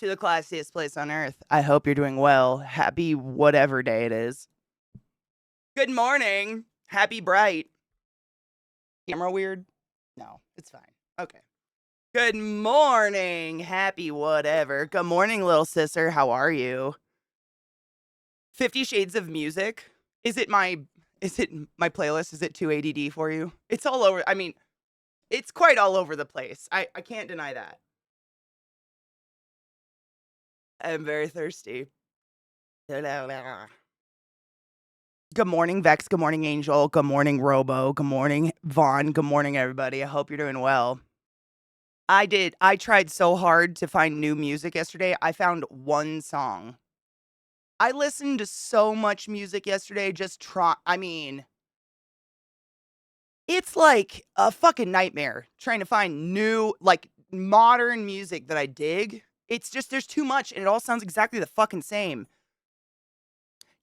to the classiest place on earth. I hope you're doing well. Happy whatever day it is. Good morning. Happy bright. Camera weird? No, it's fine. Okay. Good morning. Happy whatever. Good morning, little sister. How are you? 50 Shades of Music. Is it my playlist? Is it too ADD for you? It's all over. I mean, it's quite all over the place. I can't deny that. I'm very thirsty. Good morning, Vex. Good morning, Angel. Good morning, Robo. Good morning, Vaughn. Good morning, everybody. I hope you're doing well. I did. I tried so hard to find new music yesterday. I found one song. I listened to so much music yesterday. I mean, it's like a fucking nightmare trying to find new, like modern music that I dig. It's just, there's too much and it all sounds exactly the fucking same.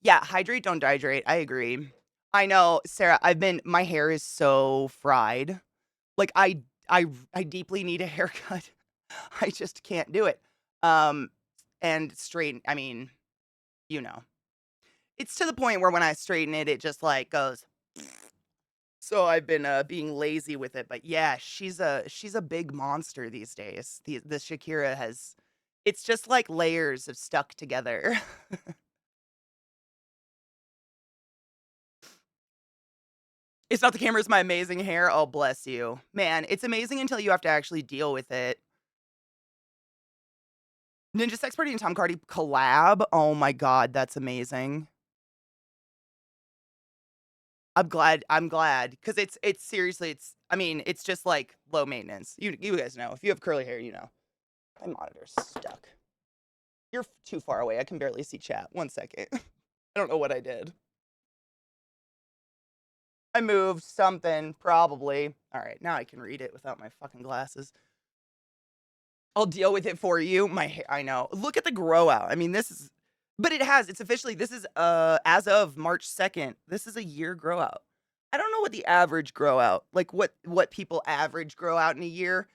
Yeah, hydrate, don't dehydrate. I agree. I know, Sarah, my hair is so fried. Like I deeply need a haircut. I just can't do it. Um and straighten, I mean, you know. It's to the point where when I straighten it, it just like goes. So I've been being lazy with it, but yeah, she's a big monster these days. The Shakira has it's just like layers of stuck together. It's not the camera, it's my amazing hair. Oh, bless you. Man, it's amazing until you have to actually deal with it. Ninja Sex Party and Tom Cardi collab. Oh my god, that's amazing. I'm glad because it's seriously it's I mean it's just like low maintenance. You guys know if you have curly hair, you know. My monitor's stuck. You're too far away. I can barely see chat. 1 second. I don't know what I did. I moved something probably. All right, now I can read it without my fucking glasses. I'll deal with it for you. My hair, I know. Look at the grow out. I mean, but it's officially, this is, as of March 2nd, this is a year grow out. I don't know what the average grow out, like what people average grow out in a year,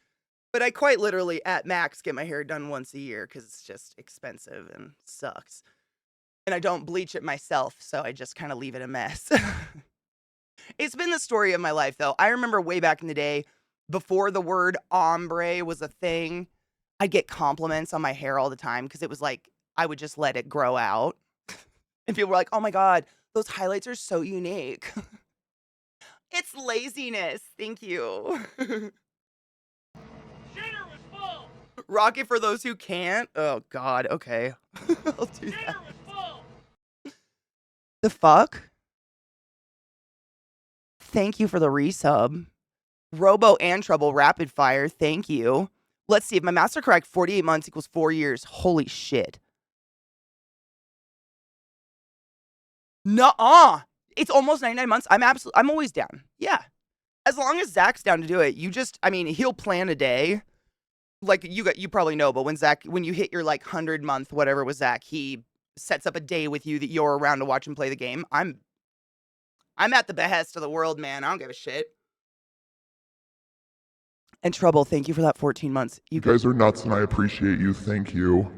but I quite literally at max get my hair done once a year because it's just expensive and sucks. And I don't bleach it myself, so I just kind of leave it a mess. It's been the story of my life, though. I remember way back in the day, before the word ombre was a thing, I'd get compliments on my hair all the time because it was like I would just let it grow out. And people were like, oh my God, those highlights are so unique. It's laziness. Thank you. Shitter was full. Rocket for those who can't. Oh God. Okay. I'll do that. Shitter was full. The fuck? Thank you for the resub. Robo and Trouble Rapid Fire. Thank you. Let's see if my maths are correct. 48 months equals 4 years. Holy shit. Nuh-uh. It's almost 99 months. I'm always down. Yeah. As long as Zach's down to do it, I mean, he'll plan a day. Like you probably know, but when you hit your like 100 month, whatever with Zach, he sets up a day with you that you're around to watch him play the game. I'm at the behest of the world, man. I don't give a shit. And Trouble, thank you for that 14 months. You guys are nuts and I appreciate you. Thank you.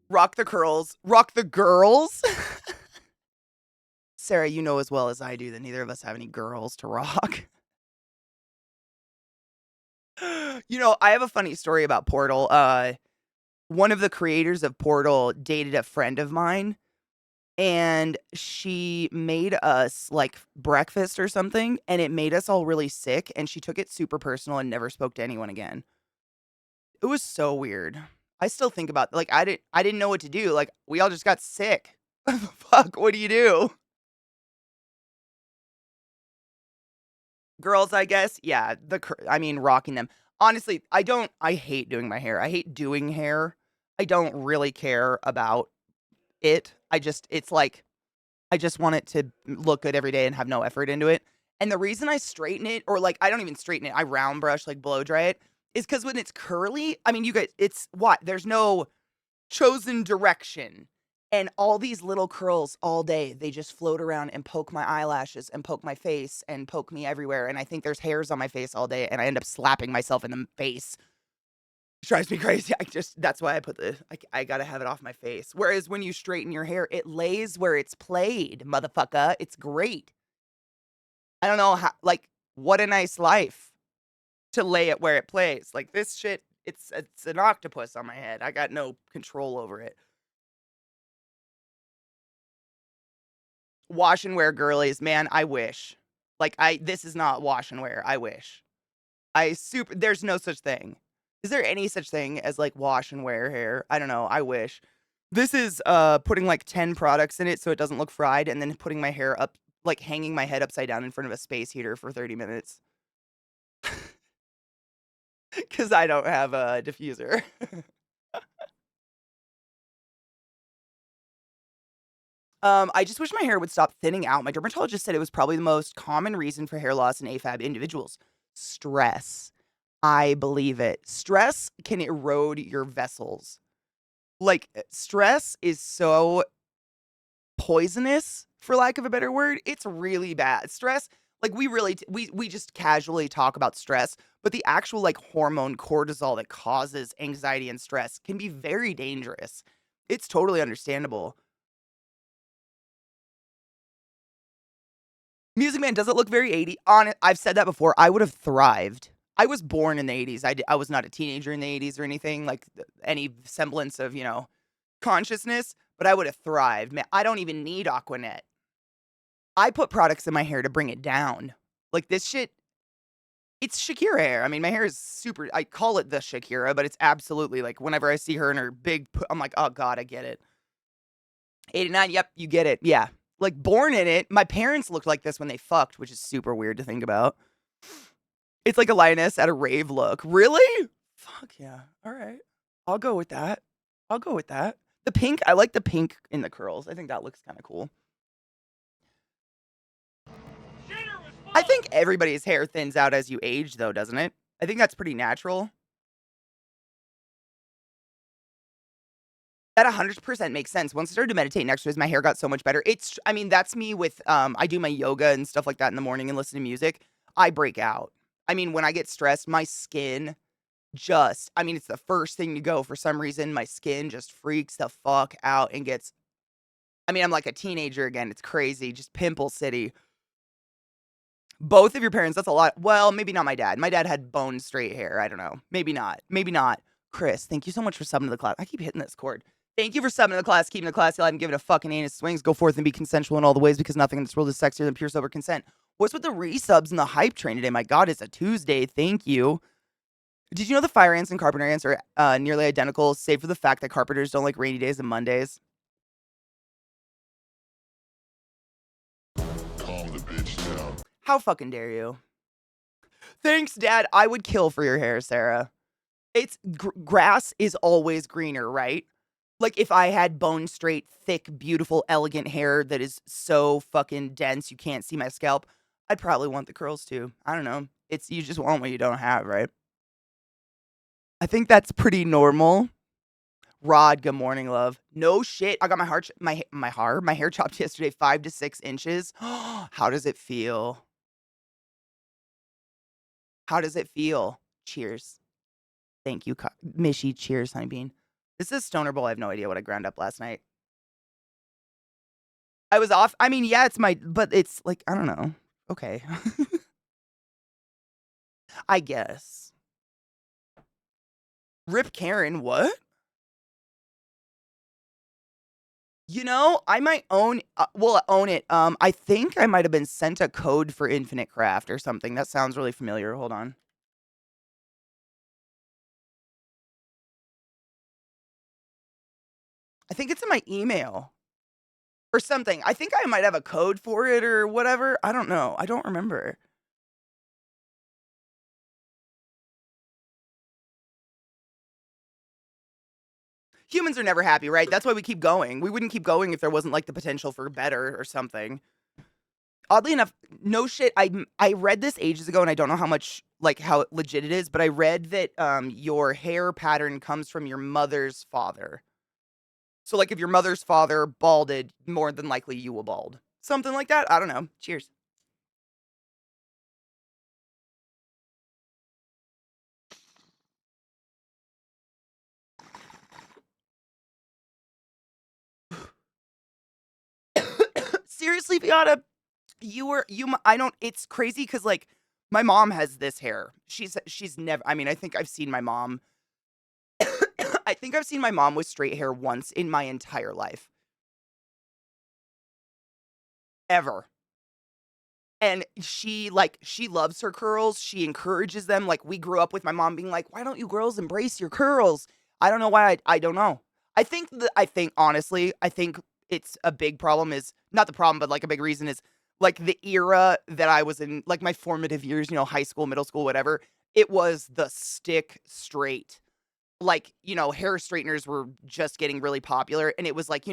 Rock the curls. Rock the girls. Sarah, you know as well as I do that neither of us have any girls to rock. You know, I have a funny story about Portal. One of the creators of Portal dated a friend of mine, and she made us like breakfast or something, and it made us all really sick, and she took it super personal and never spoke to anyone again. It was so weird. I still think about like I didn't know what to do. Like we all just got sick. Fuck, what do you do? Girls, I guess. Yeah, I mean rocking them. Honestly, I hate doing my hair. I hate doing hair. I don't really care about it. It's like I just want it to look good every day and have no effort into it. And the reason I straighten it, or like I don't even straighten it, I round brush, like blow dry it, is because when it's curly, I mean, you guys, it's what? There's no chosen direction. And all these little curls all day, they just float around and poke my eyelashes and poke my face and poke me everywhere. And I think there's hairs on my face all day, and I end up slapping myself in the face. It drives me crazy. That's why I put I gotta have it off my face. Whereas when you straighten your hair, it lays where it's played, motherfucker. It's great. I don't know how, like, what a nice life to lay it where it plays. Like, this shit, it's an octopus on my head. I got no control over it. Wash and wear girlies, man, I wish. Like, this is not wash and wear. I wish. There's no such thing. Is there any such thing as like wash and wear hair? I don't know. I wish. This is putting like 10 products in it so it doesn't look fried and then putting my hair up, like hanging my head upside down in front of a space heater for 30 minutes. Cuz I don't have a diffuser. I just wish my hair would stop thinning out. My dermatologist said it was probably the most common reason for hair loss in AFAB individuals. Stress. I believe it. Stress can erode your vessels. Like, stress is so poisonous, for lack of a better word. It's really bad. Stress, like, we really we just casually talk about stress, but the actual, like, hormone cortisol that causes anxiety and stress can be very dangerous. It's totally understandable. Music Man, does it look very 80? On it, I've said that before. I would have thrived. I was born in the 80s. I was not a teenager in the 80s or anything, like, any semblance of, consciousness, but I would have thrived. Man, I don't even need Aquanet. I put products in my hair to bring it down. Like, this shit, it's Shakira hair. I mean, my hair is super, I call it the Shakira, but it's absolutely like whenever I see her in her I'm like, oh God, I get it. 89, yep, you get it. Yeah. Like, born in it. My parents looked like this when they fucked, which is super weird to think about. It's like a lioness at a rave look. Really? Fuck yeah. All right. I'll go with that. I'll go with that. The pink, I like the pink in the curls. I think that looks kind of cool. I think everybody's hair thins out as you age, though, doesn't it? I think that's pretty natural. That 100% makes sense. Once I started to meditate and exercise, my hair got so much better. I mean, that's me with, I do my yoga and stuff like that in the morning and listen to music. I break out. I mean, when I get stressed, my skin I mean, it's the first thing to go for some reason. My skin just freaks the fuck out and I mean, I'm like a teenager again. It's crazy. Just pimple city. Both of your parents, that's a lot. Well, maybe not my dad. My dad had bone straight hair. I don't know. Maybe not. Maybe not. Chris, thank you so much for subbing to the class. I keep hitting this cord. Thank you for subbing to the class, keeping the class alive, and giving a fucking anus swings. Go forth and be consensual in all the ways because nothing in this world is sexier than pure sober consent. What's with the resubs and the hype train today? My God, it's a Tuesday. Thank you. Did you know the fire ants and carpenter ants are nearly identical, save for the fact that carpenters don't like rainy days and Mondays? Calm the bitch down. How fucking dare you? Thanks, Dad. I would kill for your hair, Sarah. Grass is always greener, right? Like, if I had bone straight, thick, beautiful, elegant hair that is so fucking dense you can't see my scalp, I'd probably want the curls too. I don't know. You just want what you don't have, right? I think that's pretty normal. Rod, good morning, love. No shit. I got my hair chopped yesterday, 5 to 6 inches. How does it feel? How does it feel? Cheers. Thank you, Mishy. Cheers, honeybean. This is Stoner Bowl. I have no idea what I ground up last night. I was off. I mean, yeah, but it's like, I don't know. Okay. I guess. Rip Karen, what? I might own it. I think I might have been sent a code for Infinite Craft or something. That sounds really familiar. Hold on. I think it's in my email or something. I think I might have a code for it or whatever. I don't know. I don't remember. Humans are never happy, right? That's why we keep going. We wouldn't keep going if there wasn't like the potential for better or something. Oddly enough, no shit. I read this ages ago, and I don't know how legit it is, but I read that your hair pattern comes from your mother's father. So like if your mother's father balded, more than likely you will bald. Something like that. I don't know. Cheers. seriously, Viata, I don't, it's crazy because, like, my mom has this hair. She's never, I mean, I think I've seen my mom, I think I've seen my mom with straight hair once in my entire life. Ever. And she loves her curls, she encourages them, like, we grew up with my mom being like, "Why don't you girls embrace your curls?" I don't know why, I don't know. I think, honestly, I think it's a big problem is not the problem, but, like, a big reason is, like, the era that I was in, like, my formative years, high school, middle school, whatever, it was the stick straight. Like, hair straighteners were just getting really popular, and it was like,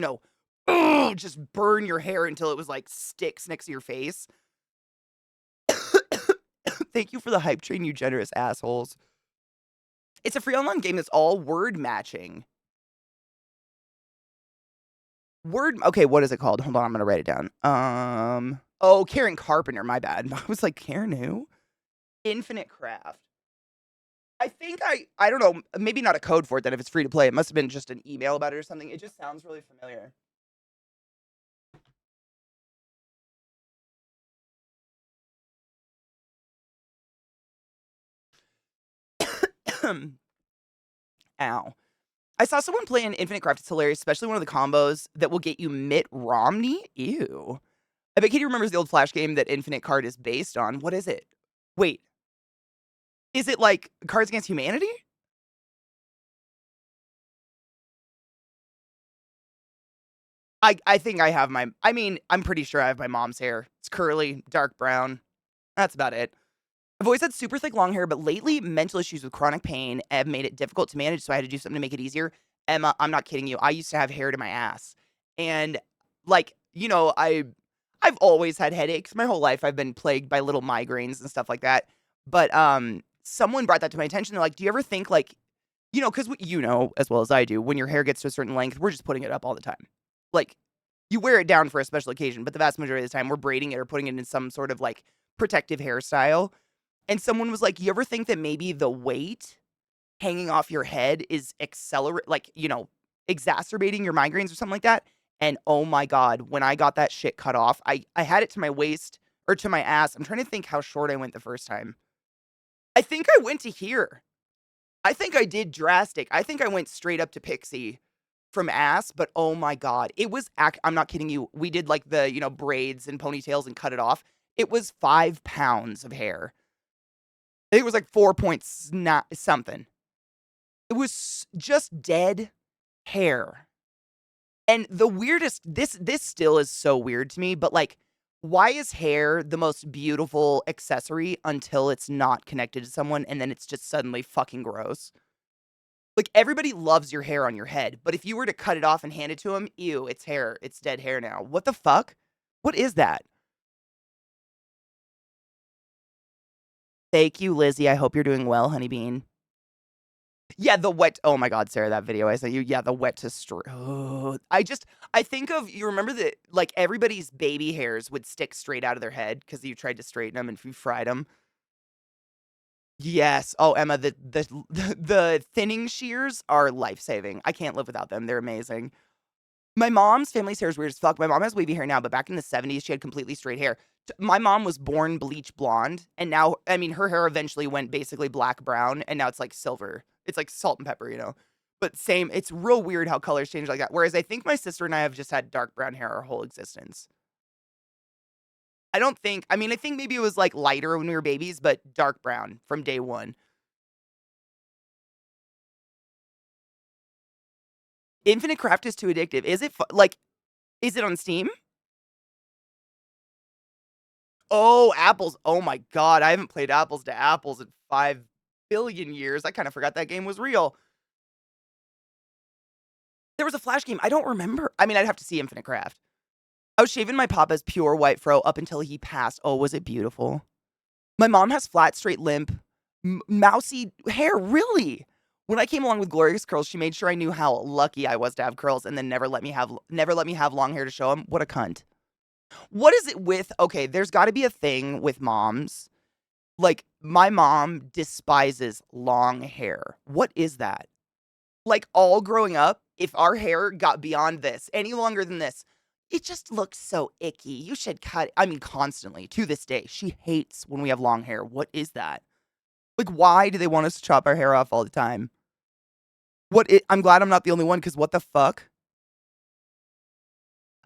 just burn your hair until it was, like, sticks next to your face. Thank you for the hype train, you generous assholes. It's a free online game that's all word matching. Okay, what is it called? Hold on, I'm gonna write it down. Oh, Karen Carpenter, my bad. I was like, Karen who? Infinite Craft. I think I don't know, maybe not a code for it then if it's free to play. It must have been just an email about it or something. It just sounds really familiar. Ow. I saw someone play an Infinite Craft. It's hilarious, especially one of the combos that will get you Mitt Romney. Ew. I bet Katie remembers the old Flash game that Infinite Card is based on. What is it? Wait, is it like Cards Against Humanity? I think I have I mean, I'm pretty sure I have my mom's hair. It's curly, dark brown. That's about it. I've always had super thick long hair, but lately mental issues with chronic pain have made it difficult to manage, so I had to do something to make it easier. Emma, I'm not kidding you. I used to have hair to my ass. And like, I've always had headaches. My whole life I've been plagued by little migraines and stuff like that. But someone brought that to my attention. They're like, "Do you ever think like, cuz you know as well as I do, when your hair gets to a certain length, we're just putting it up all the time. Like you wear it down for a special occasion, but the vast majority of the time we're braiding it or putting it in some sort of like protective hairstyle." And someone was like, "You ever think that maybe the weight hanging off your head is exacerbating your migraines or something like that?" And oh my god, when I got that shit cut off, I had it to my waist or to my ass. I'm trying to think how short I went the first time. I think I went to here. I think I did drastic. I think I went straight up to Pixie from ass, but oh my god, it was I'm not kidding you. We did like the, braids and ponytails and cut it off. It was 5 pounds of hair. I think it was like 4 points not something. It was just dead hair. And the weirdest this still is so weird to me, but like why is hair the most beautiful accessory until it's not connected to someone and then it's just suddenly fucking gross? Like everybody loves your hair on your head, but if you were to cut it off and hand it to them, ew, it's hair. It's dead hair now. What the fuck? What is that? Thank you, Lizzie. I hope you're doing well, honey bean. Yeah, the wet oh my god, Sarah, that video I sent you. Yeah, the wet to straight. Oh, I think of you remember that like everybody's baby hairs would stick straight out of their head because you tried to straighten them and you fried them. Yes. Oh, Emma, the thinning shears are life-saving. I can't live without them. They're amazing. My mom's family's hair is weird as fuck. My mom has wavy hair now, but back in the 70s, she had completely straight hair. My mom was born bleach blonde, and now, I mean, her hair eventually went basically black brown, and now it's like silver. It's like salt and pepper, But same, it's real weird how colors change like that. Whereas I think my sister and I have just had dark brown hair our whole existence. I mean, I think maybe it was like lighter when we were babies, but dark brown from day one. Infinite Craft is too addictive. Is it is it on Steam? Oh, apples. Oh my god, I haven't played apples to apples in 5 billion years. I kinda forgot that game was real. There was a Flash game, I don't remember. I mean, I'd have to see Infinite Craft. I was shaving my papa's pure white fro up until he passed. Oh, was it beautiful? My mom has flat, straight, limp, mousy hair, really? When I came along with glorious curls, she made sure I knew how lucky I was to have curls and then never let me have long hair to show them. What a cunt. What is it with okay, there's gotta be a thing with moms. Like, my mom despises long hair. What is that? Like, all growing up, if our hair got beyond this, any longer than this, It just looks so icky. You should cut I mean, constantly, to this day. She hates when we have long hair. What is that? Like, why do they want us to chop our hair off all the time? I'm glad I'm not the only one, because what the fuck?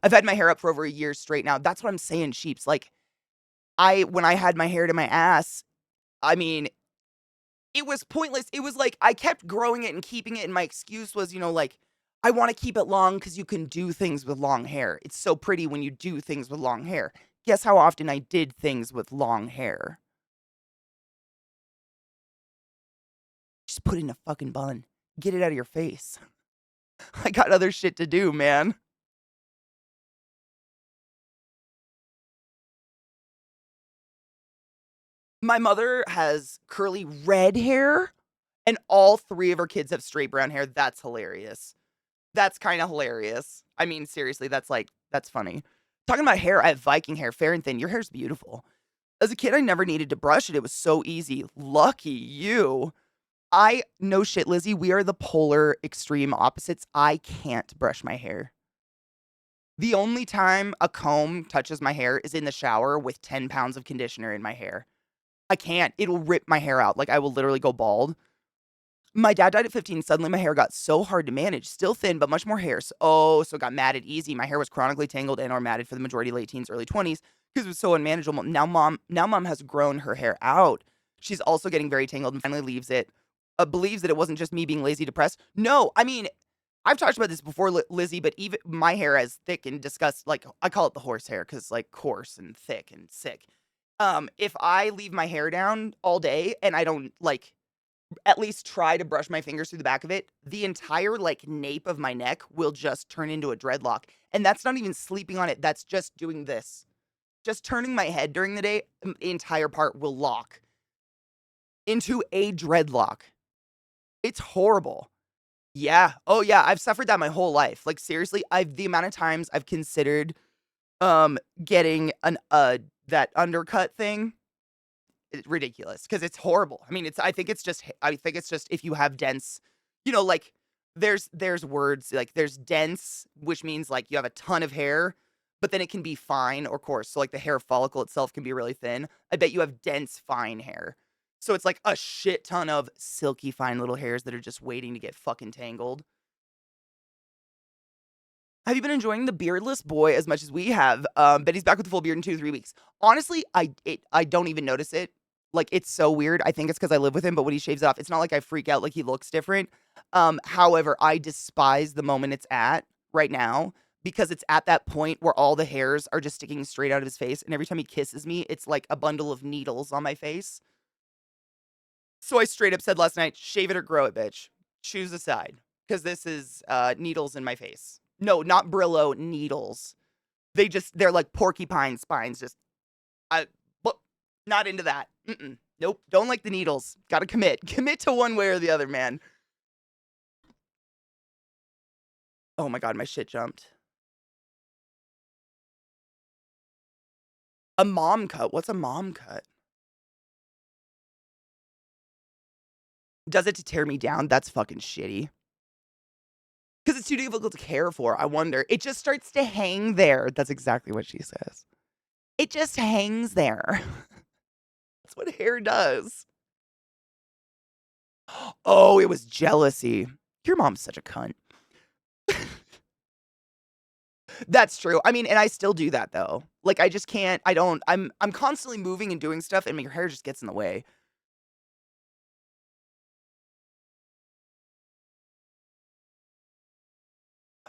I've had my hair up for over a year straight now. That's what I'm saying, sheeps. Like, when I had my hair to my ass, I mean, it was pointless. It was like I kept growing it and keeping it, and my excuse was, like, I wanna keep it long because you can do things with long hair. It's so pretty when you do things with long hair. Guess how often I did things with long hair? Just put it in a fucking bun. Get it out of your face. I got other shit to do, man. My mother has curly red hair, and all 3 of her kids have straight brown hair. That's hilarious. That's kinda hilarious. I mean, seriously, that's funny. Talking about hair, I have Viking hair, fair and thin. Your hair's beautiful. As a kid, I never needed to brush it. It was so easy. Lucky you. No shit, Lizzie, we are the polar extreme opposites. I can't brush my hair. The only time a comb touches my hair is in the shower with 10 pounds of conditioner in my hair. I can't. It'll rip my hair out. Like, I will literally go bald. My dad died at 15. Suddenly, my hair got so hard to manage. Still thin, but much more hair. So it got matted easy. My hair was chronically tangled and or matted for the majority of late teens, early 20s because it was so unmanageable. Now mom has grown her hair out. She's also getting very tangled and finally leaves it. Believes that it wasn't just me being lazy, depressed. No, I mean, I've talked about this before, Lizzie, but even my hair as thick and disgust, like I call it the horse hair because like coarse and thick and sick. If I leave my hair down all day and I don't like at least try to brush my fingers through the back of it, the entire like nape of my neck will just turn into a dreadlock. And that's not even sleeping on it. That's just doing this. Just turning my head during the day, the entire part will lock into a dreadlock. It's horrible. Yeah. Oh yeah, I've suffered that my whole life. Like seriously, I've the amount of times I've considered getting an that undercut thing, it's ridiculous because it's horrible. I mean, I think it's just if you have dense, like there's words like there's dense, which means like you have a ton of hair, but then it can be fine or coarse. So like the hair follicle itself can be really thin. I bet you have dense fine hair. So it's like a shit ton of silky fine little hairs that are just waiting to get fucking tangled. Have you been enjoying the beardless boy as much as we have? Betty's back with a full beard in 2 to 3 weeks. Honestly, I don't even notice it. Like, it's so weird. I think it's because I live with him, but when he shaves it off, it's not like I freak out like he looks different. However, I despise the moment it's at right now because it's at that point where all the hairs are just sticking straight out of his face, and every time he kisses me, it's like a bundle of needles on my face. So I straight up said last night, "Shave it or grow it, bitch. Choose a side, because this is needles in my face. No, not Brillo needles. They're like porcupine spines. Just I, but not into that. Mm-mm. Nope. Don't like the needles. Got to commit. Commit to one way or the other, man. Oh my god, my shit jumped. A mom cut. What's a mom cut? Does it to tear me down? That's fucking shitty. Because it's too difficult to care for. I wonder. It just starts to hang there. That's exactly what she says. It just hangs there. That's what hair does. Oh, it was jealousy. Your mom's such a cunt. That's true. I mean, and I still do that though. Like I just can't I don't I'm constantly moving and doing stuff and my hair just gets in the way.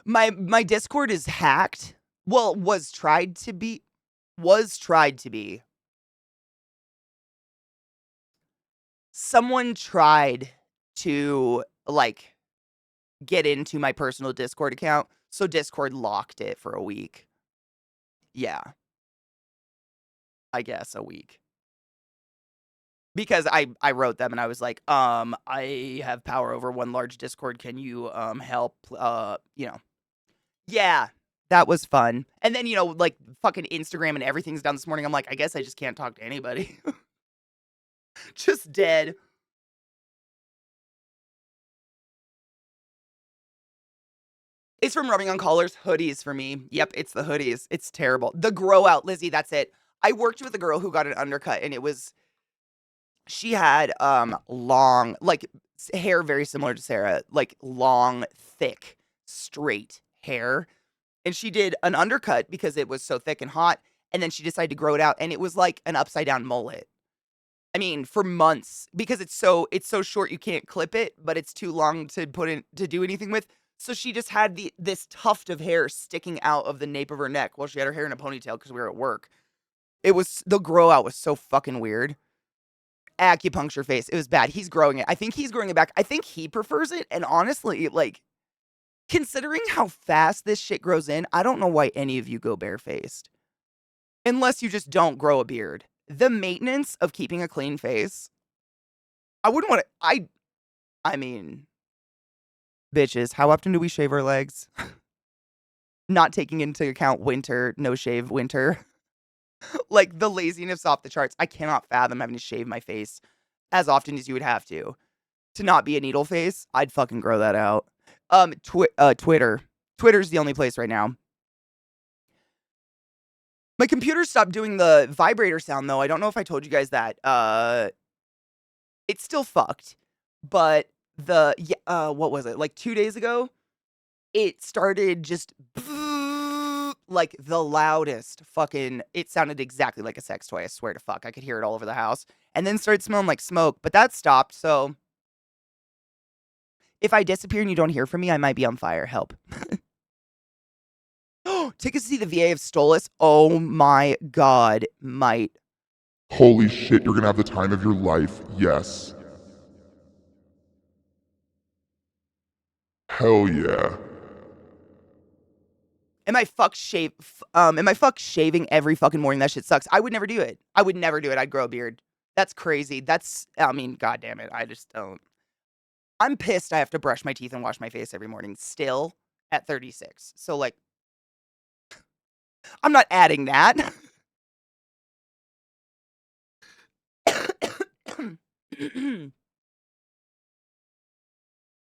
My Discord is hacked. Well, was tried to be. Someone tried to like get into my personal Discord account, so Discord locked it for a week. Yeah, I guess a week. Because I wrote them and I was like, I have power over one large Discord. Can you help Yeah, that was fun. And then, like fucking Instagram and everything's down this morning. I'm like, I guess I just can't talk to anybody. Just dead. It's from rubbing on collars, hoodies for me. Yep, it's the hoodies. It's terrible. The grow out, Lizzie, that's it. I worked with a girl who got an undercut and she had long like hair very similar to Sarah, like long, thick, straight hair. And she did an undercut because it was so thick and hot, and then she decided to grow it out and it was like an upside down mullet. I mean, for months because it's so short you can't clip it, but it's too long to put in to do anything with. So she just had this tuft of hair sticking out of the nape of her neck while she had her hair in a ponytail because we were at work. It was the grow out was so fucking weird. Acupuncture face. It was bad. He's growing it. I think he's growing it back. I think he prefers it. And honestly, like, considering how fast this shit grows in, I don't know why any of you go barefaced. Unless you just don't grow a beard. The maintenance of keeping a clean face. I wouldn't want to. I mean, bitches, how often do we shave our legs? Not taking into account winter, no shave winter. Like the laziness off the charts. I cannot fathom having to shave my face as often as you would have to. To not be a needle face, I'd fucking grow that out. Twitter. Twitter's the only place right now. My computer stopped doing the vibrator sound though. I don't know if I told you guys that. It's still fucked. But what was it? Like 2 days ago, it started just like the loudest fucking, it sounded exactly like a sex toy, I swear to fuck. I could hear it all over the house. And then started smelling like smoke, but that stopped, so if I disappear and you don't hear from me, I might be on fire. Help. Tickets to see the VA of Stolas. Oh my god, might. Holy shit, you're gonna have the time of your life. Yes. Hell yeah. Am I fuck shaving every fucking morning? That shit sucks. I would never do it. I would never do it. I'd grow a beard. That's crazy. I mean, god damn it. I just don't. I'm pissed I have to brush my teeth and wash my face every morning still at 36. So like, I'm not adding that.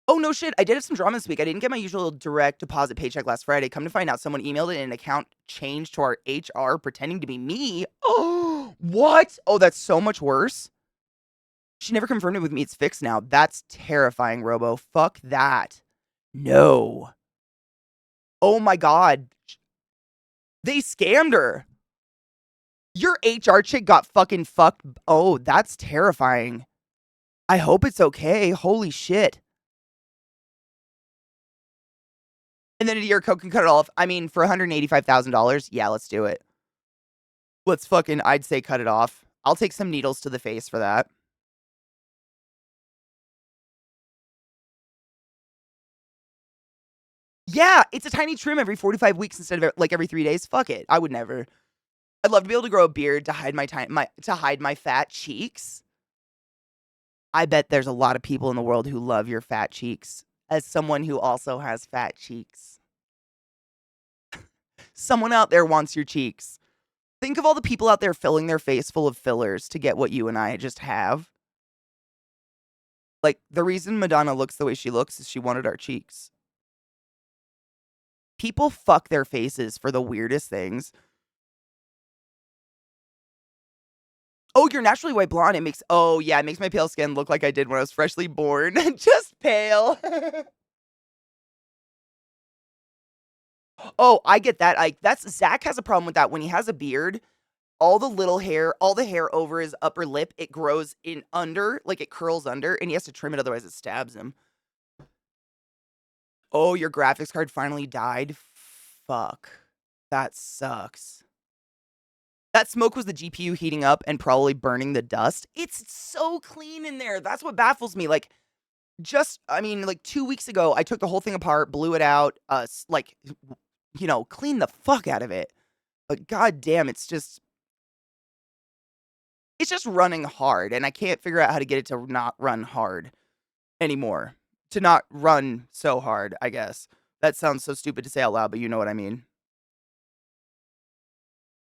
Oh, no shit. I did have some drama this week. I didn't get my usual direct deposit paycheck last Friday. Come to find out, someone emailed it and an account changed to our HR pretending to be me. Oh, what? Oh, that's so much worse. She never confirmed it with me. It's fixed now. That's terrifying, Robo. Fuck that. No. Oh my god. They scammed her. Your HR chick got fucking fucked. Oh, that's terrifying. I hope it's okay. Holy shit. And then a year code can cut it off. I mean, for $185,000, yeah, let's do it. Let's fucking, I'd say cut it off. I'll take some needles to the face for that. Yeah, it's a tiny trim every 45 weeks instead of like every 3 days. Fuck it. I would never. I'd love to be able to grow a beard to hide my fat cheeks. I bet there's a lot of people in the world who love your fat cheeks. As someone who also has fat cheeks. Someone out there wants your cheeks. Think of all the people out there filling their face full of fillers to get what you and I just have. Like, the reason Madonna looks the way she looks is she wanted our cheeks. People fuck their faces for the weirdest things. Oh, you're naturally white blonde. It makes my pale skin look like I did when I was freshly born. Just pale. Oh, I get that. Zach has a problem with that. When he has a beard, all the hair over his upper lip, it grows in under, like it curls under, and he has to trim it, otherwise it stabs him. Oh, your graphics card finally died? Fuck. That sucks. That smoke was the GPU heating up and probably burning the dust. It's so clean in there. That's what baffles me. Like, like 2 weeks ago, I took the whole thing apart, blew it out, cleaned the fuck out of it. But goddamn, it's just running hard, and I can't figure out how to get it to not run hard anymore. To not run so hard, I guess. That sounds so stupid to say out loud, but you know what I mean.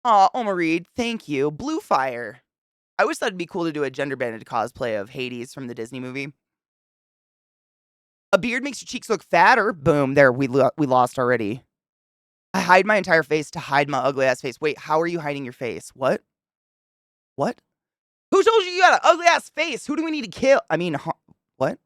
Aw, Oma Reed, thank you. Blue Fire. I always thought it'd be cool to do a gender-bended cosplay of Hades from the Disney movie. beard makes your cheeks look fatter. Boom, there, we lost already. I hide my entire face to hide my ugly ass face. Wait, how are you hiding your face? What? What? Who told you you got an ugly ass face? Who do we need to kill? I mean, what?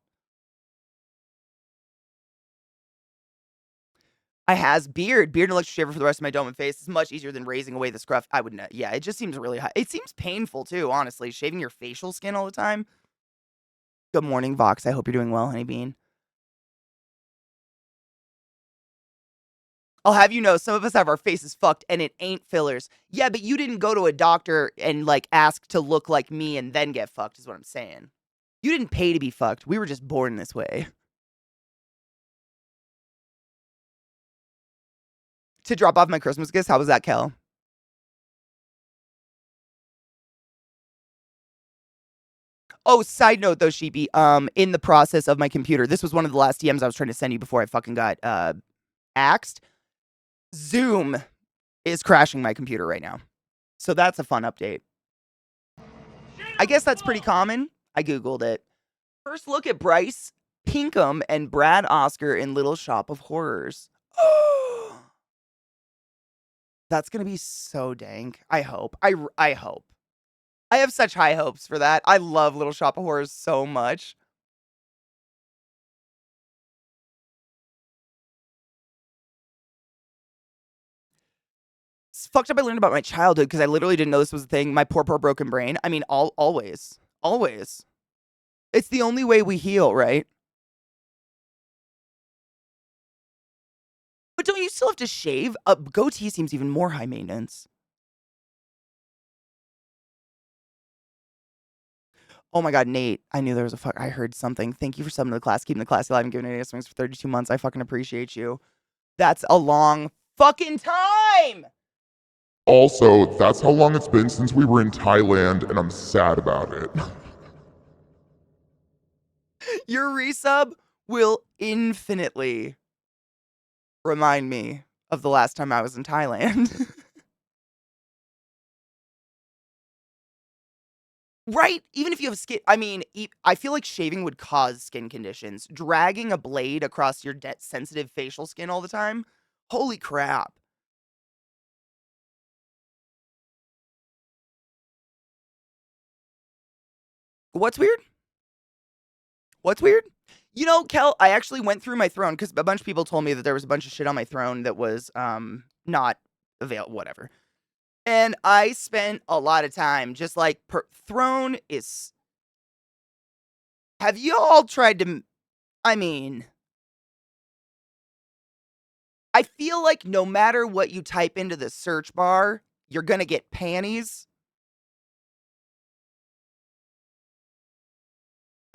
I has beard. Beard and electric shaver for the rest of my dome and face. It's much easier than raising away the scruff. I would not. Yeah, it just seems really high. It seems painful too, honestly. Shaving your facial skin all the time. Good morning, Vox. I hope you're doing well, honeybean. I'll have you know, some of us have our faces fucked and it ain't fillers. Yeah, but you didn't go to a doctor and like ask to look like me and then get fucked, is what I'm saying. You didn't pay to be fucked. We were just born this way. To drop off my Christmas gifts, how was that, Kel? Oh, side note though, Sheepy, in the process of my computer, this was one of the last DMs I was trying to send you before I fucking got axed. Zoom is crashing my computer right now. So that's a fun update. I guess that's pretty common. I Googled it. First look at Bryce Pinkham and Brad Oscar in Little Shop of Horrors. That's gonna be so dank. I hope. I hope. I have such high hopes for that. I love Little Shop of Horrors so much. It's fucked up I learned about my childhood because I literally didn't know this was a thing. My poor broken brain. I mean, always. Always. It's the only way we heal, right? But don't you still have to shave? A goatee seems even more high maintenance. Oh my god, Nate. I knew there was I heard something. Thank you for subbing to the class, keeping the class alive and giving it swings for 32 months. I fucking appreciate you. That's a long fucking time! Also, that's how long it's been since we were in Thailand, and I'm sad about it. Your resub will infinitely remind me of the last time I was in Thailand. Right? Even if you have skin, I mean, I feel like shaving would cause skin conditions. Dragging a blade across your sensitive facial skin all the time? Holy crap. What's weird? What's weird? You know, Kel, I actually went through my throne because a bunch of people told me that there was a bunch of shit on my throne that was not whatever. And I spent a lot of time just like throne is. Have you all tried to? I mean, I feel like no matter what you type into the search bar, you're gonna get panties.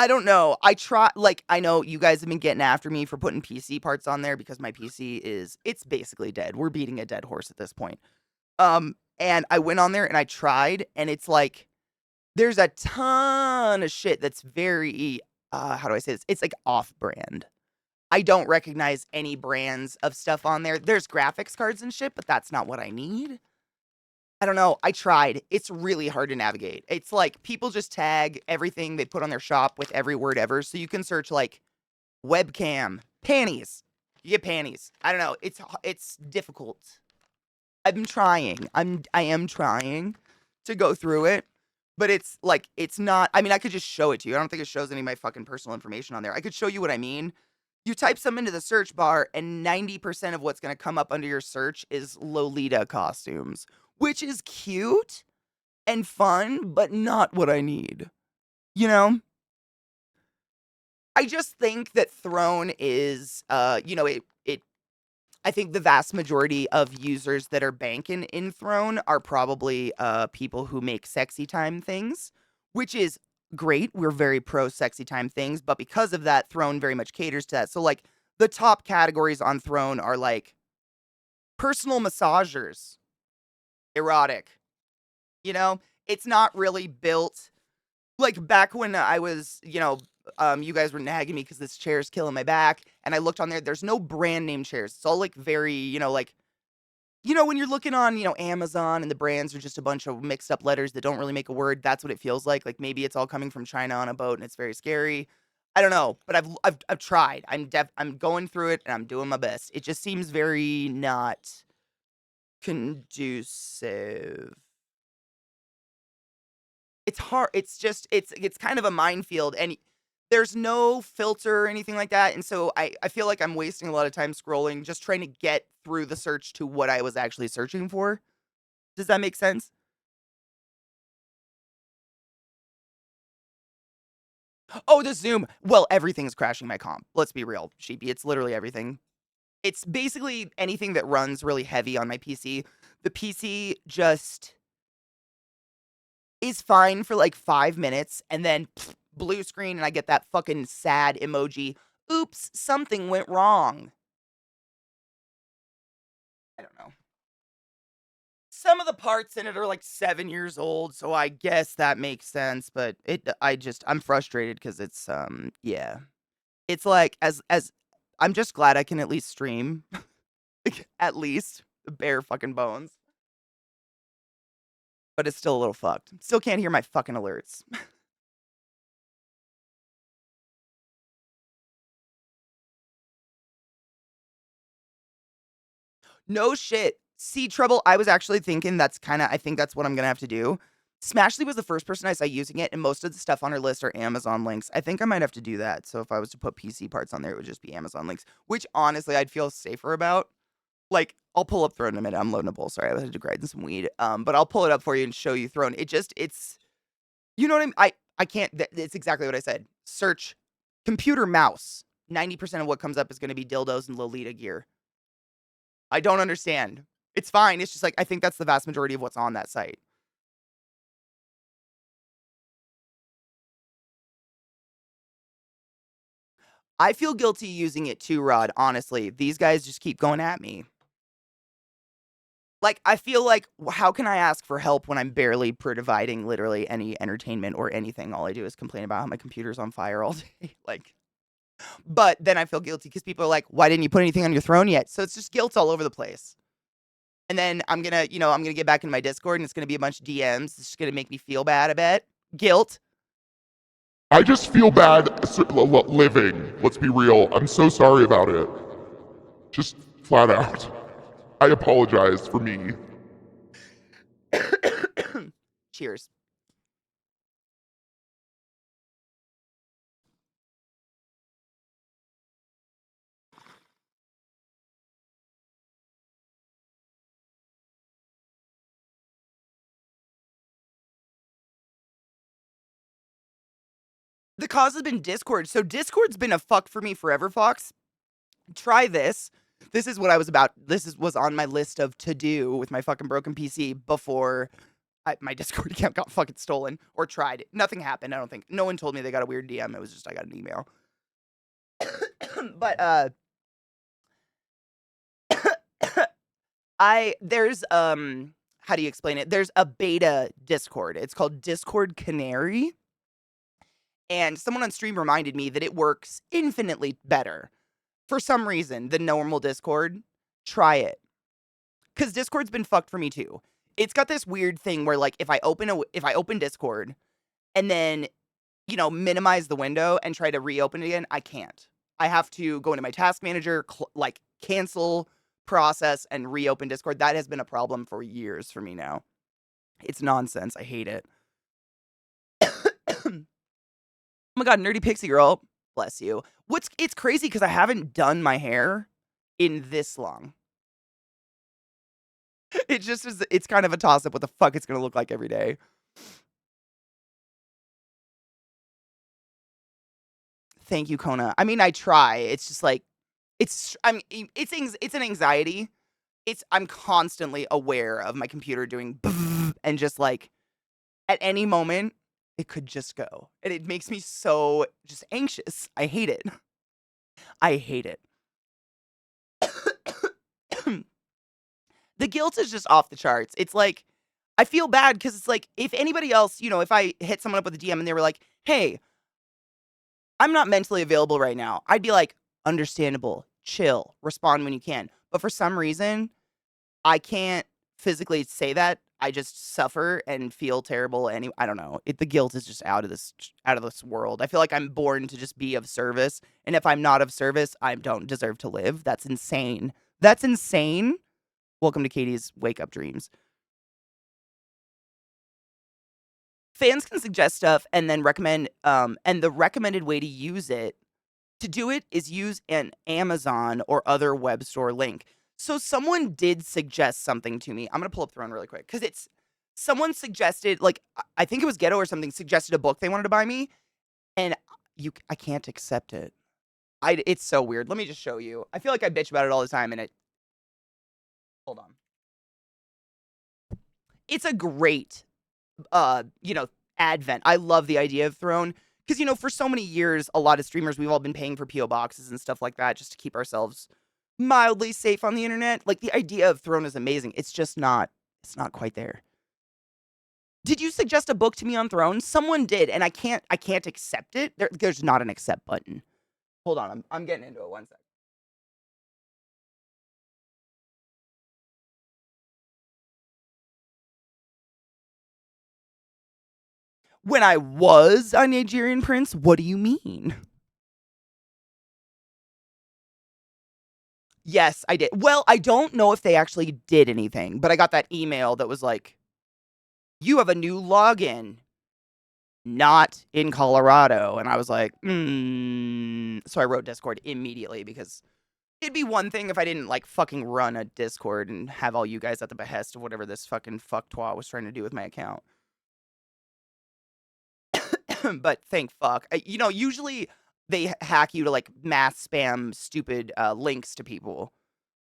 I don't know. I know you guys have been getting after me for putting PC parts on there because my PC it's basically dead. We're beating a dead horse at this point. And I went on there and I tried, and it's like, there's a ton of shit that's very, how do I say this? It's like off brand. I don't recognize any brands of stuff on there. There's graphics cards and shit, but that's not what I need. I don't know. I tried. It's really hard to navigate. It's like people just tag everything they put on their shop with every word ever. So you can search like webcam, panties. You get panties. I don't know. It's difficult. I'm trying. I am trying to go through it, but it's like it's not. I mean, I could just show it to you. I don't think it shows any of my fucking personal information on there. I could show you what I mean. You type something into the search bar, and 90% of what's going to come up under your search is Lolita costumes, which is cute and fun, but not what I need. You know? I just think that Throne is, I think the vast majority of users that are banking in Throne are probably people who make sexy time things, which is great. We're very pro sexy time things, but because of that, Throne very much caters to that. So, like, the top categories on Throne are like personal massagers, erotic. You know, it's not really built like back when I was, you guys were nagging me because this chair is killing my back. And I looked on there, there's no brand name chairs. It's all like very, when you're looking on, Amazon and the brands are just a bunch of mixed up letters that don't really make a word. That's what it feels like. Like maybe it's all coming from China on a boat and it's very scary. I don't know, but I've tried. I'm going through it and I'm doing my best. It just seems very not conducive. It's hard. It's just it's kind of a minefield, and there's no filter or anything like that. And so I feel like I'm wasting a lot of time scrolling, just trying to get through the search to what I was actually searching for. Does that make sense? Oh, the Zoom. Well, everything is crashing my comp. Let's be real, Sheepy. It's literally everything. It's basically anything that runs really heavy on my PC. The PC just is fine for like 5 minutes, and then blue screen, and I get that fucking sad emoji. Oops, something went wrong. I don't know. Some of the parts in it are like 7 years old, so I guess that makes sense. But I'm frustrated because yeah, it's like as I'm just glad I can at least stream, at least the bare fucking bones. But it's still a little fucked. Still can't hear my fucking alerts. No shit. See, Trouble, I was actually thinking I think that's what I'm gonna have to do. Smashly was the first person I saw using it, and most of the stuff on her list are Amazon links. I think I might have to do that. So if I was to put PC parts on there, it would just be Amazon links, which honestly I'd feel safer about. Like, I'll pull up Throne in a minute. I'm loading a bowl. Sorry, I had to grind some weed. But I'll pull it up for you and show you Throne. It's you know what I mean? I can't. It's exactly what I said. Search computer mouse. 90% of what comes up is going to be dildos and Lolita gear. I don't understand. It's fine. It's just like I think that's the vast majority of what's on that site. I feel guilty using it too, Rod. Honestly, these guys just keep going at me. Like, I feel like, how can I ask for help when I'm barely providing literally any entertainment or anything? All I do is complain about how my computer's on fire all day. Like, but then I feel guilty because people are like, why didn't you put anything on your throne yet? So it's just guilt all over the place. And then I'm gonna get back into my Discord and it's gonna be a bunch of DMs. It's just gonna make me feel bad a bit. Guilt. I just feel bad living. Let's be real. I'm so sorry about it. Just flat out. I apologize for me. Cheers. The cause has been Discord. So Discord's been a fuck for me forever, Fox. Try this. This is what I was about. Was on my list of to do with my fucking broken PC before my Discord account got fucking stolen or tried. Nothing happened. I don't think. No one told me they got a weird DM. It was just I got an email. But there's how do you explain it? There's a beta Discord. It's called Discord Canary. And someone on stream reminded me that it works infinitely better for some reason than normal Discord. Try it. Cuz Discord's been fucked for me too. It's got this weird thing where like if I open Discord and then minimize the window and try to reopen it again, I can't. I have to go into my task manager, like cancel process and reopen Discord. That has been a problem for years for me now. It's nonsense. I hate it. Oh my god, nerdy pixie girl. Bless you. It's crazy because I haven't done my hair in this long. It just is. It's kind of a toss up what the fuck it's gonna look like every day. Thank you, Kona. I mean, I try. It's just like it's. I mean, it's an anxiety. I'm constantly aware of my computer doing and just like at any moment it could just go, and it makes me so just anxious. I hate it. I hate it. The guilt is just off the charts. It's like I feel bad because it's like if anybody else, if I hit someone up with a DM and they were like, "Hey, I'm not mentally available right now," I'd be like, "Understandable, chill, respond when you can." But for some reason, I can't physically say that. I just suffer and feel terrible I don't know. The guilt is just out of this world. I feel like I'm born to just be of service, and if I'm not of service, I don't deserve to live. That's insane. That's insane. Welcome to Katie's Wake Up Dreams. Fans can suggest stuff and then recommend, and the recommended way to do it is use an Amazon or other web store link. So someone did suggest something to me. I'm gonna pull up Throne really quick because it's someone suggested, like I think it was Ghetto or something, suggested a book they wanted to buy me, and I can't accept it. It's so weird. Let me just show you. I feel like I bitch about it all the time, and it. Hold on. It's a great you know, advent. I love the idea of Throne because, you know, for so many years, a lot of streamers, we've all been paying for PO boxes and stuff like that just to keep ourselves mildly safe on the internet. Like the idea of Throne is amazing. It's not quite there. Did you suggest a book to me on Throne? Someone did, and I can't accept it. There's not an accept button. Hold on, I'm getting into it. One sec. When I was a Nigerian prince, what do you mean? Yes, I did. Well, I don't know if they actually did anything, but I got that email that was like, "You have a new login, not in Colorado." And I was like, So I wrote Discord immediately because it'd be one thing if I didn't like fucking run a Discord and have all you guys at the behest of whatever this fucking fucktwa was trying to do with my account. But thank fuck. You know, usually they hack you to like mass spam stupid links to people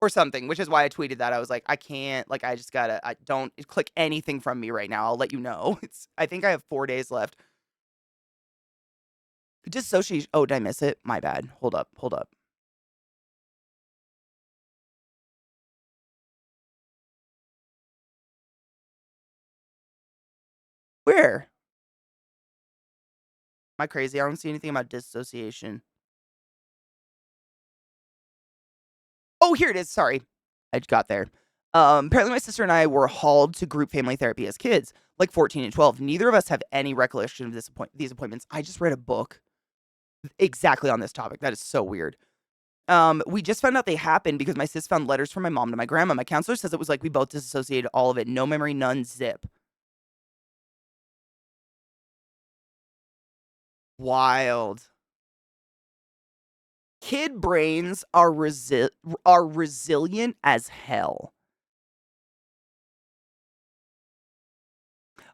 or something, which is why I tweeted that. I was like, I can't, like, I just gotta, I don't click anything from me right now. I'll let you know. I think I have 4 days left. Dissociation. Oh, did I miss it? My bad. Hold up. Hold up. Where? Am I crazy? I don't see anything about dissociation. Oh, here it is. Sorry. I just got there. Apparently my sister and I were hauled to group family therapy as kids, like 14 and 12. Neither of us have any recollection of these appointments. I just read a book exactly on this topic. That is so weird. We just found out they happened because my sis found letters from my mom to my grandma. My counselor says it was like we both disassociated all of it. No memory, none, zip. Wild. Kid brains are resilient as hell.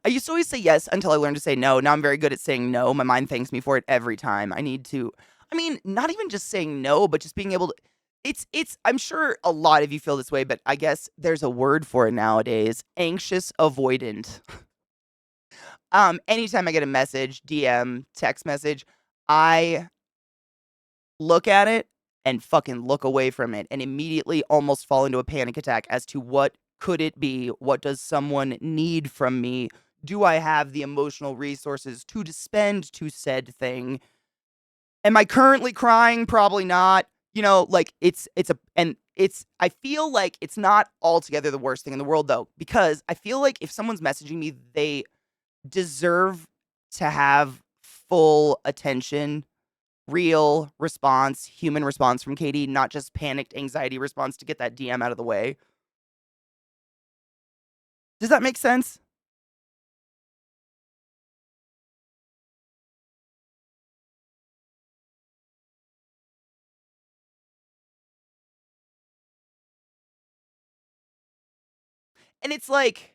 I used to always say yes until I learned to say no. Now I'm very good at saying no. My mind thanks me for it every time. I mean, not even just saying no, but just being able to I'm sure a lot of you feel this way, but I guess there's a word for it nowadays. Anxious avoidant. Anytime I get a message, DM, text message, I look at it and fucking look away from it and immediately almost fall into a panic attack as to what could it be? What does someone need from me? Do I have the emotional resources to spend to said thing? Am I currently crying? Probably not. You know, like I feel like it's not altogether the worst thing in the world though, because I feel like if someone's messaging me, they deserve to have full attention, real response, human response from Katie, not just panicked anxiety response to get that DM out of the way. Does that make sense? And it's like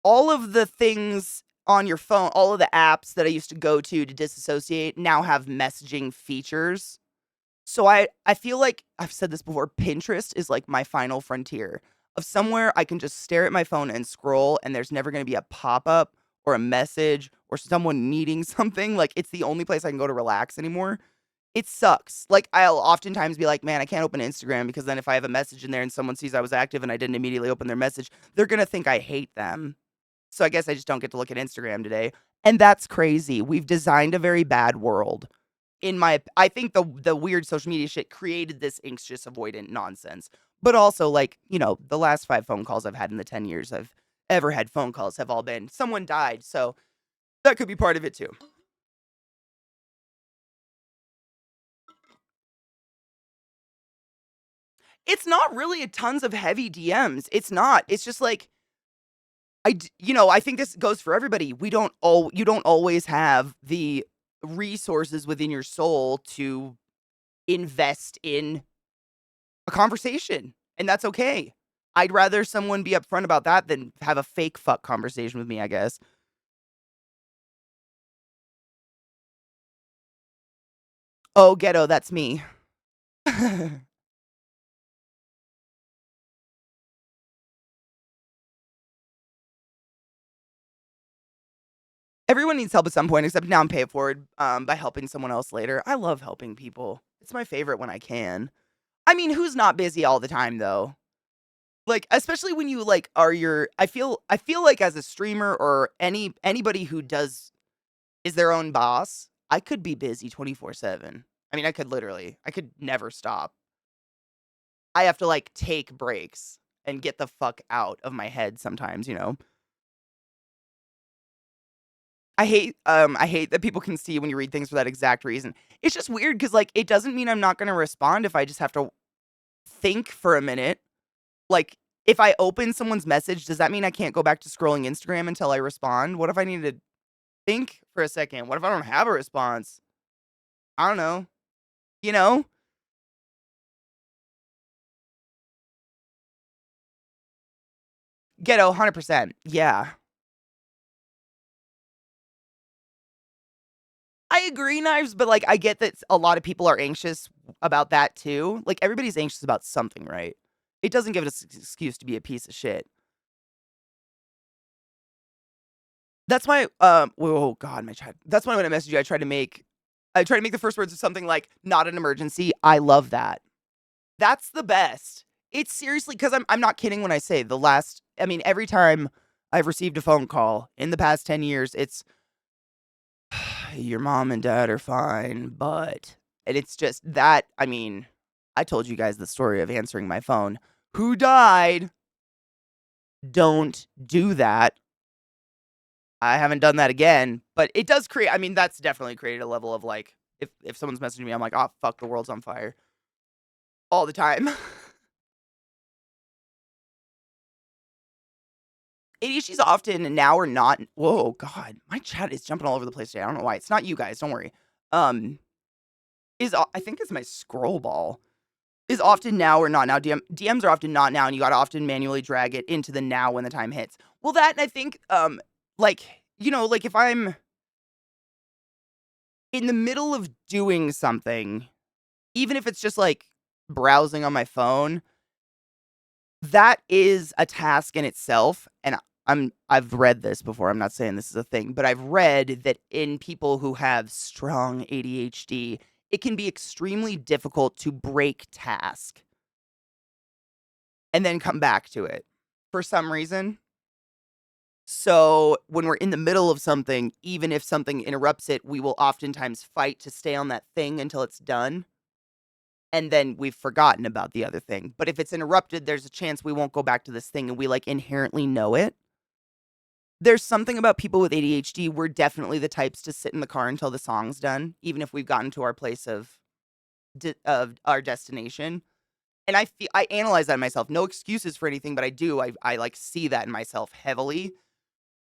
all of the things on your phone, all of the apps that I used to go to disassociate now have messaging features. So I feel like I've said this before, Pinterest is like my final frontier of somewhere I can just stare at my phone and scroll and there's never going to be a pop-up or a message or someone needing something. Like it's the only place I can go to relax anymore. It sucks. Like I'll oftentimes be like, "Man, I can't open Instagram because then if I have a message in there and someone sees I was active and I didn't immediately open their message, they're going to think I hate them." So I guess I just don't get to look at Instagram today. And that's crazy. We've designed a very bad world. I think the weird social media shit created this anxious avoidant nonsense. But also, like, the last 5 phone calls I've had in the 10 years I've ever had phone calls have all been someone died, so that could be part of it too. It's not really a tons of heavy DMs. It's not. It's just like I think this goes for everybody. You don't always have the resources within your soul to invest in a conversation, and that's okay. I'd rather someone be upfront about that than have a fake fuck conversation with me, I guess. Oh, ghetto, that's me. Everyone needs help at some point, except now I'm paying for it, by helping someone else later. I love helping people. It's my favorite when I can. I mean, who's not busy all the time, though? Like, especially when you, like, are your I feel like as a streamer or anybody who is their own boss, I could be busy 24/7. I mean, I could never stop. I have to, like, take breaks and get the fuck out of my head sometimes. I hate that people can see when you read things for that exact reason. It's just weird because, like, it doesn't mean I'm not gonna respond if I just have to think for a minute. Like, if I open someone's message, does that mean I can't go back to scrolling Instagram until I respond? What if I need to think for a second? What if I don't have a response? I don't know. You know? Ghetto, 100%. Yeah. I agree, Knives, but, like, I get that a lot of people are anxious about that too. Like, everybody's anxious about something, right? It doesn't give us an excuse to be a piece of shit. That's why, oh god, my chat. That's why when I message you, I try to make the first words of something like, "Not an emergency." I love that. That's the best. It's seriously because I'm not kidding when I say I mean, every time I've received a phone call in the past 10 years, it's, "Your mom and dad are fine, but," and it's just that I mean, I told you guys the story of answering my phone. Who died? Don't do that. I haven't done that again, but it does create I mean, that's definitely created a level of, like, if someone's messaging me, I'm like, "Oh, fuck, the world's on fire." All the time. ADHD's often now or not whoa, god, my chat is jumping all over the place today, I don't know why. It's not you guys, don't worry. Um, I think it's my scroll ball, is often now or not now. DMs are often not now, and you gotta often manually drag it into the now when the time hits. Well, that and I think, like, like, if I'm in the middle of doing something, even if it's just, like, browsing on my phone, that is a task in itself, and I've read this before, I'm not saying this is a thing, but I've read that in people who have strong ADHD, it can be extremely difficult to break task and then come back to it for some reason. So, when we're in the middle of something, even if something interrupts it, we will oftentimes fight to stay on that thing until it's done, and then we've forgotten about the other thing. But if it's interrupted, there's a chance we won't go back to this thing and we, like, inherently know it. There's something about people with ADHD, we're definitely the types to sit in the car until the song's done, even if we've gotten to our place of our destination, and I analyze that in myself, no excuses for anything, but I do, like, see that in myself heavily.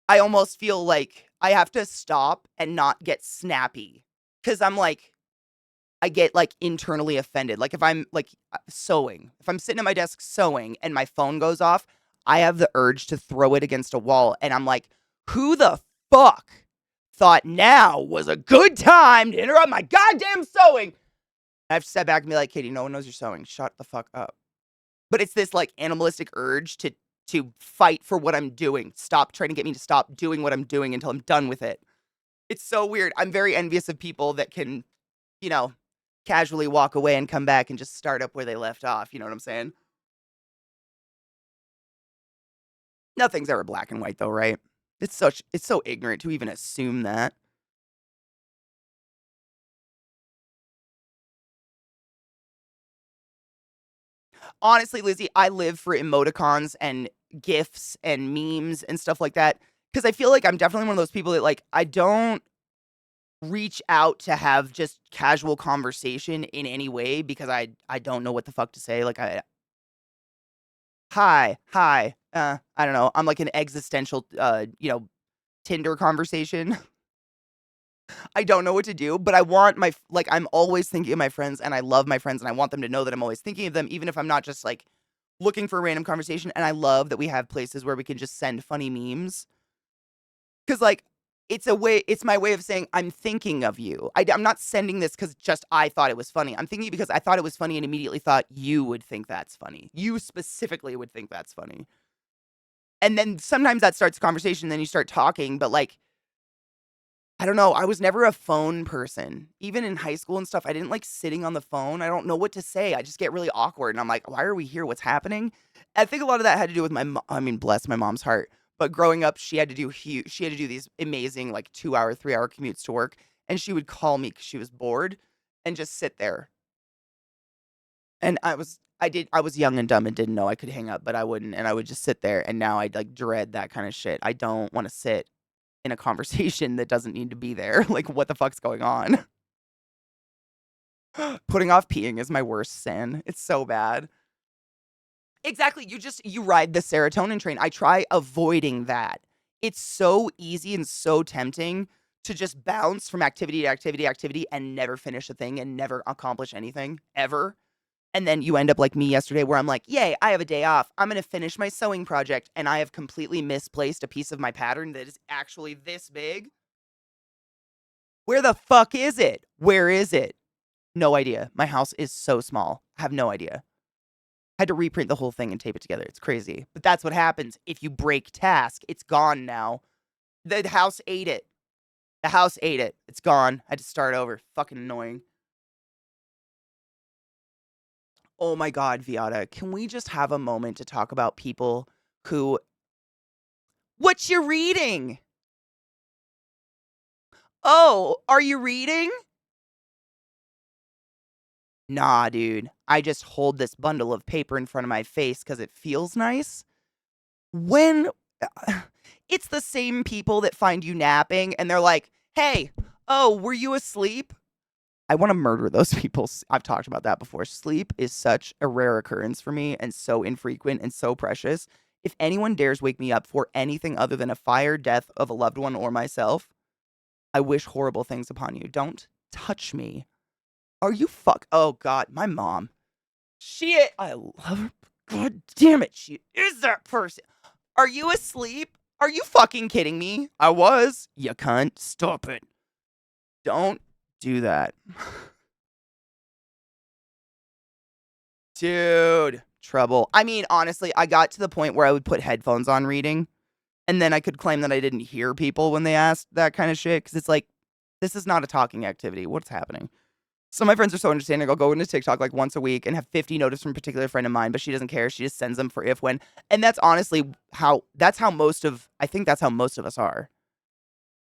I almost feel like I have to stop and not get snappy, because 'cause I'm like I get, like, internally offended, like, if I'm, like, sewing, if I'm sitting at my desk sewing and my phone goes off, I have the urge to throw it against a wall, and I'm like, "Who the fuck thought now was a good time to interrupt my goddamn sewing?" I have to step back and be like, "Katie, no one knows you're sewing, shut the fuck up." But it's this, like, animalistic urge to fight for what I'm doing, stop trying to get me to stop doing what I'm doing until I'm done with it. It's so weird, I'm very envious of people that can, you know, casually walk away and come back and just start up where they left off, you know what I'm saying? Nothing's ever black and white though, right? It's so ignorant to even assume that. Honestly, Lizzie, I live for emoticons and GIFs and memes and stuff like that because I feel like I'm definitely one of those people that, like, I don't reach out to have just casual conversation in any way because I don't know what the fuck to say. Like, hi, I don't know. I'm like an existential, Tinder conversation. I don't know what to do, but I want like, I'm always thinking of my friends and I love my friends and I want them to know that I'm always thinking of them, even if I'm not just like looking for a random conversation. And I love that we have places where we can just send funny memes. Cause like, it's my way of saying I'm thinking of you. I'm not sending this because just I thought it was funny. I'm thinking because I thought it was funny and immediately thought you would think that's funny. You specifically would think that's funny. And then sometimes that starts a conversation, then you start talking, but like, I don't know. I was never a phone person. Even in high school and stuff, I didn't like sitting on the phone. I don't know what to say. I just get really awkward and I'm like, "Why are we here? What's happening?" I think a lot of that had to do with I mean, bless my mom's heart. But growing up, she had to do these amazing like 2-hour, 3-hour commutes to work and she would call me cuz she was bored and just sit there. And I was young and dumb and didn't know I could hang up, but I wouldn't and I would just sit there and now I like dread that kind of shit. I don't want to sit in a conversation that doesn't need to be there. Like, what the fuck's going on? Putting off peeing is my worst sin. It's so bad. Exactly. You ride the serotonin train. I try avoiding that. It's so easy and so tempting to just bounce from activity to activity to activity and never finish a thing and never accomplish anything ever. And then you end up like me yesterday where I'm like, "Yay, I have a day off. I'm going to finish my sewing project." And I have completely misplaced a piece of my pattern that is actually this big. Where the fuck is it? Where is it? No idea. My house is so small. I have no idea. Had to reprint the whole thing and tape it together. It's crazy. But that's what happens if you break task. It's gone now. The house ate it. The house ate it. It's gone. I had to start over. Fucking annoying. Oh my God, Viata. Can we just have a moment to talk about people who. What you reading? Oh, are you reading? Nah, dude. I just hold this bundle of paper in front of my face because it feels nice. When it's the same people that find you napping and they're like, "Hey, oh, were you asleep?" I want to murder those people. I've talked about that before. Sleep is such a rare occurrence for me and so infrequent and so precious. If anyone dares wake me up for anything other than a fire, death of a loved one or myself, I wish horrible things upon you. Don't touch me. Are you fuck? Oh God, my mom. I love her. God damn it, she is that person. Are you asleep? Are you fucking kidding me? I was. You cunt. Stop it. Don't do that. Dude, trouble. I mean, honestly, I got to the point where I would put headphones on reading, and then I could claim that I didn't hear people when they asked that kind of shit, because it's like, this is not a talking activity. What's happening? So my friends are so understanding. I'll go into TikTok like once a week and have 50 notifications from a particular friend of mine, but she doesn't care. She just sends them for if when. And that's honestly I think that's how most of us are.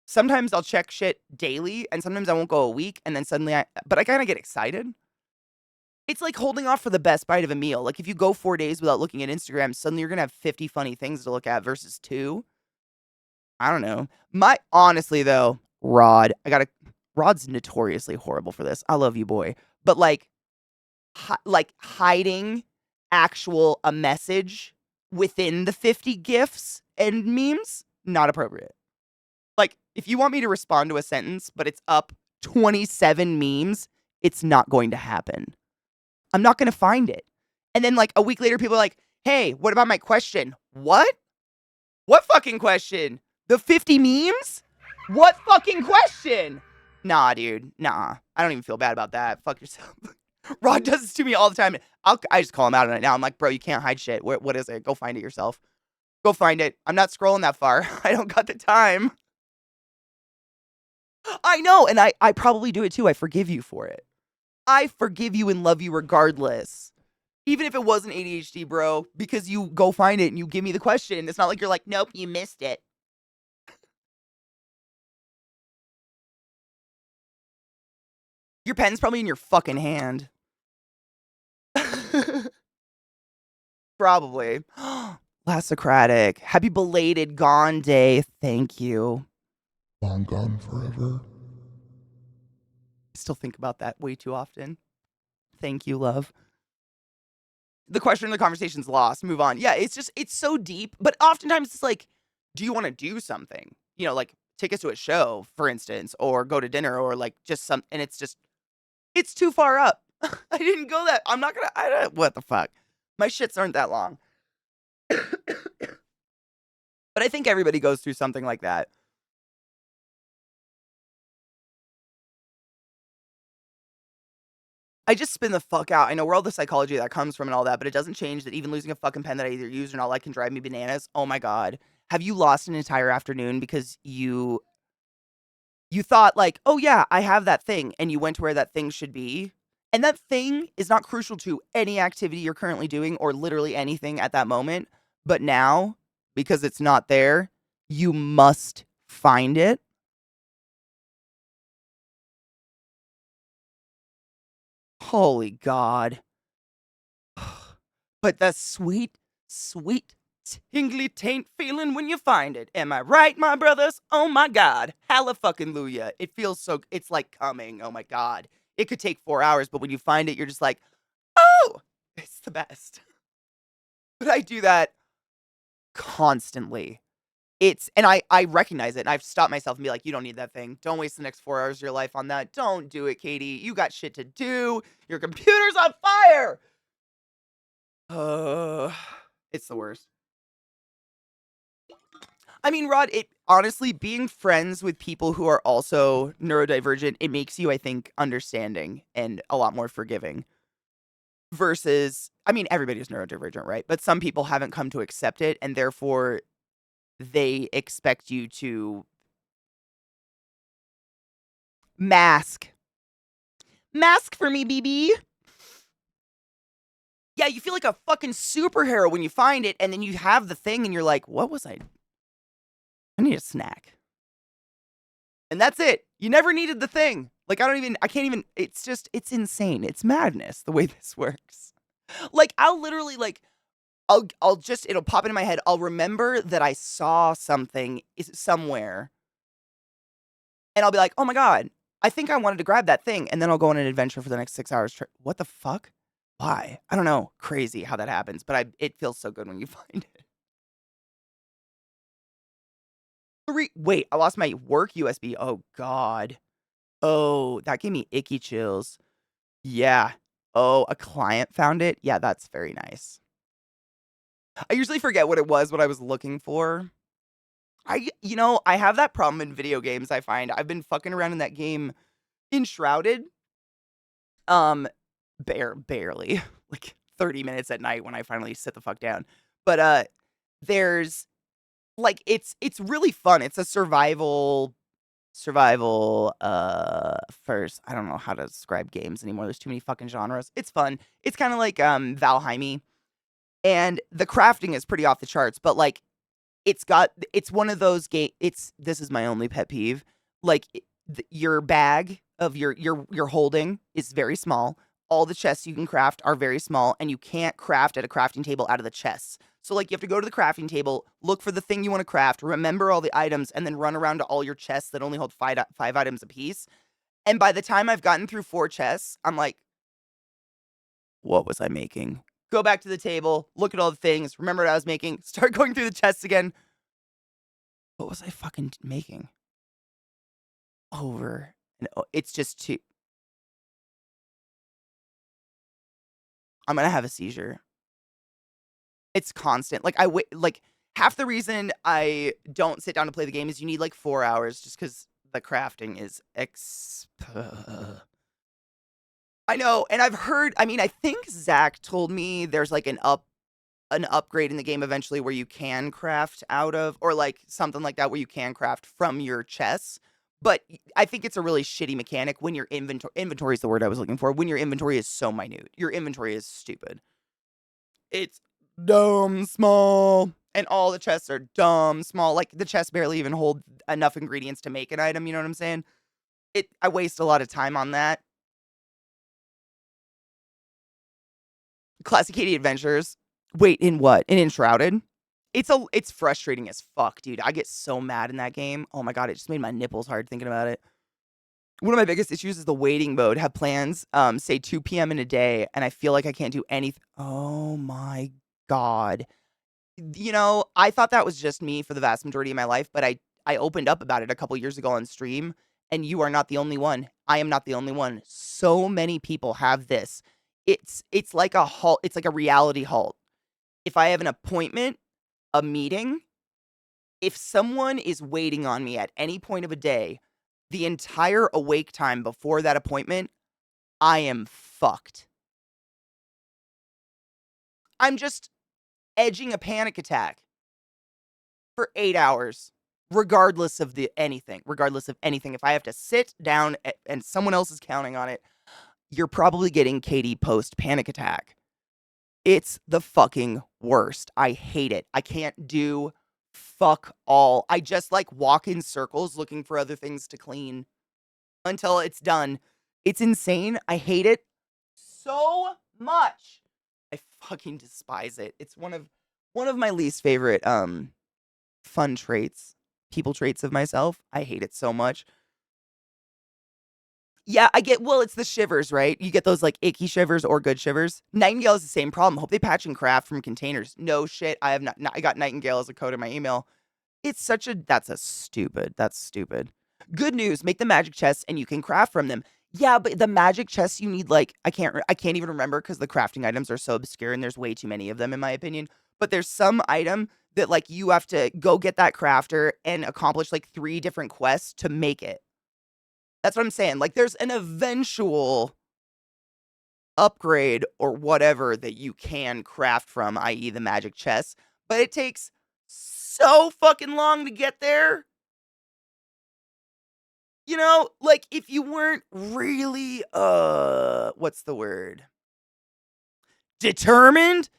Sometimes I'll check shit daily and sometimes I won't go a week and then suddenly but I kind of get excited. It's like holding off for the best bite of a meal. Like if you go 4 days without looking at Instagram, suddenly you're going to have 50 funny things to look at versus 2. I don't know. My honestly though, Rod's notoriously horrible for this. I love you, boy. But like hiding a message within the 50 gifs and memes, not appropriate. Like, if you want me to respond to a sentence, but it's up 27 memes, it's not going to happen. I'm not going to find it. And then, like, a week later, people are like, "Hey, what about my question?" What? What fucking question? The 50 memes? What fucking question? Nah, dude. Nah. I don't even feel bad about that. Fuck yourself. Rod does this to me all the time. I just call him out on it now. I'm like, "Bro, you can't hide shit. What is it? Go find it yourself. Go find it. I'm not scrolling that far. I don't got the time." I know, and I probably do it too. I forgive you for it. I forgive you and love you regardless. Even if it wasn't ADHD, bro, because you go find it and you give me the question. It's not like you're like, "Nope, you missed it." Your pen's probably in your fucking hand. Probably. Last Socratic. Happy belated gone day. Thank you. Long gone forever. I still think about that way too often. Thank you, love. The question in the conversation's lost. Move on. Yeah, it's so deep, but oftentimes it's like, do you want to do something? You know, like take us to a show, for instance, or go to dinner, or like just some, and it's too far up. I didn't go that. I'm not gonna, what the fuck? My shits aren't that long. But I think everybody goes through something like that. I just spin the fuck out. I know where all the psychology that comes from and all that, but it doesn't change that even losing a fucking pen that I either use or not like can drive me bananas. Oh my god. Have you lost an entire afternoon because you thought like, "Oh yeah, I have that thing," and you went to where that thing should be? And that thing is not crucial to any activity you're currently doing or literally anything at that moment, but now, because it's not there, you must find it. Holy god. But the sweet, sweet, tingly taint feeling when you find it. Am I right, my brothers? Oh my god. Hallelujah. It feels so, it's like coming. Oh my god. It could take 4 hours, but when you find it, you're just like, oh, it's the best. But I do that constantly. And I recognize it, and I've stopped myself and be like, you don't need that thing. Don't waste the next 4 hours of your life on that. Don't do it, Katie. You got shit to do. Your computer's on fire. Uh, it's the worst. I mean, Rod, it honestly, being friends with people who are also neurodivergent, it makes you, I think, understanding and a lot more forgiving. Versus, I mean, everybody's neurodivergent, right? But some people haven't come to accept it, and therefore they expect you to mask. Mask for me, BB. Yeah, you feel like a fucking superhero when you find it, and then you have the thing, and you're like, what was I need a snack. And that's it. You never needed the thing. Like, I can't even, it's insane. It's madness the way this works. Like, I'll literally, like, it'll pop into my head. I'll remember that I saw something somewhere, and I'll be like, oh my God, I think I wanted to grab that thing. And then I'll go on an adventure for the next 6 hours. What the fuck? Why? I don't know. Crazy how that happens, but it feels so good when you find it. Wait, I lost my work USB. Oh, God. Oh, that gave me icky chills. Yeah. Oh, a client found it? Yeah, that's very nice. I usually forget what it was, what I was looking for. I have that problem in video games, I find. I've been fucking around in that game Enshrouded. Um, barely. Like 30 minutes at night when I finally sit the fuck down. But, there's, like, it's really fun. It's a survival first. I don't know how to describe games anymore. There's too many fucking genres. It's fun. It's kind of like Valheim, and the crafting is pretty off the charts, but like it's one of those this is my only pet peeve. Like your bag of your holding is very small. All the chests you can craft are very small, and you can't craft at a crafting table out of the chests. So like you have to go to the crafting table, look for the thing you want to craft, remember all the items, and then run around to all your chests that only hold five items apiece. And by the time I've gotten through 4 chests, I'm like, what was I making? Go back to the table, look at all the things, remember what I was making, start going through the chests again. What was I fucking making? Over and it's just too. I'm gonna have a seizure. It's constant. Like like half the reason I don't sit down to play the game is you need like 4 hours just because the crafting is I know, and I've heard. I mean, I think Zach told me there's like an upgrade in the game eventually where you can craft out of, or like something like that where you can craft from your chests. But I think it's a really shitty mechanic when your inventory is the word I was looking for. When your inventory is so minute, your inventory is stupid. It's dumb small, and all the chests are dumb small. Like the chests barely even hold enough ingredients to make an item. You know what I'm saying? I waste a lot of time on that. ClassyKatie Adventures. Wait, in what? In Enshrouded? It's frustrating as fuck, dude. I get so mad in that game. Oh my god, it just made my nipples hard thinking about it. One of my biggest issues is the waiting mode. Have plans, say 2 p.m. in a day, and I feel like I can't do anything. Oh my god. I thought that was just me for the vast majority of my life, but I opened up about it a couple years ago on stream, and you are not the only one. I am not the only one. So many people have this. It's like a halt. It's like a reality halt. If I have an appointment, a meeting, if someone is waiting on me at any point of a day, the entire awake time before that appointment, I am fucked. I'm just edging a panic attack for 8 hours, regardless of anything. If I have to sit down and someone else is counting on it, you're probably getting Katie post panic attack. It's the fucking worst. I hate it. I can't do fuck all. I just like walk in circles looking for other things to clean until it's done. It's insane. I hate it so much. I fucking despise it. It's one of my least favorite fun traits, people traits of myself. I hate it so much. Yeah, well, it's the shivers, right? You get those like icky shivers or good shivers. Nightingale is the same problem. Hope they patch and craft from containers. No shit. I have not, I got Nightingale as a code in my email. That's stupid. Good news, make the magic chests and you can craft from them. Yeah, but the magic chests you need like I can't even remember cuz the crafting items are so obscure and there's way too many of them in my opinion. But there's some item that like you have to go get that crafter and accomplish like 3 different quests to make it. That's what I'm saying. Like there's an eventual upgrade or whatever that you can craft from, i.e. the magic chest, but it takes so fucking long to get there. Like if you weren't really what's the word? Determined,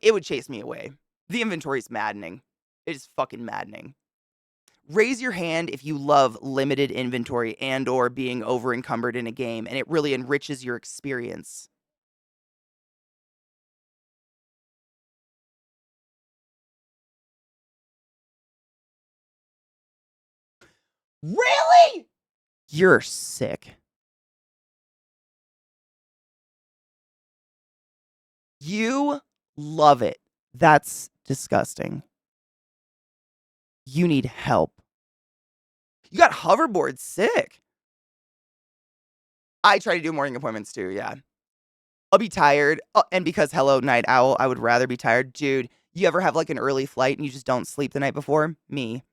it would chase me away. The inventory's maddening. It is fucking maddening. Raise your hand if you love limited inventory and or being over encumbered in a game and it really enriches your experience. Really? You're sick. You love it. That's disgusting. You need help. You got hoverboard sick. I try to do morning appointments too, yeah. I'll be tired. And because hello, night owl, I would rather be tired. Dude, you ever have like an early flight and you just don't sleep the night before? Me.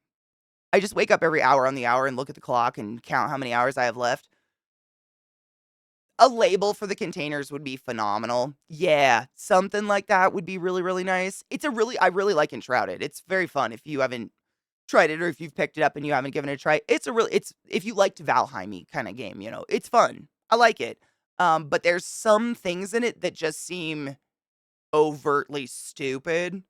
I just wake up every hour on the hour and look at the clock and count how many hours I have left. A label for the containers would be phenomenal. Yeah, something like that would be really, really nice. I really like Enshrouded. It's very fun if you haven't tried it or if you've picked it up and you haven't given it a try. It's if you liked Valheim kind of game, it's fun. I like it. But there's some things in it that just seem overtly stupid.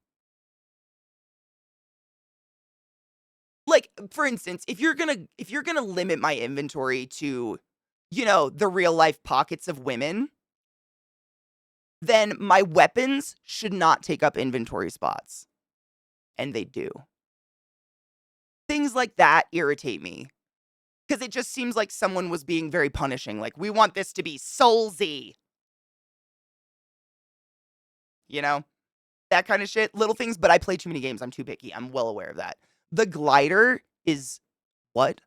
Like, for instance, if you're gonna limit my inventory to, the real life pockets of women, then my weapons should not take up inventory spots. And they do. Things like that irritate me. Because it just seems like someone was being very punishing. Like, we want this to be soulsy. You know? That kind of shit. Little things, but I play too many games. I'm too picky. I'm well aware of that. The glider is what?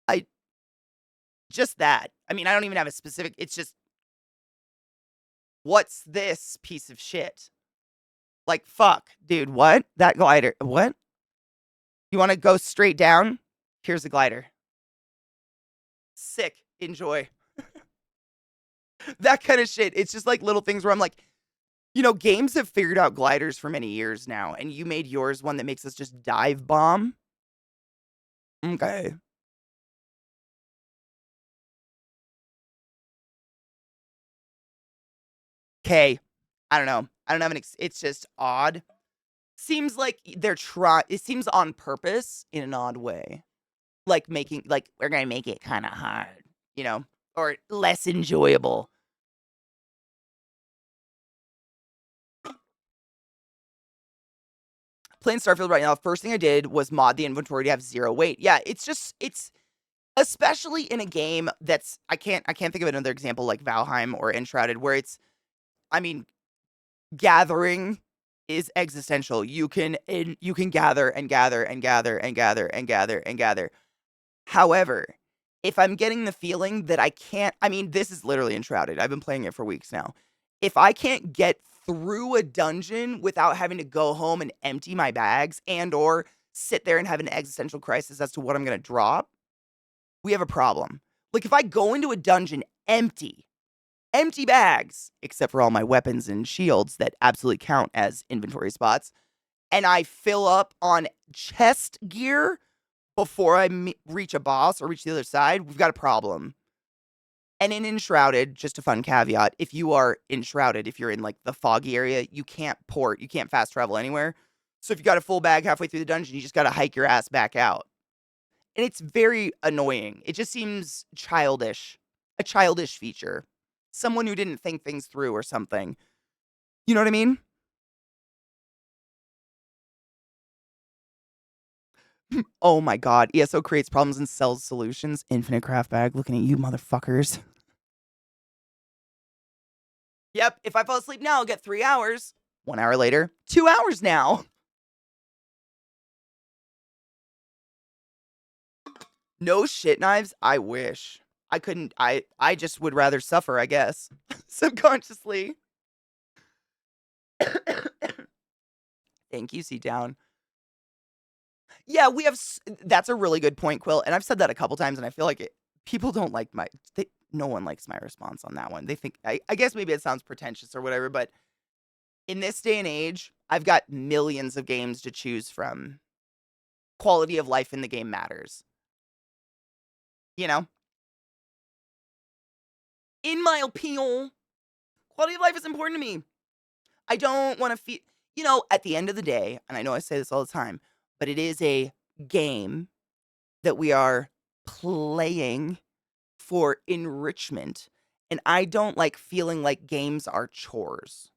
I just that. I mean, I don't even have a specific. It's just what's this piece of shit? Like fuck, dude, what? That glider. What? You want to go straight down? Here's the glider. Sick. Enjoy. That kind of shit. It's just like little things where I'm like, games have figured out gliders for many years now, and you made yours one that makes us just dive bomb. Okay. Okay. I don't know. I don't have it's just odd. Seems like it seems on purpose in an odd way. Like making, like, we're gonna make it kind of hard, or less enjoyable. playing Starfield right now, first thing I did was mod the inventory to have 0 weight. Yeah, it's especially in a game that's I can't think of another example like Valheim or Enshrouded where it's I mean, gathering is existential. You can gather and gather and gather and gather and gather and gather. However, if I'm getting the feeling that I can't I mean, this is literally Enshrouded. I've been playing it for weeks now. If I can't get through a dungeon without having to go home and empty my bags and or sit there and have an existential crisis as to what I'm going to drop, we have a problem. Like if I go into a dungeon empty bags, except for all my weapons and shields that absolutely count as inventory spots, and I fill up on chest gear before I reach a boss or reach the other side, we've got a problem. And in Enshrouded, just a fun caveat, if you are enshrouded, if you're in like the foggy area, you can't port, you can't fast travel anywhere. So if you got a full bag halfway through the dungeon, you just got to hike your ass back out. And it's very annoying. It just seems childish, a childish feature. Someone who didn't think things through or something. You know what I mean? Oh my god. ESO creates problems and sells solutions. Infinite craft bag. Looking at you, motherfuckers. Yep. If I fall asleep now, I'll get 3 hours. 1 hour later, 2 hours now. No shit knives? I wish. I couldn't. I just would rather suffer, I guess. Subconsciously. Thank you, Seat Down. Yeah, we have. That's a really good point, Quill. And I've said that a couple times, and I feel like people don't like my. No one likes my response on that one. They think. I guess maybe it sounds pretentious or whatever, but in this day and age, I've got millions of games to choose from. Quality of life in the game matters. You know, in my opinion, quality of life is important to me. I don't want to feel. At the end of the day, and I know I say this all the time, but it is a game that we are playing for enrichment, and I don't like feeling like games are chores.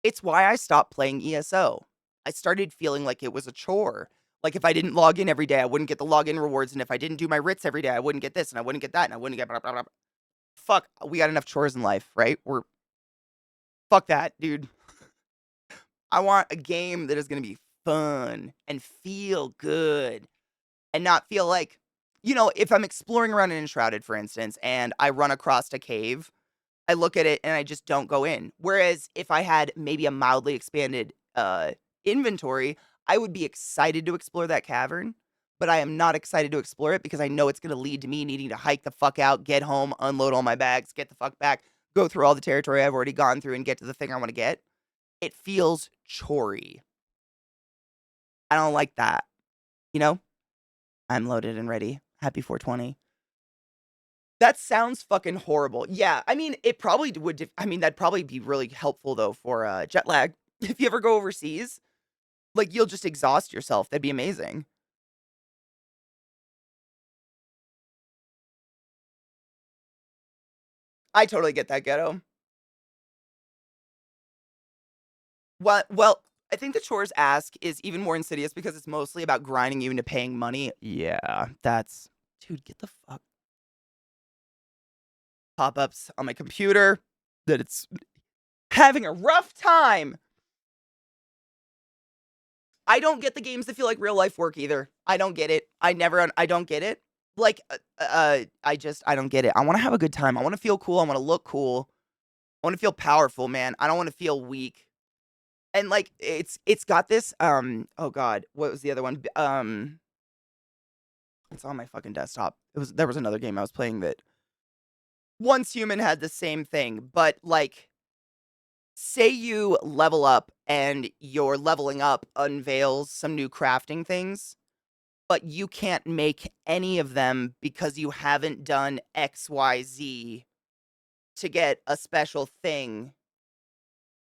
It's why I stopped playing ESO. I started feeling like it was a chore. Like if I didn't log in every day, I wouldn't get the login rewards, and if I didn't do my writs every day, I wouldn't get this, and I wouldn't get that, and I wouldn't get blah, blah, blah. Fuck, we got enough chores in life, right? Fuck that, dude. I want a game that is gonna be fun and feel good and not feel like, if I'm exploring around in Enshrouded, for instance, and I run across a cave, I look at it and I just don't go in. Whereas if I had maybe a mildly expanded inventory, I would be excited to explore that cavern, but I am not excited to explore it because I know it's going to lead to me needing to hike the fuck out, get home, unload all my bags, get the fuck back, go through all the territory I've already gone through and get to the thing I want to get. It feels chory. I don't like that. You know? I'm loaded and ready. Happy 420. That sounds fucking horrible. Yeah, I mean, it probably would. I mean, that'd probably be really helpful though for jet lag. If you ever go overseas, like you'll just exhaust yourself. That'd be amazing. I totally get that, ghetto. Well, I think the chores ask is even more insidious because it's mostly about grinding you into paying money. Yeah, that's dude. Get the fuck pop ups on my computer that it's having a rough time. I don't get the games that feel like real life work either. I don't get it. I don't get it. Like, I don't get it. I wanna have a good time. I wanna feel cool. I wanna look cool. I wanna feel powerful, man. I don't wanna feel weak. And, like, it's got this, oh god, what was the other one? It's on my fucking desktop. There was another game I was playing that Once Human had the same thing, but, like, say you level up and your leveling up unveils some new crafting things, but you can't make any of them because you haven't done XYZ to get a special thing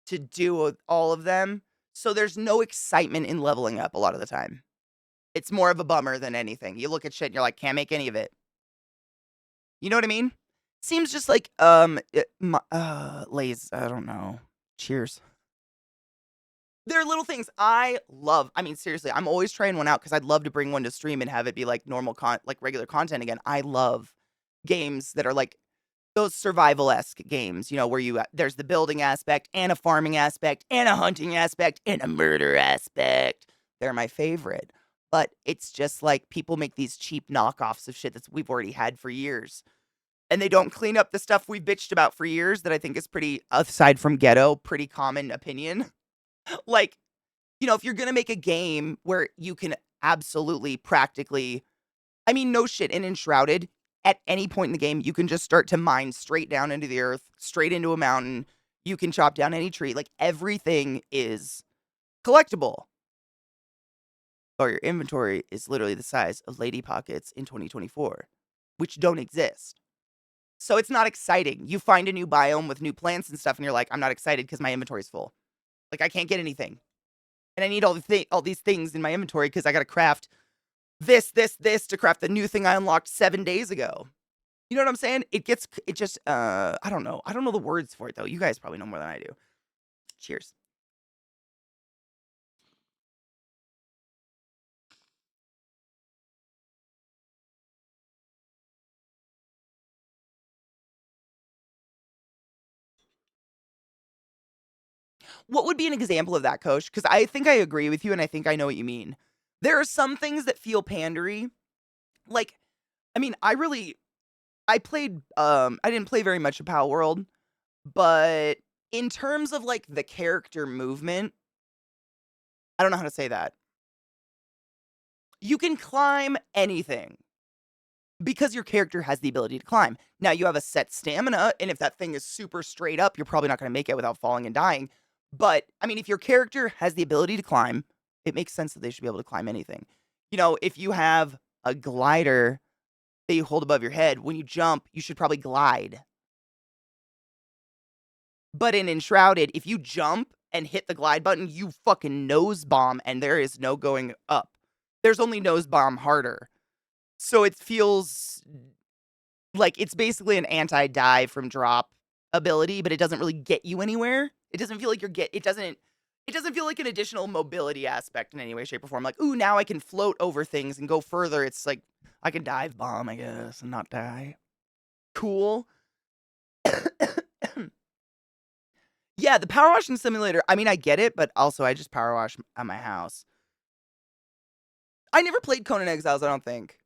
to do with all of them. So there's no excitement in leveling up a lot of the time. It's more of a bummer than anything. You look at shit and you're like, can't make any of it. You know what I mean? Seems just like Lays, I don't know. Cheers. There are little things I love. I mean, seriously, I'm always trying one out because I'd love to bring one to stream and have it be like like regular content again. I love games that are like those survival-esque games, you know, where there's the building aspect and a farming aspect and a hunting aspect and a murder aspect. They're my favorite. But it's just like people make these cheap knockoffs of shit that we've already had for years. And they don't clean up the stuff we've bitched about for years that I think is pretty, aside from ghetto, pretty common opinion. Like, you know, if you're gonna make a game where you can absolutely practically, I mean, no shit, in Enshrouded, at any point in the game, you can just start to mine straight down into the earth, straight into a mountain. You can chop down any tree. Like, everything is collectible. Or your inventory is literally the size of lady pockets in 2024, which don't exist. So it's not exciting. You find a new biome with new plants and stuff, and you're like, I'm not excited because my inventory's full. Like, I can't get anything. And I need all these things in my inventory because I got to craft this to craft the new thing I unlocked 7 days ago. You know what I'm saying? It just, I don't know. I don't know the words for it though. You guys probably know more than I do. Cheers. What would be an example of that, Coach? Because I think I agree with you and I think I know what you mean. There are some things that feel pandery. Like, I mean, I didn't play very much of Power World, but in terms of like the character movement, I don't know how to say that. You can climb anything because your character has the ability to climb. Now you have a set stamina, and if that thing is super straight up, you're probably not going to make it without falling and dying. But I mean, if your character has the ability to climb, it makes sense that they should be able to climb anything. You know, if you have a glider that you hold above your head, when you jump, you should probably glide. But in Enshrouded, if you jump and hit the glide button, you fucking nose bomb and there is no going up. There's only nose bomb harder. So it feels like it's basically an anti-dive from drop ability, but it doesn't really get you anywhere. It doesn't feel like it doesn't feel like an additional mobility aspect in any way, shape, or form. Like, ooh, now I can float over things and go further. It's like I can dive bomb, I guess, and not die. Cool. Yeah, the power washing simulator, I mean, I get it, but also I just power wash at my house. I never played Conan Exiles, I don't think.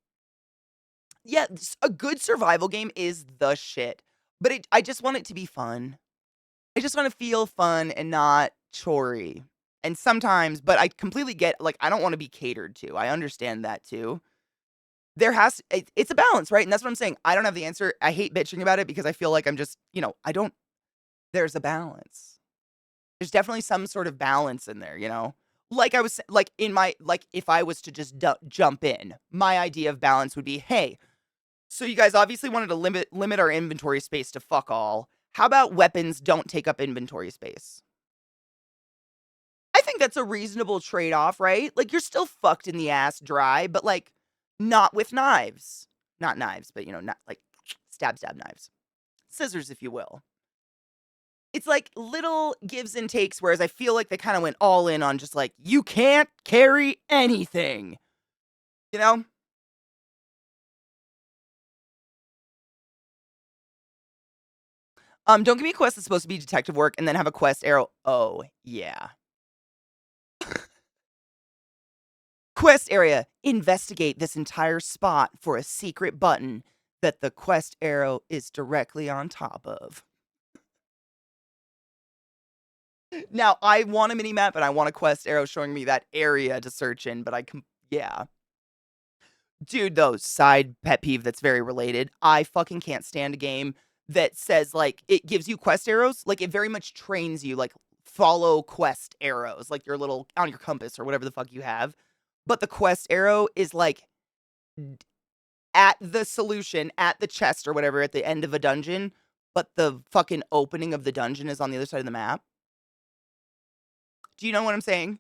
Yeah, a good survival game is the shit, but I just want it to be fun. I just wanna feel fun and not chorey. And sometimes, but I completely get, like, I don't wanna be catered to. I understand that too. It's a balance, right? And that's what I'm saying. I don't have the answer. I hate bitching about it because I feel like I'm just, you know, I don't there's a balance. There's definitely some sort of balance in there, you know? Like I was like in my like if I was to just jump in, my idea of balance would be, "Hey, so you guys obviously wanted to limit our inventory space to fuck all. How about weapons don't take up inventory space?" I think that's a reasonable trade-off, right? Like you're still fucked in the ass dry, but like not with knives. Not knives, but you know, not like stab knives. Scissors if you will. It's like little gives and takes, whereas I feel like they kind of went all in on just like, you can't carry anything. You know? Don't give me a quest that's supposed to be detective work and then have a quest arrow. Oh, yeah. Quest area. Investigate this entire spot for a secret button that the quest arrow is directly on top of. Now, I want a mini map and I want a quest arrow showing me that area to search in, but yeah. Dude, though, side pet peeve that's very related. I fucking can't stand a game that says, like, it gives you quest arrows. Like, it very much trains you, like, follow quest arrows, like your little, on your compass or whatever the fuck you have. But the quest arrow is, like, at the solution, at the chest or whatever, at the end of a dungeon. But the fucking opening of the dungeon is on the other side of the map. Do you know what I'm saying?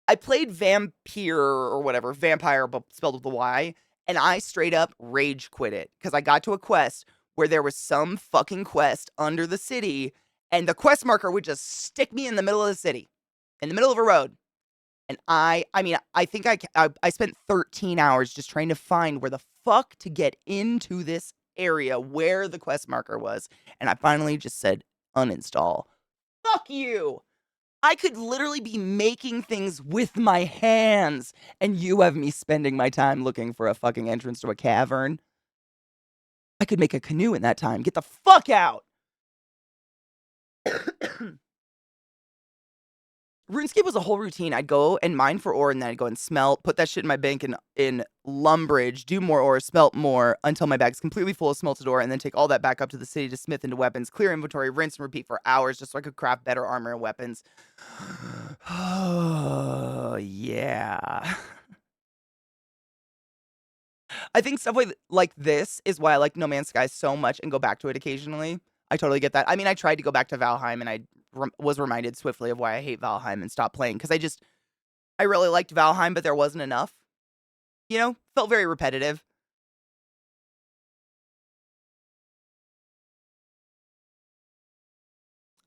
I played Vampire or whatever, Vampire but spelled with a Y, and I straight up rage quit it because I got to a quest where there was some fucking quest under the city, and the quest marker would just stick me in the middle of the city. in the middle of a road. And I mean, I think I spent 13 hours just trying to find where the fuck to get into this area where the quest marker was. And I finally just said, uninstall. Fuck you. I could literally be making things with my hands, and you have me spending my time looking for a fucking entrance to a cavern. I could make a canoe in that time. Get the fuck out. RuneScape was a whole routine. I'd go and mine for ore, and then I'd go and smelt, put that shit in my bank in Lumbridge, do more ore, smelt more until my bag's completely full of smelted ore, and then take all that back up to the city to smith into weapons, clear inventory, rinse and repeat for hours just so I could craft better armor and weapons. Oh, yeah. I think stuff like this is why I like No Man's Sky so much and go back to it occasionally. I totally get that. I mean, I tried to go back to Valheim, and I was reminded swiftly of why I hate Valheim and stopped playing because I really liked Valheim, but there wasn't enough. You know, felt very repetitive.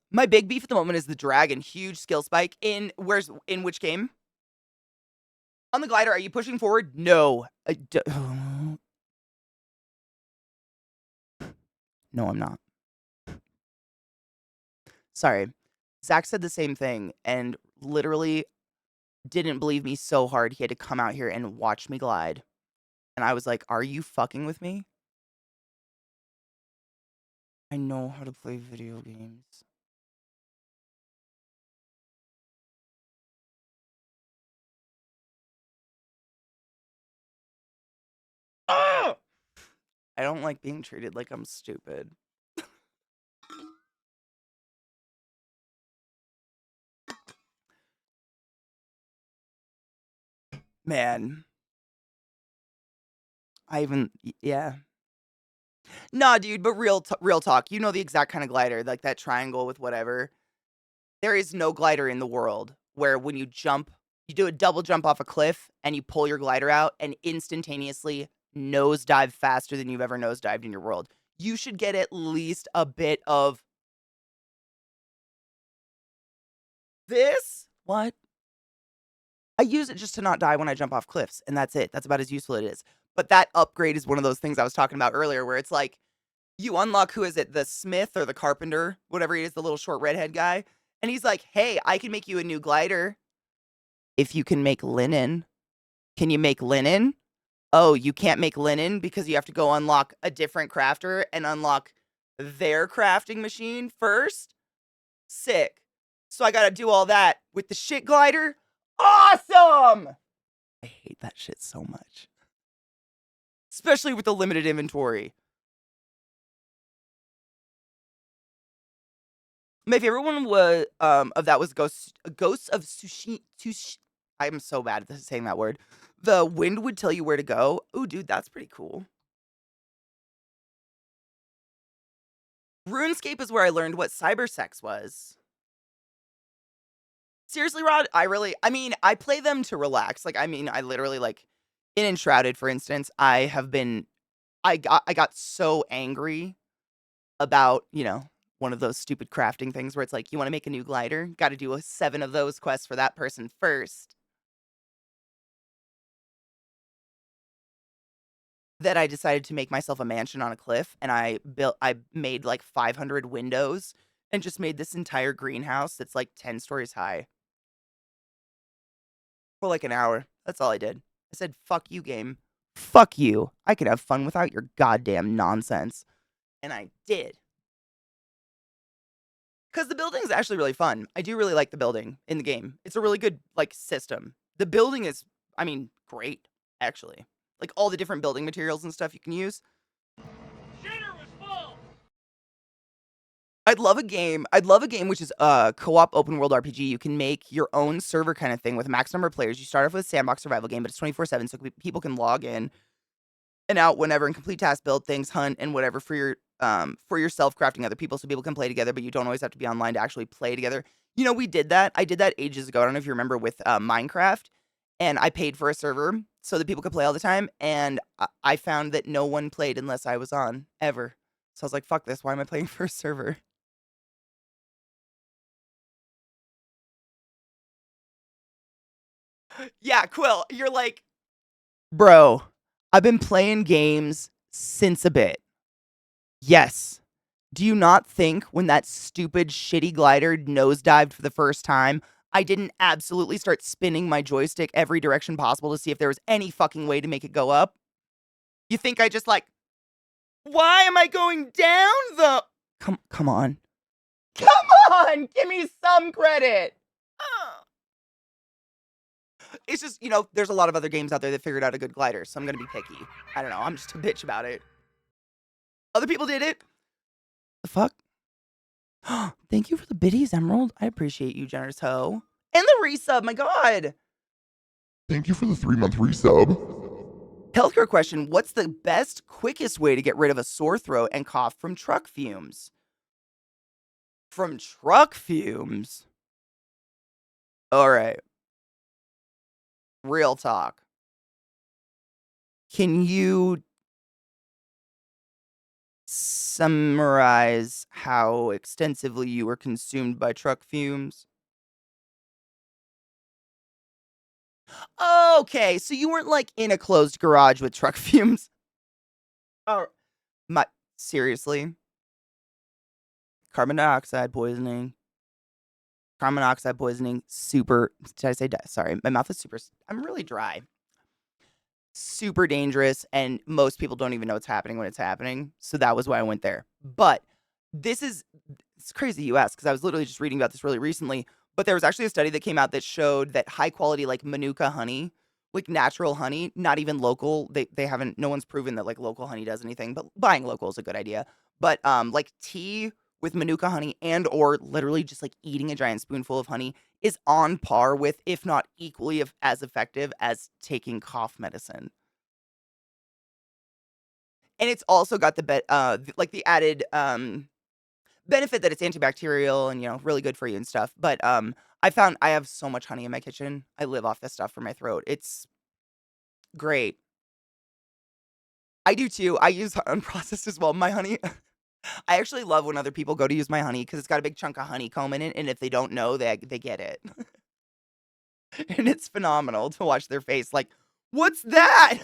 My big beef at the moment is the dragon. Huge skill spike. In which game? On the glider, are you pushing forward? No. No, I'm not. Sorry. Zach said the same thing and literally didn't believe me so hard he had to come out here and watch me glide. And I was like, are you fucking with me? I know how to play video games. Oh! I don't like being treated like I'm stupid. Man. Yeah. Nah, dude, but real talk. You know the exact kind of glider, like that triangle with whatever. There is no glider in the world where when you jump, you do a double jump off a cliff and you pull your glider out and instantaneously nosedive faster than you've ever nosedived in your world. You should get at least a bit of this. What? I use it just to not die when I jump off cliffs, and that's it. That's about as useful it is. But that upgrade is one of those things I was talking about earlier where it's like you unlock, who is it? The smith or the carpenter, whatever he is, the little short redhead guy. And he's like, hey, I can make you a new glider if you can make linen. Can you make linen? Oh, you can't make linen because you have to go unlock a different crafter and unlock their crafting machine first? Sick. So I gotta do all that with the shit glider? Awesome! I hate that shit so much. Especially with the limited inventory. My favorite one was of that was Ghosts of Sushi. I'm so bad at saying that word. The wind would tell you where to go. Ooh, dude, that's pretty cool. RuneScape is where I learned what cybersex was. Seriously, Rod, I mean, I play them to relax. Like, I mean, I literally like in Enshrouded, for instance, I got so angry about, one of those stupid crafting things where it's like, you want to make a new glider? Got to do 7 of those quests for that person first. That I decided to make myself a mansion on a cliff, and I made like 500 windows and just made this entire greenhouse that's like 10 stories high for like an hour. That's all I did. I said, fuck you, game. Fuck you. I could have fun without your goddamn nonsense. And I did. Because the building is actually really fun. I do really like the building in the game. It's a really good, like, system. The building is, I mean, great, actually. Like, all the different building materials and stuff you can use. Shitter was full. I'd love a game which is a co-op open world RPG. You can make your own server kind of thing with a max number of players. You start off with a sandbox survival game, but it's 24/7, so people can log in and out whenever and complete tasks, build things, hunt, and whatever for yourself, crafting other people so people can play together, but you don't always have to be online to actually play together. You know, we did that. I did that ages ago. I don't know if you remember with Minecraft, and I paid for a server so that people could play all the time, and I found that no one played unless I was on ever. So I was like, fuck this. Why am I playing for a server? Yeah, Quill, you're like, bro, I've been playing games since a bit. Yes. Do you not think when that stupid shitty glider nosedived for the first time, I didn't absolutely start spinning my joystick every direction possible to see if there was any fucking way to make it go up? You think I just like, why am I going down the Come on. Come on! Give me some credit. Ugh. It's just, there's a lot of other games out there that figured out a good glider, so I'm gonna be picky. I don't know. I'm just a bitch about it. Other people did it. The fuck? Thank you for the biddies, Emerald. I appreciate you, generous hoe. And the resub, my god. Thank you for the 3-month resub. Healthcare question. What's the best, quickest way to get rid of a sore throat and cough from truck fumes? From truck fumes? Alright. Real talk. Can you summarize how extensively you were consumed by truck fumes? Okay, so you weren't like in a closed garage with truck fumes. Oh, my seriously? Carbon dioxide poisoning. Carbon monoxide poisoning, super. Did I say sorry? My mouth is super. I'm really dry. Super dangerous, and most people don't even know it's happening when it's happening. So that was why I went there. But it's crazy you ask, because I was literally just reading about this really recently. But there was actually a study that came out that showed that high quality, like Manuka honey, like natural honey, not even local. They haven't. No one's proven that like local honey does anything. But buying local is a good idea. But like tea with Manuka honey and or literally just like eating a giant spoonful of honey is on par with, if not equally as effective as taking cough medicine. And it's also got like the added benefit that it's antibacterial and really good for you and stuff. But I found I have so much honey in my kitchen. I live off this stuff for my throat. It's great. I do too. I use unprocessed as well. My honey, I actually love when other people go to use my honey because it's got a big chunk of honeycomb in it, and if they don't know, they get it. And it's phenomenal to watch their face like, "What's that?"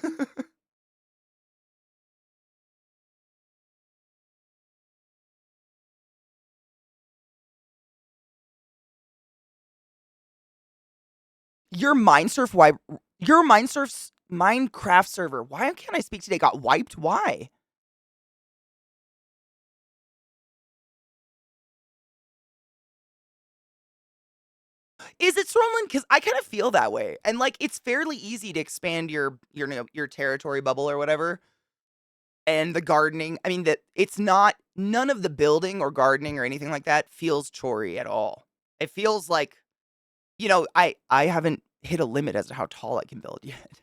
Your Minecraft server, why can't I speak today? Got wiped? Why? Is it swollen? Because I kind of feel that way, and like it's fairly easy to expand your territory bubble or whatever, and the gardening. I mean that it's not none of the building or gardening or anything like that feels chory at all. It feels like I haven't hit a limit as to how tall I can build yet.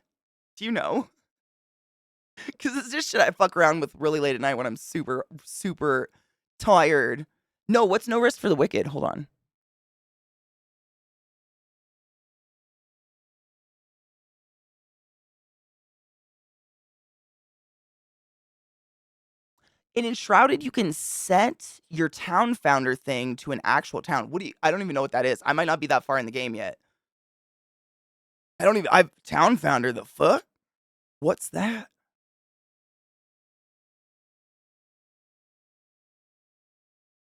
Do you know? Because it's just shit I fuck around with really late at night when I'm super, super tired. No, what's no rest for the wicked? Hold on. In Enshrouded, you can set your town founder thing to an actual town. I don't even know what that is. I might not be that far in the game yet. I've town founder, the fuck? What's that?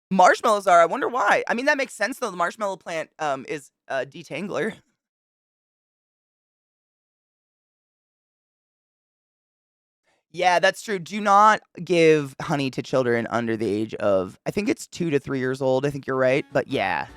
Marshmallows are. I wonder why. I mean, that makes sense though. The marshmallow plant is a detangler. Yeah, that's true. Do not give honey to children under the age of, I think it's 2 to 3 years old. I think you're right. But yeah.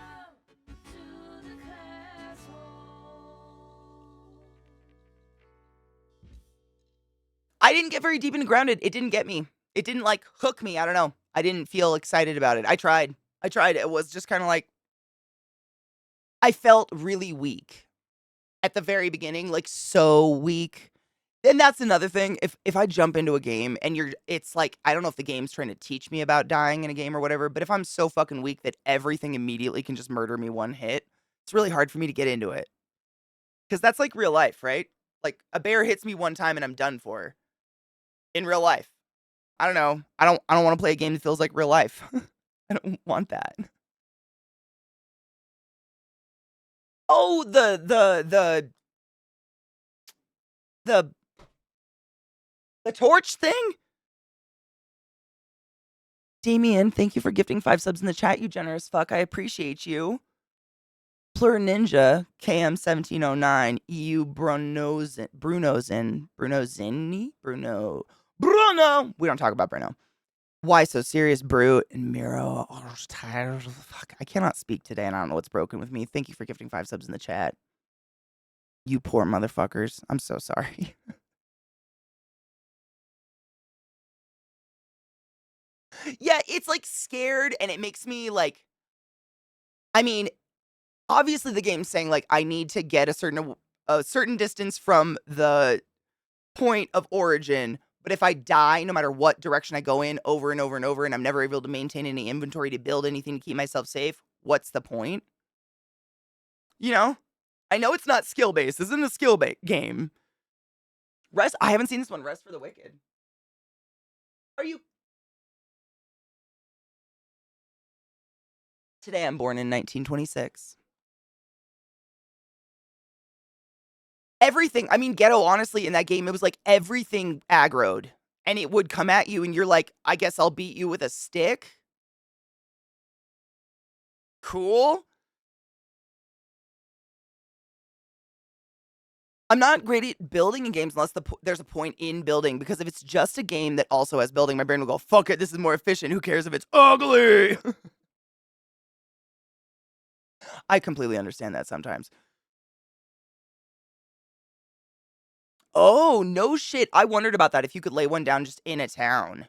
I didn't get very deep into grounded. It didn't get me. It didn't like hook me. I don't know. I didn't feel excited about it. I tried. I tried. It was just kind of like I felt really weak at the very beginning, like so weak. And that's another thing. If I jump into a game and it's like I don't know if the game's trying to teach me about dying in a game or whatever, but if I'm so fucking weak that everything immediately can just murder me one hit, it's really hard for me to get into it. Cuz that's like real life, right? Like a bear hits me one time and I'm done for in real life. I don't know. I don't want to play a game that feels like real life. I don't want that. Oh, the The torch thing? Damien, thank you for gifting 5 subs in the chat, you generous fuck. I appreciate you. Plur Ninja, KM1709, EU Brunozin, Bruno. We don't talk about Bruno. Why so serious, Brute, and Miro. Oh, I'm tired. Fuck, I cannot speak today, and I don't know what's broken with me. Thank you for gifting 5 subs in the chat. You poor motherfuckers. I'm so sorry. Yeah, it's like scared, and it makes me like. I mean, obviously the game's saying like I need to get a certain distance from the point of origin, but if I die, no matter what direction I go in over and over and over, and I'm never able to maintain any inventory to build anything to keep myself safe, what's the point? You know? I know it's not skill based. This isn't a skill game. Rest. I haven't seen this one. Rest for the Wicked. Are you? Today I'm born in 1926. Everything. I mean, Ghetto, honestly, in that game, it was like everything aggroed. And it would come at you, and you're like, I guess I'll beat you with a stick. Cool. I'm not great at building in games unless there's a point in building, because if it's just a game that also has building, my brain will go, fuck it, this is more efficient. Who cares if it's ugly? I completely understand that sometimes. Oh, no shit. I wondered about that, if you could lay one down just in a town.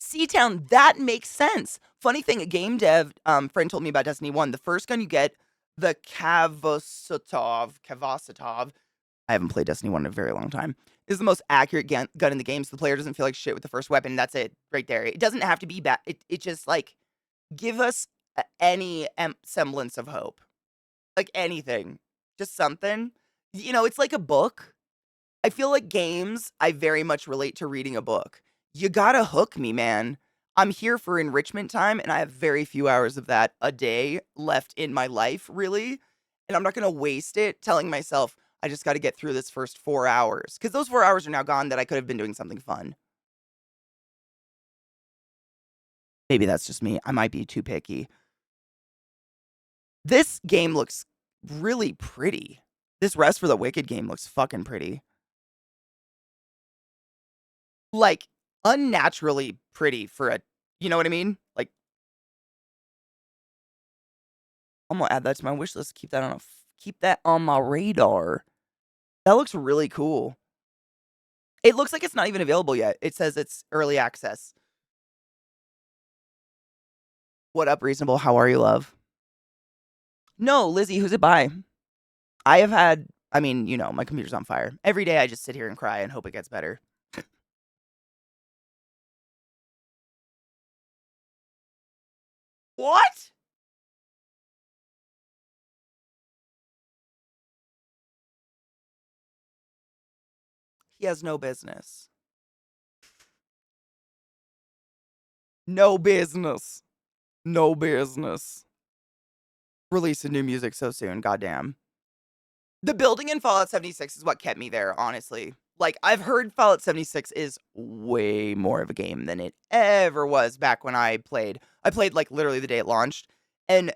C-Town, that makes sense. Funny thing, a game dev friend told me about Destiny 1. The first gun you get, the Kavasatov, I haven't played Destiny 1 in a very long time, is the most accurate gun in the game, so the player doesn't feel like shit with the first weapon. That's it, right there. It doesn't have to be bad. It just, like, give us any semblance of hope. Like, anything. Just something. You know, it's like a book. I feel like games, I very much relate to reading a book. You gotta hook me, man. I'm here for enrichment time, and I have very few hours of that a day left in my life, really. And I'm not gonna waste it telling myself, I just gotta get through this first 4 hours. Because those 4 hours are now gone that I could have been doing something fun. Maybe that's just me. I might be too picky. This game looks really pretty. This Rest for the Wicked game looks fucking pretty. Like, unnaturally pretty for a, you know what I mean? Like, I'm gonna add that to my wish list. Keep that on my radar. That looks really cool. It looks like it's not even available yet. It says it's early access. What up, Reasonable? How are you, love? No, Lizzie, who's it by? I have had, I mean, you know, my computer's on fire. Every day I just sit here and cry and hope it gets better. What? He has no business. No business. No business. Releasing new music so soon, goddamn. The building in Fallout 76 is what kept me there, honestly. Like, I've heard Fallout 76 is way more of a game than it ever was back when I played. I played, like, literally the day it launched. And,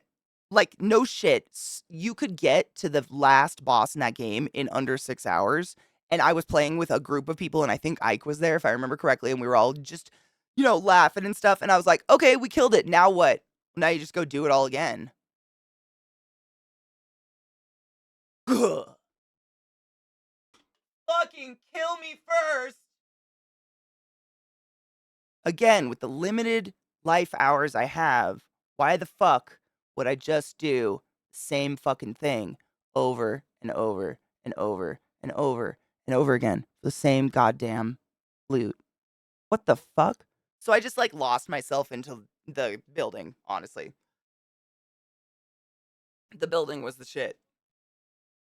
like, no shit, you could get to the last boss in that game in under 6 hours. And I was playing with a group of people, and I think Ike was there, if I remember correctly, and we were all just, you know, laughing and stuff. And I was like, okay, we killed it. Now what? Now you just go do it all again. Ugh. Fucking kill me first. Again, with the limited life hours I have, why the fuck would I just do the same fucking thing over and over and over and over and over again? The same goddamn loot. What the fuck? So I just like lost myself into the building, honestly. The building was the shit.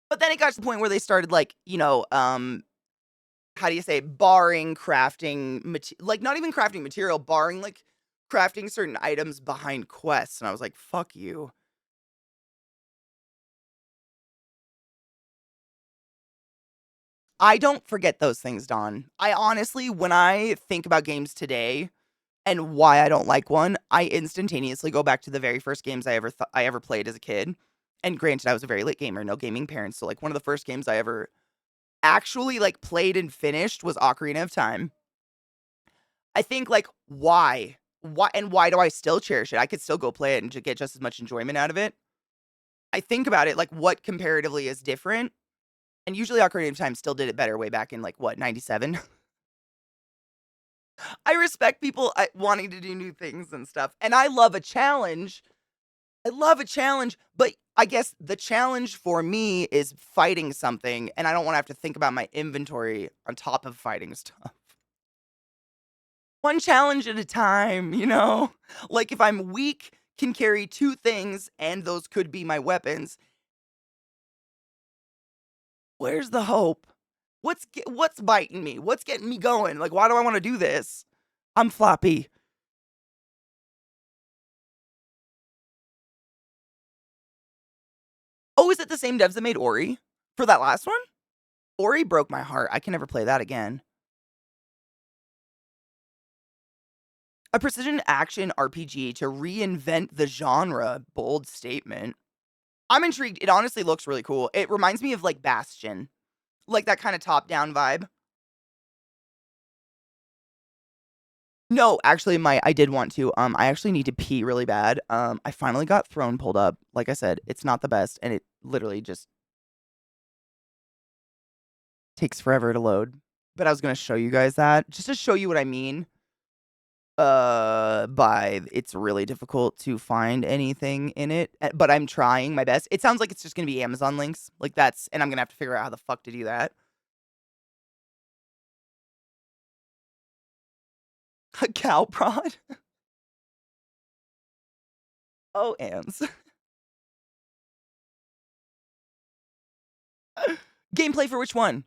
But then it got to the point where they started like, you know, how do you say, barring crafting, like, not even crafting material, barring, like, crafting certain items behind quests, and I was like, fuck you. I don't forget those things, Don. I honestly, when I think about games today and why I don't like one, I instantaneously go back to the very first games I ever played as a kid. And granted, I was a very late gamer, no gaming parents. So like one of the first games I ever actually like played and finished was Ocarina of Time. I think like why? Why do I still cherish it? I could still go play it and to get just as much enjoyment out of it. I think about it like what comparatively is different. And usually Ocarina of Time still did it better way back in like what, 97? I respect people wanting to do new things and stuff. And I love a challenge. I love a challenge, but I guess the challenge for me is fighting something, and I don't want to have to think about my inventory on top of fighting stuff. One challenge at a time, you know? Like if I'm weak, can carry two things, and those could be my weapons. Where's the hope? What's biting me? What's getting me going? Like, why do I want to do this? I'm floppy. Oh, is it the same devs that made Ori for that last one? Ori broke my heart. I can never play that again. A precision action RPG to reinvent the genre. Bold statement. I'm intrigued. It honestly looks really cool. It reminds me of like Bastion, like that kind of top down vibe. No, actually, I did want to. I actually need to pee really bad. I finally got Throne pulled up. Like I said, it's not the best, and it literally just takes forever to load. But I was gonna show you guys that just to show you what I mean. By it's really difficult to find anything in it, but I'm trying my best. It sounds like it's just gonna be Amazon links, like that's, and I'm gonna have to figure out how the fuck to do that. A cow prod. Oh, ants. Gameplay for which one?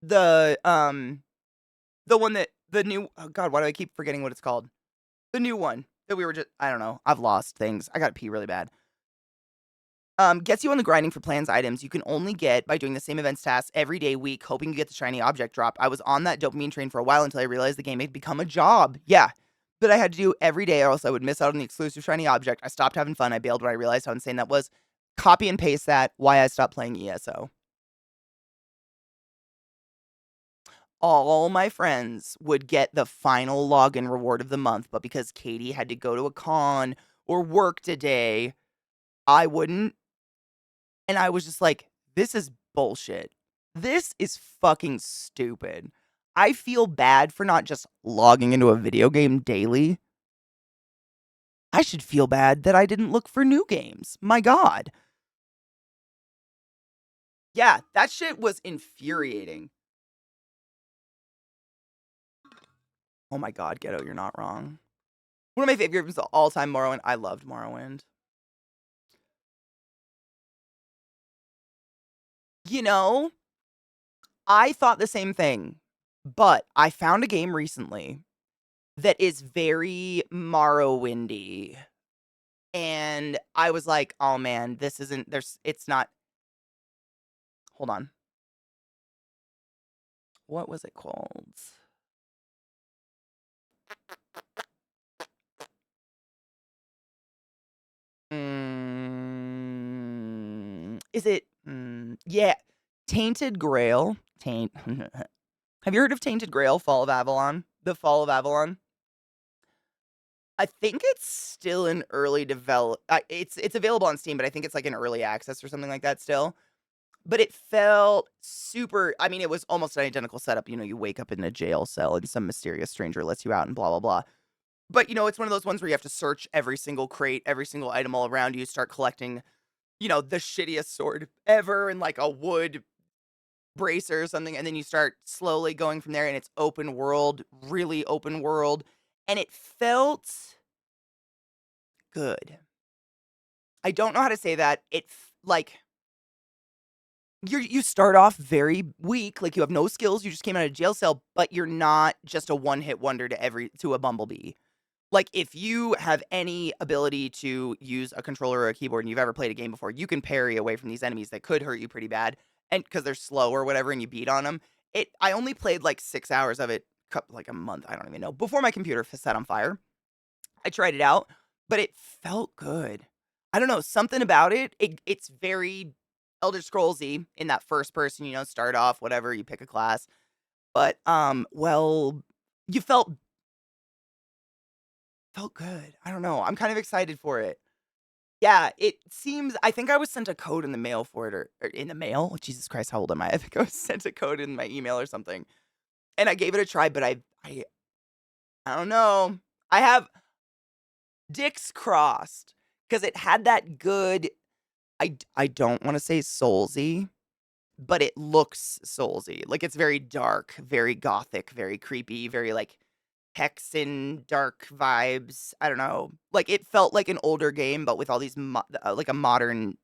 The the one that the new. Oh God, why do I keep forgetting what it's called? The new one that we were just. I don't know. I've lost things. I gotta pee really bad. Gets you on the grinding for plans items you can only get by doing the same events tasks every day, week, hoping you get the shiny object drop. I was on that dopamine train for a while until I realized the game had become a job. Yeah. That I had to do every day or else I would miss out on the exclusive shiny object. I stopped having fun. I bailed when I realized how insane that was. Copy and paste that. Why I stopped playing ESO. All my friends would get the final login reward of the month, but because Katie had to go to a con or work today, I wouldn't. And I was just like, this is bullshit. This is fucking stupid. I feel bad for not just logging into a video game daily. I should feel bad that I didn't look for new games. My God. Yeah, that shit was infuriating. Oh my God, Ghetto, you're not wrong. One of my favorite games of all time, Morrowind. I loved Morrowind. You know, I thought the same thing, but I found a game recently that is very Morrowindy. And I was like, "Oh man, this isn't it's not." Hold on. What was it called? Is it yeah, Tainted Grail. Have you heard of Tainted Grail, Fall of Avalon? The Fall of Avalon? I think it's still in early develop it's available on Steam, but I think it's like in early access or something like that still. But it felt super. I mean, it was almost an identical setup. You know, you wake up in a jail cell and some mysterious stranger lets you out and blah, blah, blah. But, you know, it's one of those ones where you have to search every single crate, every single item all around you, start collecting, you know, the shittiest sword ever and like a wood bracer or something. And then you start slowly going from there and it's open world, really open world. And it felt good. I don't know how to say that. Like, you start off very weak, like, you have no skills, you just came out of jail cell, but you're not just a one-hit wonder to a bumblebee. Like, if you have any ability to use a controller or a keyboard and you've ever played a game before, you can parry away from these enemies that could hurt you pretty bad, and because 'cause they're slow or whatever and you beat on them. I only played like 6 hours of it, like a month, I don't even know, before my computer set on fire. I tried it out, but it felt good. I don't know, something about it. It's very Elder Scrollsy in that first person, start off, whatever, you pick a class. But well, you felt good. I don't know. I'm kind of excited for it. Yeah, it seems I think I was sent a code in the mail for it or in the mail. Jesus Christ, how old am I? I think I was sent a code in my email or something. And I gave it a try, but I don't know. I have dicks crossed because it had that good I don't want to say soulsy, but it looks soulsy. Like it's very dark, very gothic, very creepy, very like Hexen dark vibes. I don't know. Like it felt like an older game, but with all these like a modern.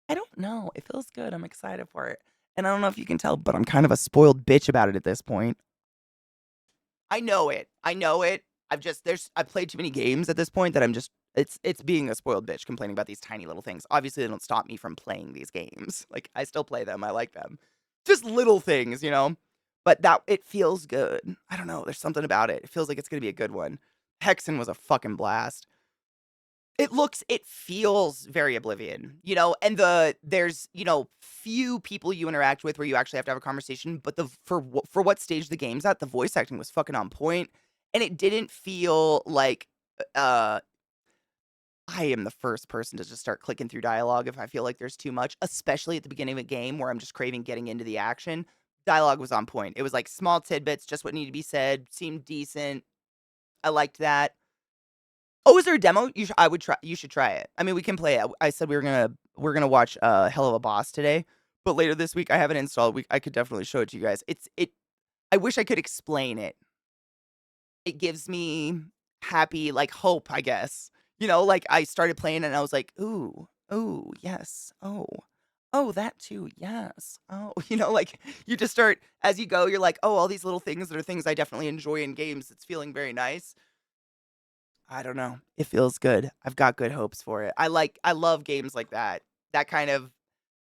I don't know. It feels good. I'm excited for it, and I don't know if you can tell, but I'm kind of a spoiled bitch about it at this point. I know it. I know it. I've played too many games at this point that I'm just it's being a spoiled bitch complaining about these tiny little things. Obviously, they don't stop me from playing these games. Like I still play them. I like them. Just little things. But that it feels good. I don't know. There's something about it. It feels like it's gonna be a good one. Hexen was a fucking blast. It feels very Oblivion, and there's few people you interact with where you actually have to have a conversation, but for what stage the game's at, the voice acting was fucking on point, and it didn't feel like, uh, I am the first person to just start clicking through dialogue if I feel like there's too much, especially at the beginning of a game where I'm just craving getting into the action. Dialogue was on point. It was like small tidbits, just what needed to be said, seemed decent. I liked that. Oh, is there a demo? I would try. You should try it. I mean, we can play it. I said we're gonna watch Hell of a Boss today, but later this week I have it installed. I could definitely show it to you guys. I wish I could explain it. It gives me happy like hope, I guess. Like I started playing and I was like, ooh, yes, oh, that too, yes, oh, like you just start as you go. You're like, oh, all these little things that are things I definitely enjoy in games. It's feeling very nice. I don't know. It feels good. I've got good hopes for it. I love games like that. That kind of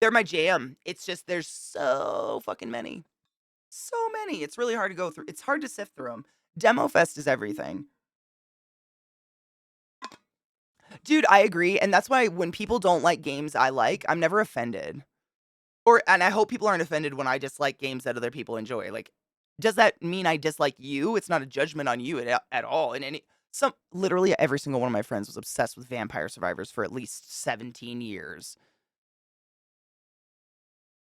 they're my jam. It's just there's so fucking many. So many. It's really hard to go through. It's hard to sift through them. Demo Fest is everything. Dude, I agree. And that's why when people don't like games I like, I'm never offended. And I hope people aren't offended when I dislike games that other people enjoy. Like, does that mean I dislike you? It's not a judgment on you at all. And literally every single one of my friends was obsessed with Vampire Survivors for at least 17 years.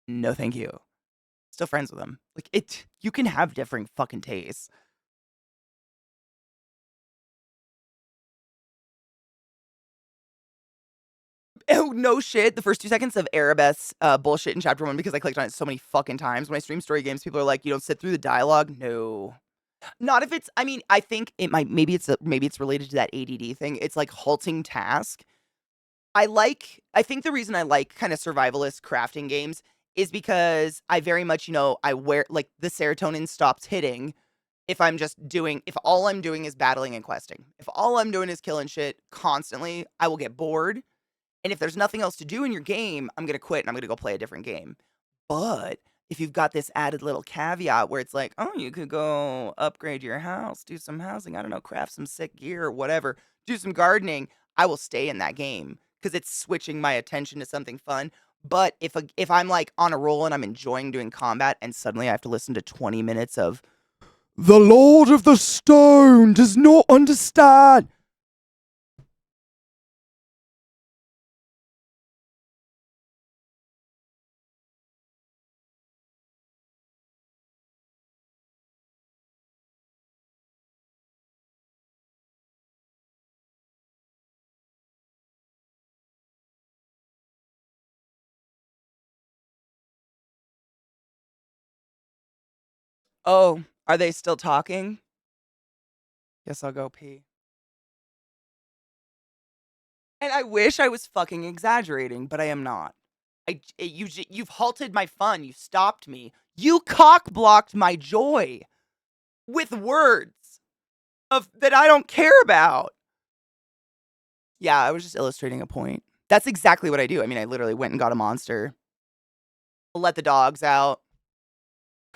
No, thank you. Still friends with them. Like you can have differing fucking tastes. Oh, no shit. The first 2 seconds of Erebeth's bullshit in chapter 1 because I clicked on it so many fucking times. When I stream story games, people are like, "You don't sit through the dialogue." No. Not if it's I mean, I think it might maybe it's related to that ADD thing. It's like halting task. I think the reason I like kind of survivalist crafting games is because I very much, I wear like the serotonin stops hitting if all I'm doing is battling and questing. If all I'm doing is killing shit constantly, I will get bored. And if there's nothing else to do in your game, I'm gonna quit and I'm gonna go play a different game. But if you've got this added little caveat where it's like, oh, you could go upgrade your house, do some housing, I don't know, craft some sick gear or whatever, do some gardening, I will stay in that game because it's switching my attention to something fun. But if I'm like on a roll and I'm enjoying doing combat and suddenly I have to listen to 20 minutes of the Lord of the Stone does not understand. Oh, are they still talking? Guess I'll go pee. And I wish I was fucking exaggerating, but I am not. You've halted my fun. You stopped me. You cock blocked my joy with words of that I don't care about. Yeah, I was just illustrating a point. That's exactly what I do. I mean, I literally went and got a monster, let the dogs out,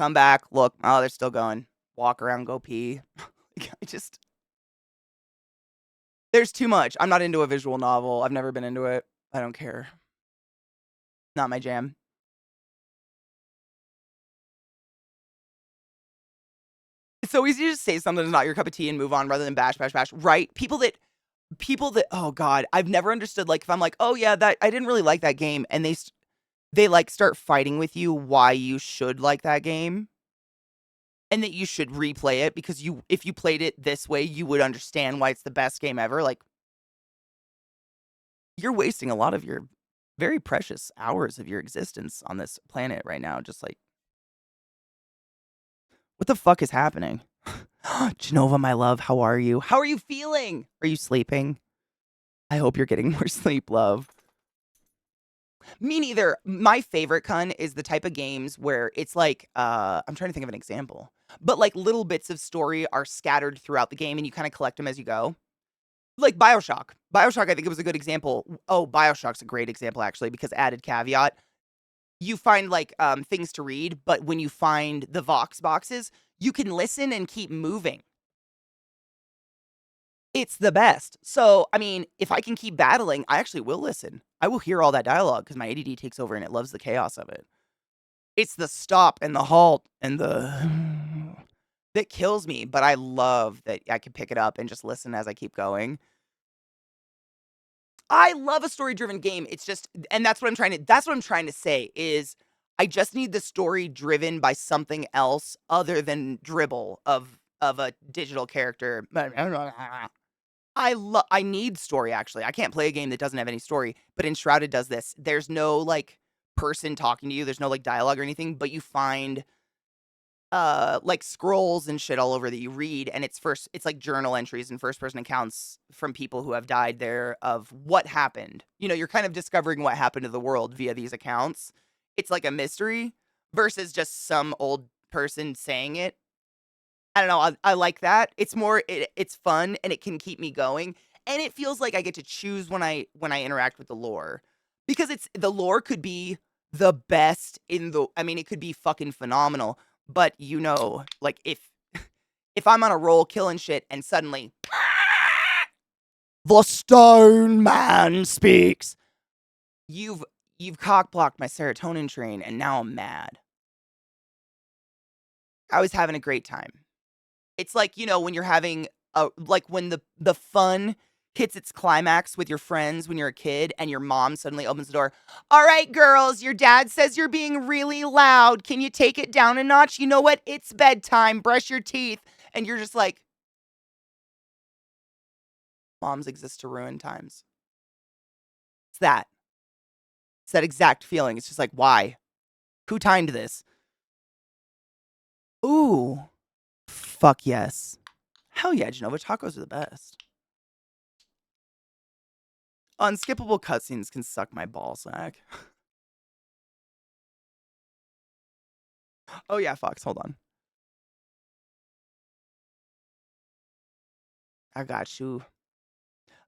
come back, look, oh, they're still going. Walk around, go pee. There's too much. I'm not into a visual novel. I've never been into it. I don't care. Not my jam. It's so easy to just say something's not your cup of tea and move on rather than bash, bash, bash. Right? People that oh god, I've never understood, like, if I'm like, "Oh yeah, that I didn't really like that game," and they like start fighting with you why you should like that game and that you should replay it because if you played it this way, you would understand why it's the best game ever. Like, you're wasting a lot of your very precious hours of your existence on this planet right now. Just like, what the fuck is happening? Genova, my love, how are you? How are you feeling? Are you sleeping? I hope you're getting more sleep, love. Me neither. My favorite Kun is the type of games where it's like, I'm trying to think of an example, but like little bits of story are scattered throughout the game and you kind of collect them as you go. Like BioShock. BioShock, I think it was a good example. Oh, BioShock's a great example, actually, because added caveat. You find like things to read, but when you find the Vox boxes, you can listen and keep moving. It's the best. So, I mean, if I can keep battling, I actually will listen. I will hear all that dialogue because my ADD takes over and it loves the chaos of it. It's the stop and the halt and the that kills me, but I love that I can pick it up and just listen as I keep going. I love a story-driven game. It's just and that's what I'm trying to say is I just need the story driven by something else other than dribble of a digital character. I need story, actually. I can't play a game that doesn't have any story, but Enshrouded does this. There's no, like, person talking to you. There's no, like, dialogue or anything, but you find, like, scrolls and shit all over that you read, and it's like journal entries and first-person accounts from people who have died there of what happened. You know, you're kind of discovering what happened to the world via these accounts. It's like a mystery versus just some old person saying it. I don't know, I like that. It's fun, and it can keep me going, and it feels like I get to choose when I interact with the lore. Because the lore could be the best I mean, it could be fucking phenomenal, but, you know, like, if I'm on a roll killing shit and suddenly, "The Stone Man speaks," you've cock blocked my serotonin train, and now I'm mad. I was having a great time. It's like, you know, when you're having like when the fun hits its climax with your friends when you're a kid and your mom suddenly opens the door. "All right, girls, your dad says you're being really loud. Can you take it down a notch? You know what? It's bedtime. Brush your teeth." And you're just like, moms exist to ruin times. It's that. It's that exact feeling. It's just like, why? Who timed this? Ooh. Fuck yes. Hell yeah, Genova tacos are the best. Unskippable cutscenes can suck my ball sack. Oh yeah, Fox, hold on. I got you.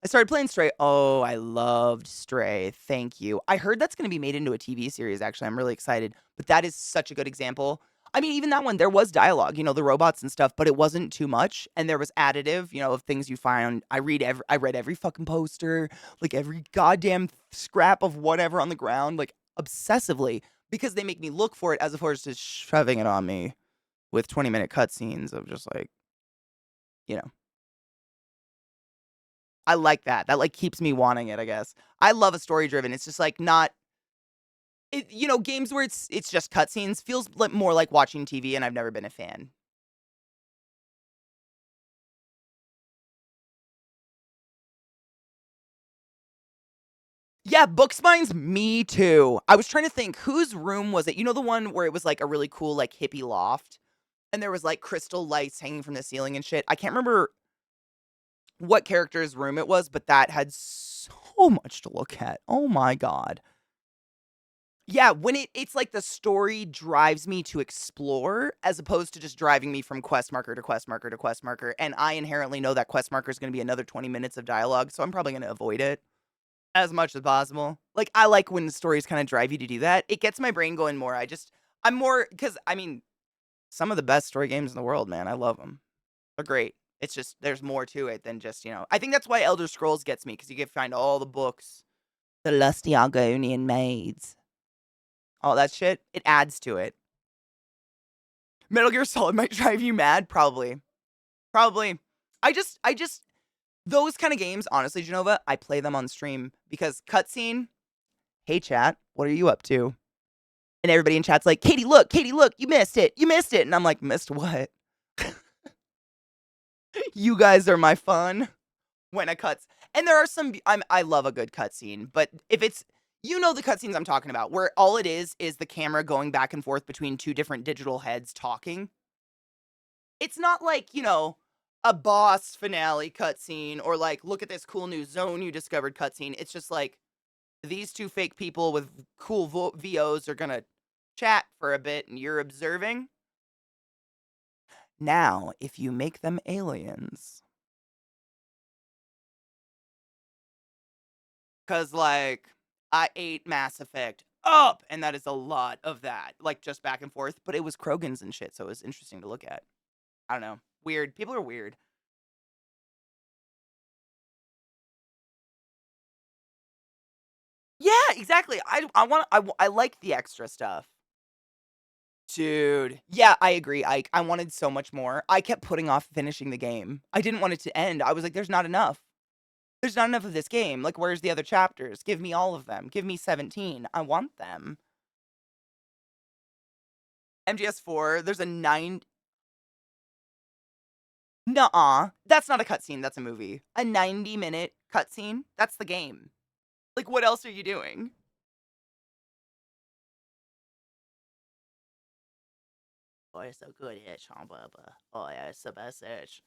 I started playing Stray. Oh, I loved Stray. Thank you. I heard that's going to be made into a TV series, actually. I'm really excited. But that is such a good example. I mean, even that one, there was dialogue, you know, the robots and stuff, but it wasn't too much. And there was additive, you know, of things you find. I read every fucking poster, like every goddamn scrap of whatever on the ground, like obsessively, because they make me look for it as opposed to shoving it on me with 20-minute cutscenes of just like, you know. I like that. That, like, keeps me wanting it, I guess. I love a story driven. It's just, like, not you know, games where it's just cutscenes feels like more like watching TV, and I've never been a fan. Yeah, Booksmine's me too. I was trying to think, whose room was it? You know the one where it was, like, a really cool, like, hippie loft? And there was, like, crystal lights hanging from the ceiling and shit? I can't remember what character's room it was, but that had so much to look at. Oh my god. Yeah, when it's like the story drives me to explore as opposed to just driving me from quest marker to quest marker to quest marker, and I inherently know that quest marker is gonna be another 20 minutes of dialogue, so I'm probably gonna avoid it as much as possible. Like, I like when the stories kinda drive you to do that. It gets my brain going more. I'm more because I mean, Some of the best story games in the world, man. I love them. They're great. It's just there's more to it than just, I think that's why Elder Scrolls gets me, because you can find all the books. The lusty Argonian maids. All that shit. It adds to it. Metal Gear Solid might drive you mad? Probably. Probably. I just those kind of games, honestly, Genova, I play them on stream because cutscene, hey chat, what are you up to? And everybody in chat's like, Katie, look, you missed it. You missed it. And I'm like, missed what? You guys are my fun when a cuts. And there are some I love a good cutscene, but if it's the cutscenes I'm talking about, where all it is the camera going back and forth between two different digital heads talking. It's not like, a boss finale cutscene or like, look at this cool new zone you discovered cutscene. It's just like these two fake people with cool VOs are gonna chat for a bit and you're observing. Now, if you make them aliens. Because, like, I ate Mass Effect up, and that is a lot of that. Like, just back and forth. But it was Krogans and shit, so it was interesting to look at. I don't know. Weird. People are weird. Yeah, exactly. I like the extra stuff. Dude. Yeah, I agree. I wanted so much more. I kept putting off finishing the game. I didn't want it to end. I was like, there's not enough. There's not enough of this game. Like, where's the other chapters? Give me all of them. Give me 17. I want them. MGS4, there's a 9. Nuh-uh. That's not a cutscene, that's a movie. A 90-minute cutscene? That's the game. Like, what else are you doing? Oh, you're so good at Sean Bubba. Oh, yeah, it's the best itch.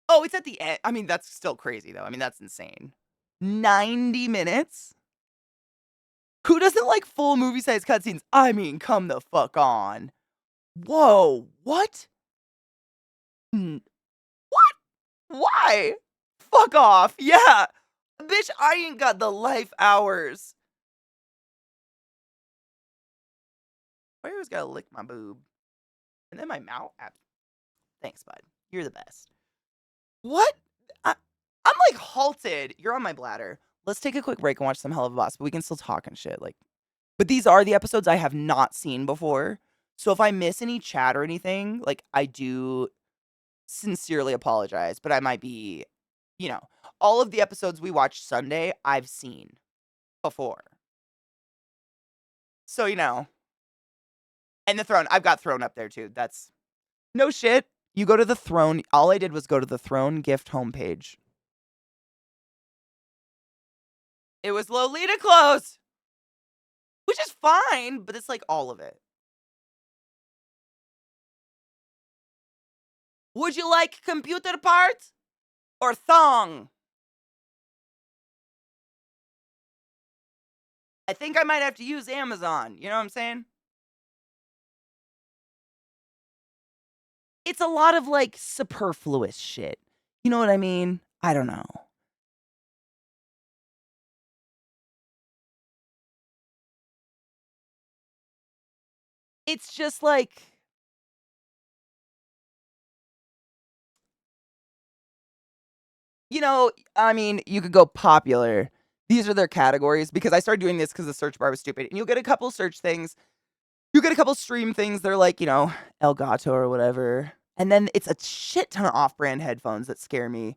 Oh, it's at the end. I mean, that's still crazy, though. I mean, that's insane. 90 minutes? Who doesn't like full movie-sized cutscenes? I mean, come the fuck on. Whoa, what? What? Why? Fuck off. Yeah. Bitch, I ain't got the life hours. Why you always gotta lick my boob? And then my mouth. Thanks, bud. You're the best. What? I'm like halted. You're on my bladder. Let's take a quick break and watch some Hell of a Boss, but we can still talk and shit. Like, but these are the episodes I have not seen before. So if I miss any chat or anything, like, I do sincerely apologize, but I might be, all of the episodes we watched Sunday, I've seen before. So, and the throne, I've got Throne up there too. That's no shit. You go to the Throne. All I did was go to the Throne gift homepage. It was Lolita clothes, which is fine, but it's like all of it. Would you like computer parts or thong? I think I might have to use Amazon. You know what I'm saying? It's a lot of like superfluous shit. You know what I mean? I don't know. It's just like, I mean, you could go popular. These are their categories because I started doing this because the search bar was stupid. And you'll get a couple search things. You get a couple stream things. They're like, Elgato or whatever. And then it's a shit ton of off-brand headphones that scare me.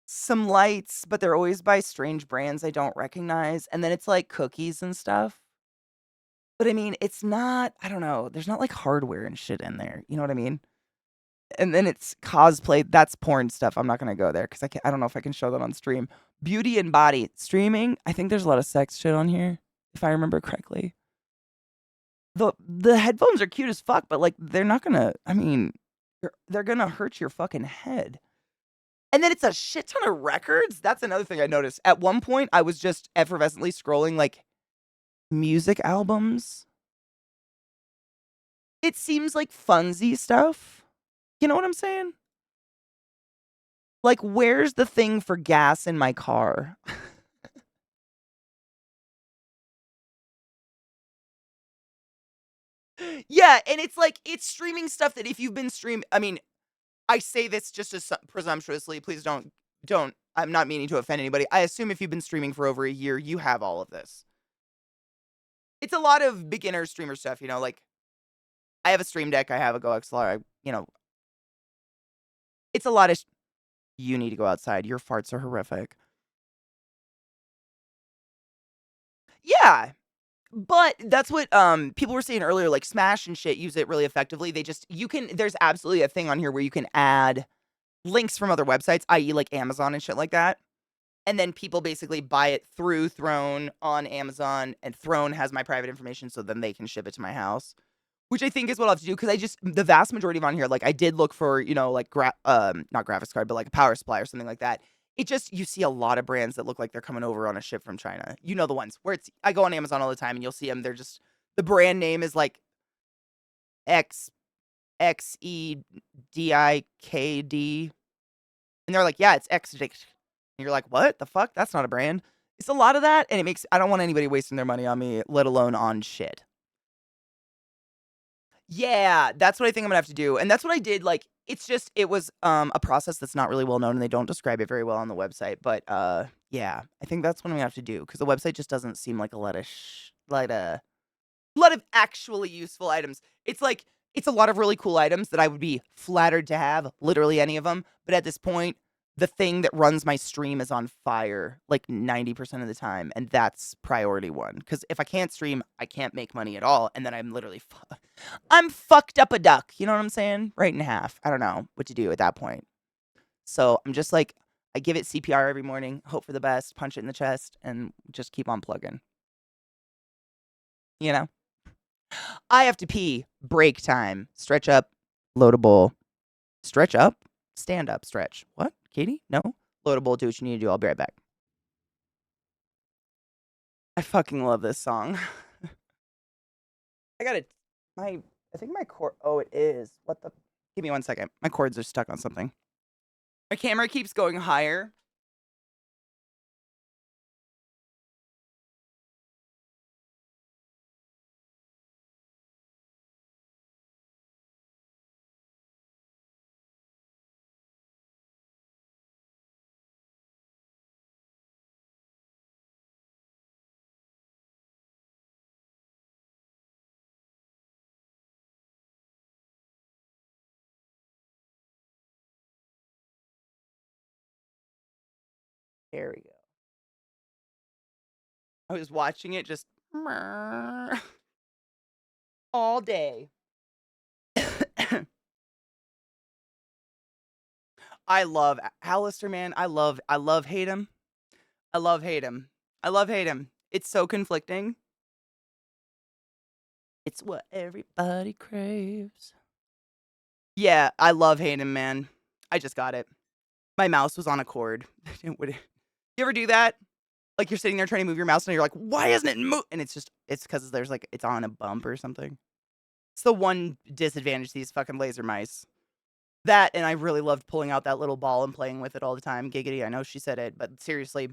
Some lights, but they're always by strange brands I don't recognize. And then it's like cookies and stuff. But I mean, it's not, I don't know. There's not like hardware and shit in there. You know what I mean? And then it's cosplay. That's porn stuff. I'm not going to go there because I don't know if I can show that on stream. Beauty and body streaming. I think there's a lot of sex shit on here, if I remember correctly. The headphones are cute as fuck, but like they're not gonna. I mean, they're gonna hurt your fucking head. And then it's a shit ton of records. That's another thing I noticed. At one point, I was just effervescently scrolling like music albums. It seems like funsy stuff. You know what I'm saying? Like, where's the thing for gas in my car? Yeah, and it's like, it's streaming stuff that if you've been I mean, I say this just as presumptuously, please don't I'm not meaning to offend anybody. I assume if you've been streaming for over a year, you have all of this. It's a lot of beginner streamer stuff, like, I have a Stream Deck, I have a Go XLR, it's a lot of you need to go outside, your farts are horrific. Yeah, but that's what, people were saying earlier, like, Smash and shit use it really effectively, there's absolutely a thing on here where you can add links from other websites, i.e., like, Amazon and shit like that. And then people basically buy it through Throne on Amazon, and Throne has my private information, so then they can ship it to my house, which I think is what I'll have to do because the vast majority of on here, like I did look for, like not graphics card, but like a power supply or something like that. You see a lot of brands that look like they're coming over on a ship from China. You know the ones where I go on Amazon all the time and you'll see them. They're just the brand name is like XEDIKD, and they're like, yeah, it's X. And you're like, what the fuck? That's not a brand. It's a lot of that, and I don't want anybody wasting their money on me, let alone on shit. Yeah, that's what I think I'm gonna have to do, and that's what I did, like, it was, a process that's not really well known, and they don't describe it very well on the website, but, yeah, I think that's what I'm gonna have to do, because the website just doesn't seem like a lot of actually useful items. It's a lot of really cool items that I would be flattered to have, literally any of them, but at this point, the thing that runs my stream is on fire, like, 90% of the time, and that's priority 1, because if I can't stream, I can't make money at all, and then I'm literally I'm fucked up a duck, you know what I'm saying? Right in half. I don't know what to do at that point. So, I'm just like, I give it CPR every morning, hope for the best, punch it in the chest, and just keep on plugging, you know? I have to pee. Break time. Stretch up. Load a bowl. Stretch up. Stand up. Stretch. What? Katie? No? Load a bowl. Do what you need to do. I'll be right back. I fucking love this song. I gotta. I think my cord. Oh, it is. What the? Give me 1 second. My cords are stuck on something. My camera keeps going higher. There we go. I was watching it just all day. I love Alistair, man. I love hate him. I love hate him. I love hate him. It's so conflicting. It's what everybody craves. Yeah, I love hate him, man. I just got it. My mouse was on a cord. You ever do that? Like you're sitting there trying to move your mouse and you're like, why isn't it move? And it's because it's on a bump or something. It's the one disadvantage to these fucking laser mice. That, and I really loved pulling out that little ball and playing with it all the time. Giggity, I know she said it, but seriously,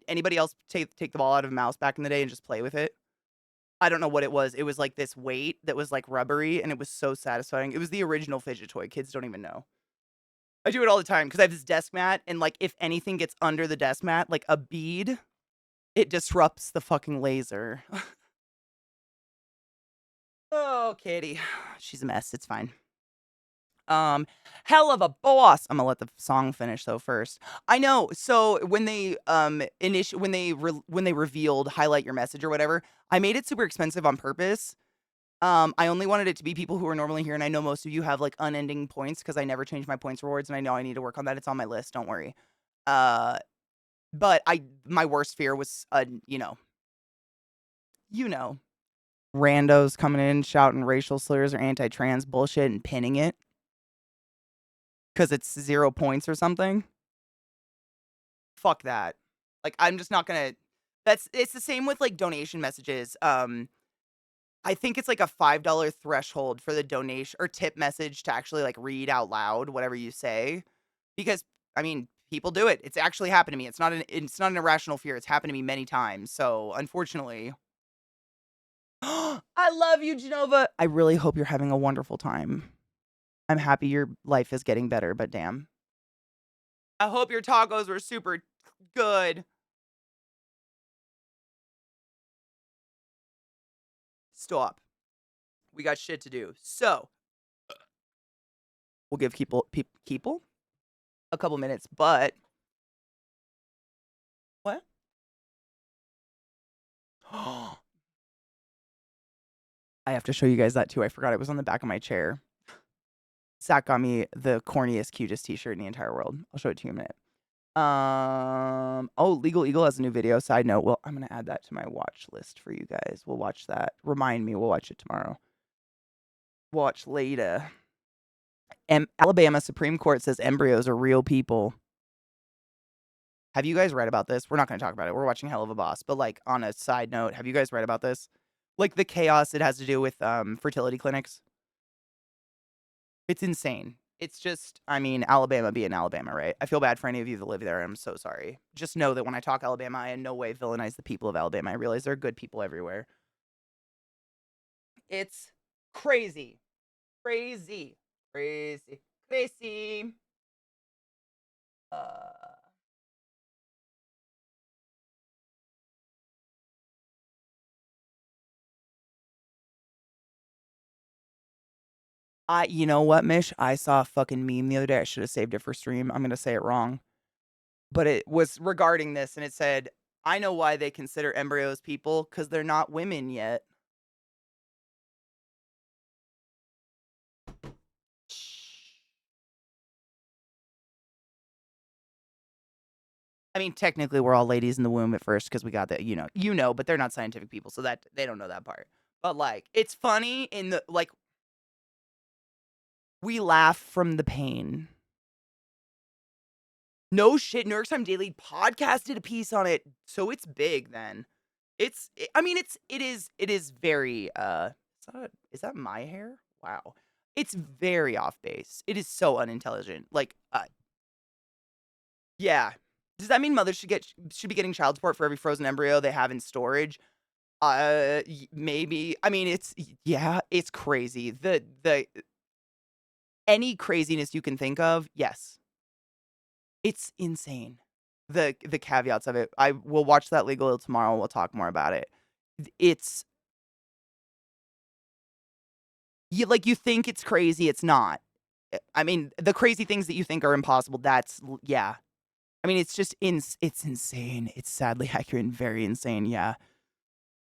anybody else take the ball out of a mouse back in the day and just play with it? I don't know what it was. It was like this weight that was like rubbery, and it was so satisfying. It was the original fidget toy. Kids don't even know. I do it all the time because I have this desk mat, and like if anything gets under the desk mat, like a bead, it disrupts the fucking laser. Oh, Katie. She's a mess. It's fine. Hell of a boss. I'm gonna let the song finish though first. I know. So when they when they revealed highlight your message or whatever, I made it super expensive on purpose. I only wanted it to be people who are normally here, and I know most of you have like unending points because I never change my points rewards, and I know I need to work on that. It's on my list. Don't worry. Uh, but my worst fear was you know, randos coming in shouting racial slurs or anti-trans bullshit and pinning it because it's 0 points or something. Fuck that. Like, I'm just not gonna it's the same with, like, donation messages. I think it's, like, a $5 threshold for the donation or tip message to actually, like, read out loud whatever you say, because, I mean, people do it. It's actually happened to me. It's not an irrational fear. It's happened to me many times, so, unfortunately I love you, Genova. I really hope you're having a wonderful time. I'm happy your life is getting better, but damn. I hope your tacos were super good. Stop. We got shit to do. So, we'll give people a couple minutes, but what? I have to show you guys that too. I forgot it was on the back of my chair. Zach got me the corniest, cutest t-shirt in the entire world. I'll show it to you in a minute. Oh, Legal Eagle has a new video. Side note, well, I'm gonna add that to my watch list for you guys. We'll watch that. Remind me, we'll watch it tomorrow. Watch later. Alabama Supreme Court says embryos are real people. Have you guys read about this? We're not gonna talk about it. We're watching Hell of a Boss, but like on a side note, have you guys read about this? Like the chaos it has to do with fertility clinics. It's insane. It's just, I mean, Alabama being Alabama, right? I feel bad for any of you that live there. I'm so sorry. Just know that when I talk Alabama, I in no way villainize the people of Alabama. I realize there are good people everywhere. It's crazy. Crazy. Crazy. Crazy. You know what, Mish? I saw a fucking meme the other day. I should have saved it for stream. I'm gonna say it wrong. But it was regarding this, and it said, I know why they consider embryos people, because they're not women yet. I mean, technically, we're all ladies in the womb at first, because we got that, but they're not scientific people, so that they don't know that part. But, like, it's funny in the, like, we laugh from the pain. No shit, New York Times Daily podcasted a piece on it, so it's big then. It is very, is that my hair? Wow. It's very off base. It is so unintelligent. Like, yeah. Does that mean mothers should be getting child support for every frozen embryo they have in storage? Maybe. I mean, it's crazy. Any craziness you can think of, yes. It's insane. The caveats of it. I will watch that legal tomorrow. We'll talk more about it. It's you think it's crazy, it's not. I mean, the crazy things that you think are impossible, yeah. I mean, it's just it's insane. It's sadly accurate and very insane, yeah.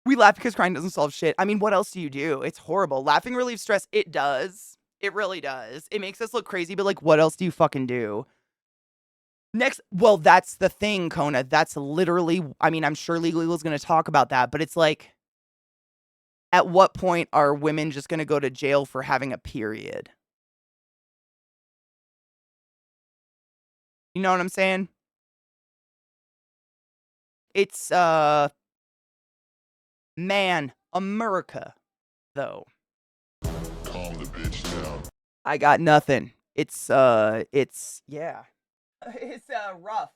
We laugh because crying doesn't solve shit. I mean, what else do you do? It's horrible. Laughing relieves stress. It does. It really does. It makes us look crazy, but like, what else do you fucking do? Well, that's the thing, Kona. That's literally, I mean, I'm sure Legal Eagle's going to talk about that, but it's like, at what point are women just going to go to jail for having a period? You know what I'm saying? It's, man, America, though. Calm the bitch down. I got nothing. Yeah. It's, rough.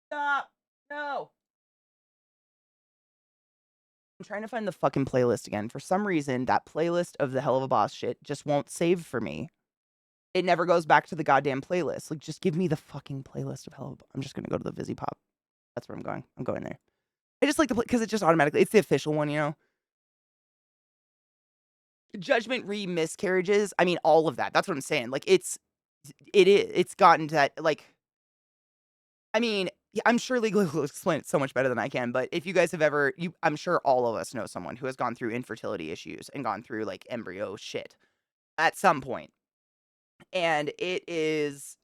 Stop. No. I'm trying to find the fucking playlist again. For some reason, that playlist of the Hell of a Boss shit just won't save for me. It never goes back to the goddamn playlist. Like, just give me the fucking playlist of Hell of a Boss. I'm just gonna go to the Vizzy Pop. That's where I'm going. I'm going there. I just like the because it just automatically, it's the official one, you know? Judgment miscarriages. I mean, all of that. That's what I'm saying. Like, it's gotten to that, like, I mean, yeah, I'm sure Legally will explain it so much better than I can, but if you guys have ever, I'm sure all of us know someone who has gone through infertility issues and gone through like embryo shit at some point. And it is,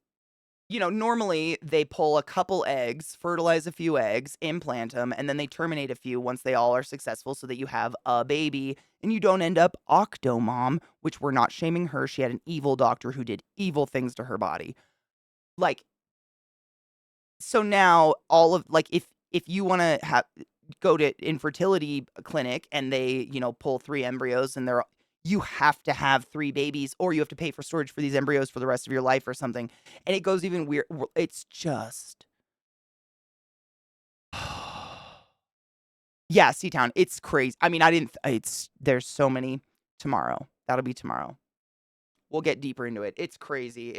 normally they pull a couple eggs, fertilize a few eggs, implant them, and then they terminate a few once they all are successful so that you have a baby and you don't end up octomom, which we're not shaming her. She had an evil doctor who did evil things to her body. Like, so now all of like if you want to go to infertility clinic and they pull 3 embryos and you have to have 3 babies or you have to pay for storage for these embryos for the rest of your life or something, and it goes even weird. It's just Yeah, C-Town. It's crazy. I mean, I didn't it's there's so many tomorrow. That'll be tomorrow. We'll get deeper into it. It's crazy.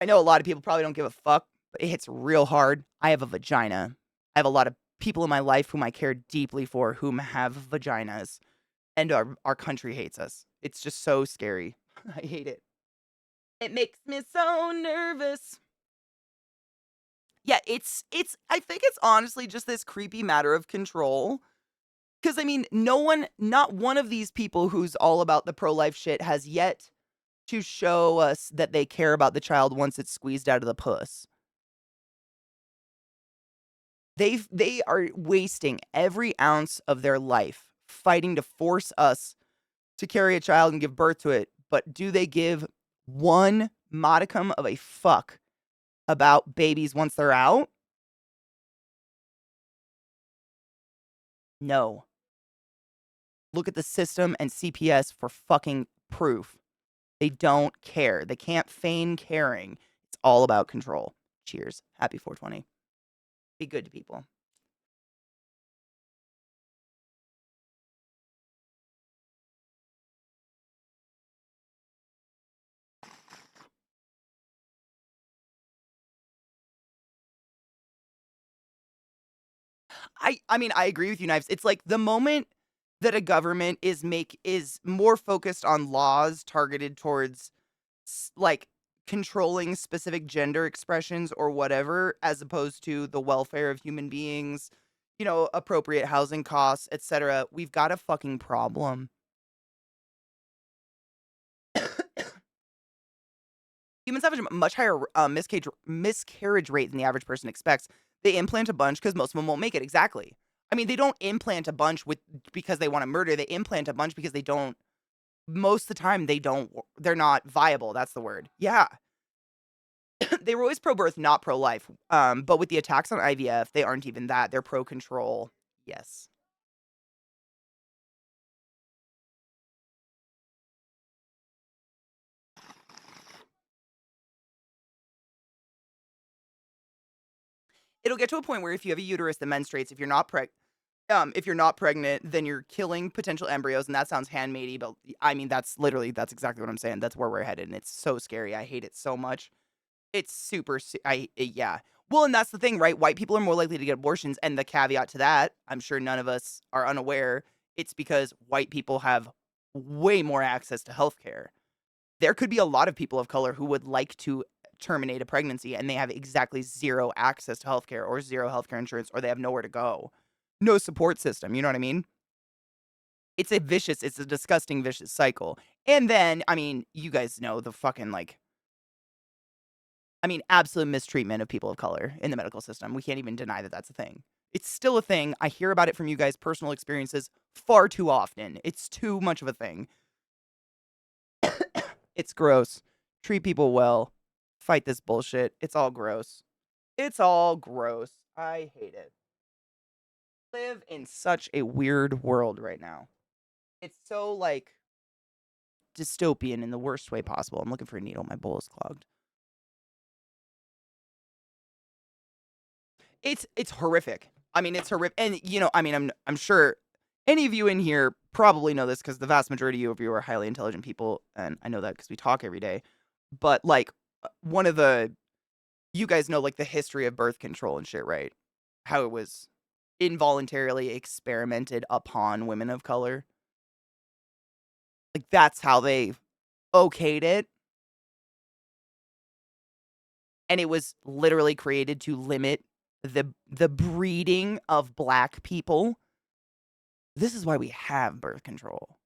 I know a lot of people probably don't give a fuck, but it hits real hard. I have a vagina. I have a lot of people in my life whom I care deeply for whom have vaginas, and our country hates us. It's just so scary. I hate it. It makes me so nervous. Yeah, it's I think it's honestly just this creepy matter of control. Because I mean, not one of these people who's all about the pro-life shit has yet to show us that they care about the child once it's squeezed out of the puss. They are wasting every ounce of their life fighting to force us to carry a child and give birth to it, but do they give one modicum of a fuck about babies once they're out? No. Look at the system and CPS for fucking proof. They don't care. They can't feign caring. It's all about control. Cheers. Happy 420. Be good to people. I mean, I agree with you, Knives. It's like the moment that a government is more focused on laws targeted towards like controlling specific gender expressions or whatever, as opposed to the welfare of human beings, appropriate housing costs, etc. We've got a fucking problem. Humans have a much higher miscarriage rate than the average person expects. They implant a bunch because most of them won't make it. Exactly. I mean, they don't implant a bunch because they want to murder. They implant a bunch because they don't. Most of the time, they don't. They're not viable. That's the word. Yeah, they were always pro-birth, not pro-life. But with the attacks on IVF, they aren't even that. They're pro-control. Yes. It'll get to a point where if you have a uterus that menstruates, if you're not pregnant, then you're killing potential embryos, and that sounds handmade but I mean that's exactly what I'm saying. That's where we're headed, and it's so scary. I hate it so much. It's super. Yeah. Well, and that's the thing, right? White people are more likely to get abortions, and the caveat to that, I'm sure none of us are unaware. It's because white people have way more access to healthcare. There could be a lot of people of color who would like to terminate a pregnancy, and they have exactly zero access to healthcare or zero healthcare insurance, or they have nowhere to go. No support system. You know what I mean? It's a disgusting, vicious cycle. And then, I mean, you guys know the fucking absolute mistreatment of people of color in the medical system. We can't even deny that that's a thing. It's still a thing. I hear about it from you guys' personal experiences far too often. It's too much of a thing. It's gross. Treat people well. Fight this bullshit. It's all gross. It's all gross. I hate it. Live in such a weird world right now. It's so dystopian in the worst way possible. I'm looking for a needle. My bowl is clogged. It's horrific. I mean, it's horrific. And I mean, I'm sure any of you in here probably know this because the vast majority of you are highly intelligent people, and I know that because we talk every day. But one of the you guys know the history of birth control and shit, right? How it was involuntarily experimented upon women of color. That's how they okayed it. And it was literally created to limit the breeding of black people. This is why we have birth control.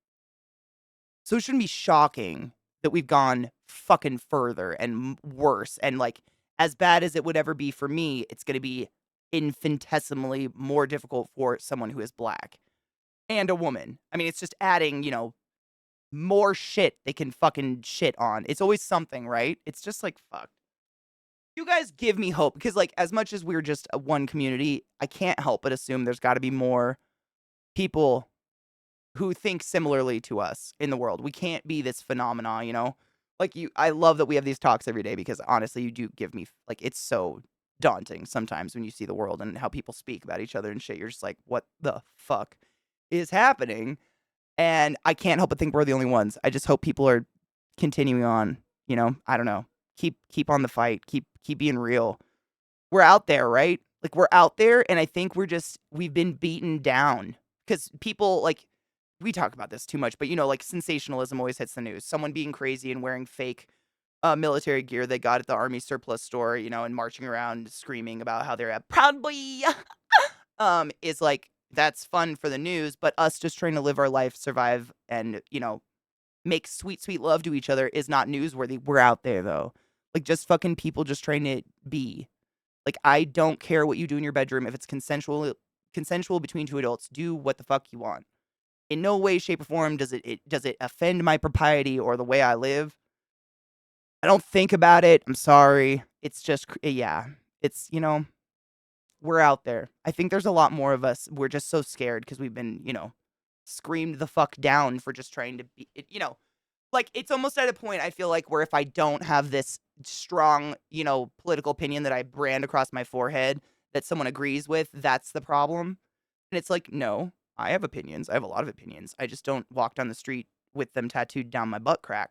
So it shouldn't be shocking that we've gone fucking further and worse. And as bad as it would ever be for me, it's going to be infinitesimally more difficult for someone who is black and a woman. I mean, it's just adding, more shit they can fucking shit on. It's always something, right? It's just fuck. You guys give me hope because as much as we're just a one community, I can't help but assume there's got to be more people who think similarly to us in the world. We can't be this phenomena. I love that we have these talks every day because honestly, you do give me it's so daunting sometimes when you see the world and how people speak about each other and shit. You're just like, what the fuck is happening? And I can't help but think we're the only ones. I just hope people are continuing on. I don't know. Keep on the fight. Keep being real. We're out there, right? Like we're out there, and I think we've been beaten down because people like we talk about this too much, but like sensationalism always hits the news. Someone being crazy and wearing fake military gear they got at the army surplus store, and marching around screaming about how they're a proud boy, is like that's fun for the news, but us just trying to live our life, survive, and make sweet, sweet love to each other is not newsworthy. We're out there though, like just fucking people just trying to be. Like I don't care what you do in your bedroom if it's consensual between two adults. Do what the fuck you want. In no way, shape, or form does it offend my propriety or the way I live. I don't think about it. I'm sorry. It's just yeah. It's we're out there. I think there's a lot more of us. We're just so scared because we've been screamed the fuck down for just trying to be like it's almost at a point I feel like where if I don't have this strong political opinion that I brand across my forehead that someone agrees with, that's the problem. And it's like, no, I have opinions. I have a lot of opinions. I just don't walk down the street with them tattooed down my butt crack.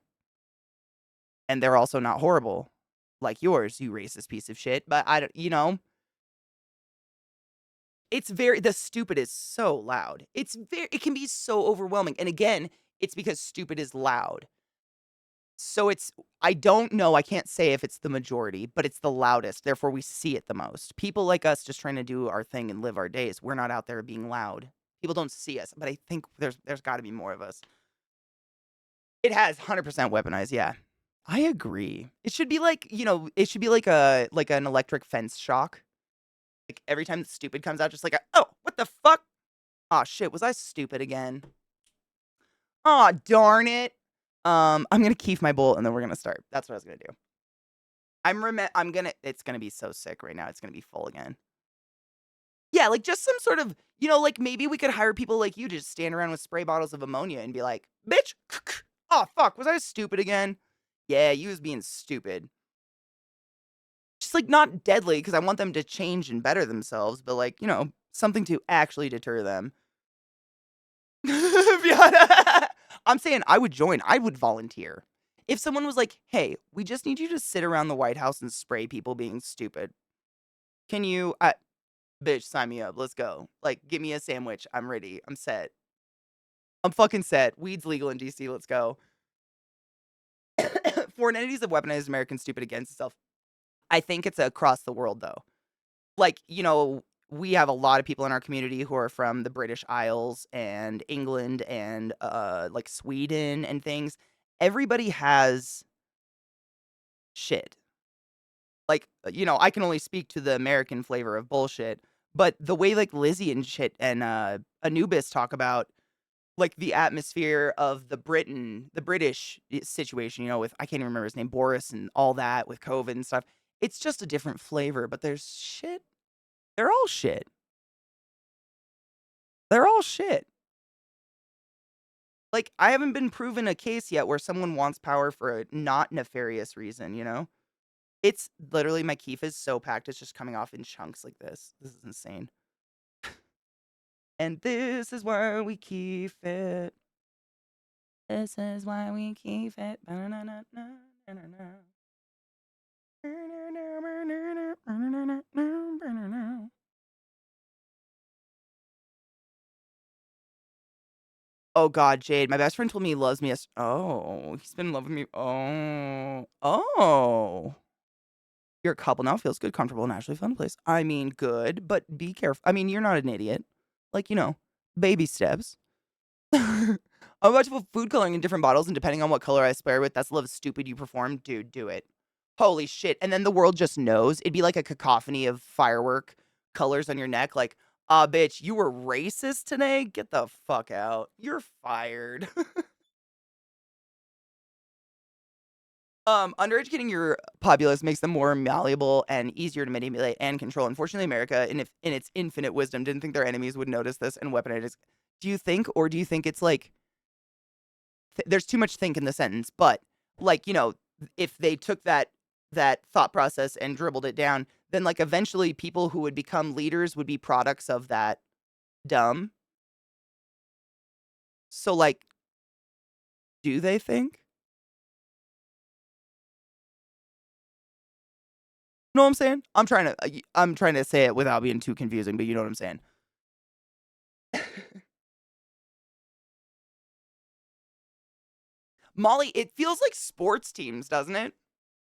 And they're also not horrible like yours, you racist piece of shit. But I don't, it's the stupid is so loud. It can be so overwhelming. And again, it's because stupid is loud. So I don't know, I can't say if it's the majority, but it's the loudest. Therefore, we see it the most. People like us just trying to do our thing and live our days. We're not out there being loud. People don't see us, but I think there's got to be more of us. It has 100% weaponized, yeah. I agree. It should be like, it should be like an electric fence shock. Like every time the stupid comes out, just like, oh, what the fuck? Oh shit, was I stupid again? Oh, darn it. I'm gonna keep my bowl and then we're gonna start. That's what I was gonna do. It's gonna be so sick right now. It's gonna be full again. Yeah, like just some sort of, like maybe we could hire people like you to just stand around with spray bottles of ammonia and be like, bitch, oh fuck, was I stupid again? Yeah, you was being stupid. Just like not deadly because I want them to change and better themselves, but like, something to actually deter them. I'm saying I would join. I would volunteer. If someone was like, hey, we just need you to sit around the White House and spray people being stupid. Can you, bitch, sign me up. Let's go. Like, give me a sandwich. I'm ready. I'm set. I'm fucking set. Weed's legal in DC. Let's go. Foreign entities have weaponized American stupid against itself. I think it's across the world, though. Like, we have a lot of people in our community who are from the British Isles and England and like Sweden and things. Everybody has shit. Like, I can only speak to the American flavor of bullshit, but the way like Lizzie and shit and Anubis talk about like the atmosphere of the British situation, with I can't even remember his name, Boris and all that with COVID and stuff. It's just a different flavor, but there's shit. They're all shit. They're all shit. Like, I haven't been proven a case yet where someone wants power for a not nefarious reason. It's literally my keef is so packed, it's just coming off in chunks like this. This is insane. And this is why we keep it. This is why we keep it. Oh God, Jade, my best friend told me he loves me. Oh, he's been loving me. Oh. You're a couple now. Feels good, comfortable, and actually fun place. I mean, good, but be careful. I mean, you're not an idiot. Like, baby steps. I'm about to put food coloring in different bottles, and depending on what color I spray with, that's the love stupid you perform. Dude, do it. Holy shit. And then the world just knows. It'd be like a cacophony of firework colors on your neck. Like, bitch, you were racist today? Get the fuck out. You're fired. Undereducating your populace makes them more malleable and easier to manipulate and control. Unfortunately, America, in its infinite wisdom, didn't think their enemies would notice this and weaponize it. Do you think it's like there's too much think in the sentence? But like, if they took that that thought process and dribbled it down, then like eventually people who would become leaders would be products of that dumb. So like, do they think? Know what I'm saying? I'm trying to say it without being too confusing, but you know what I'm saying. Molly, it feels like sports teams, doesn't it?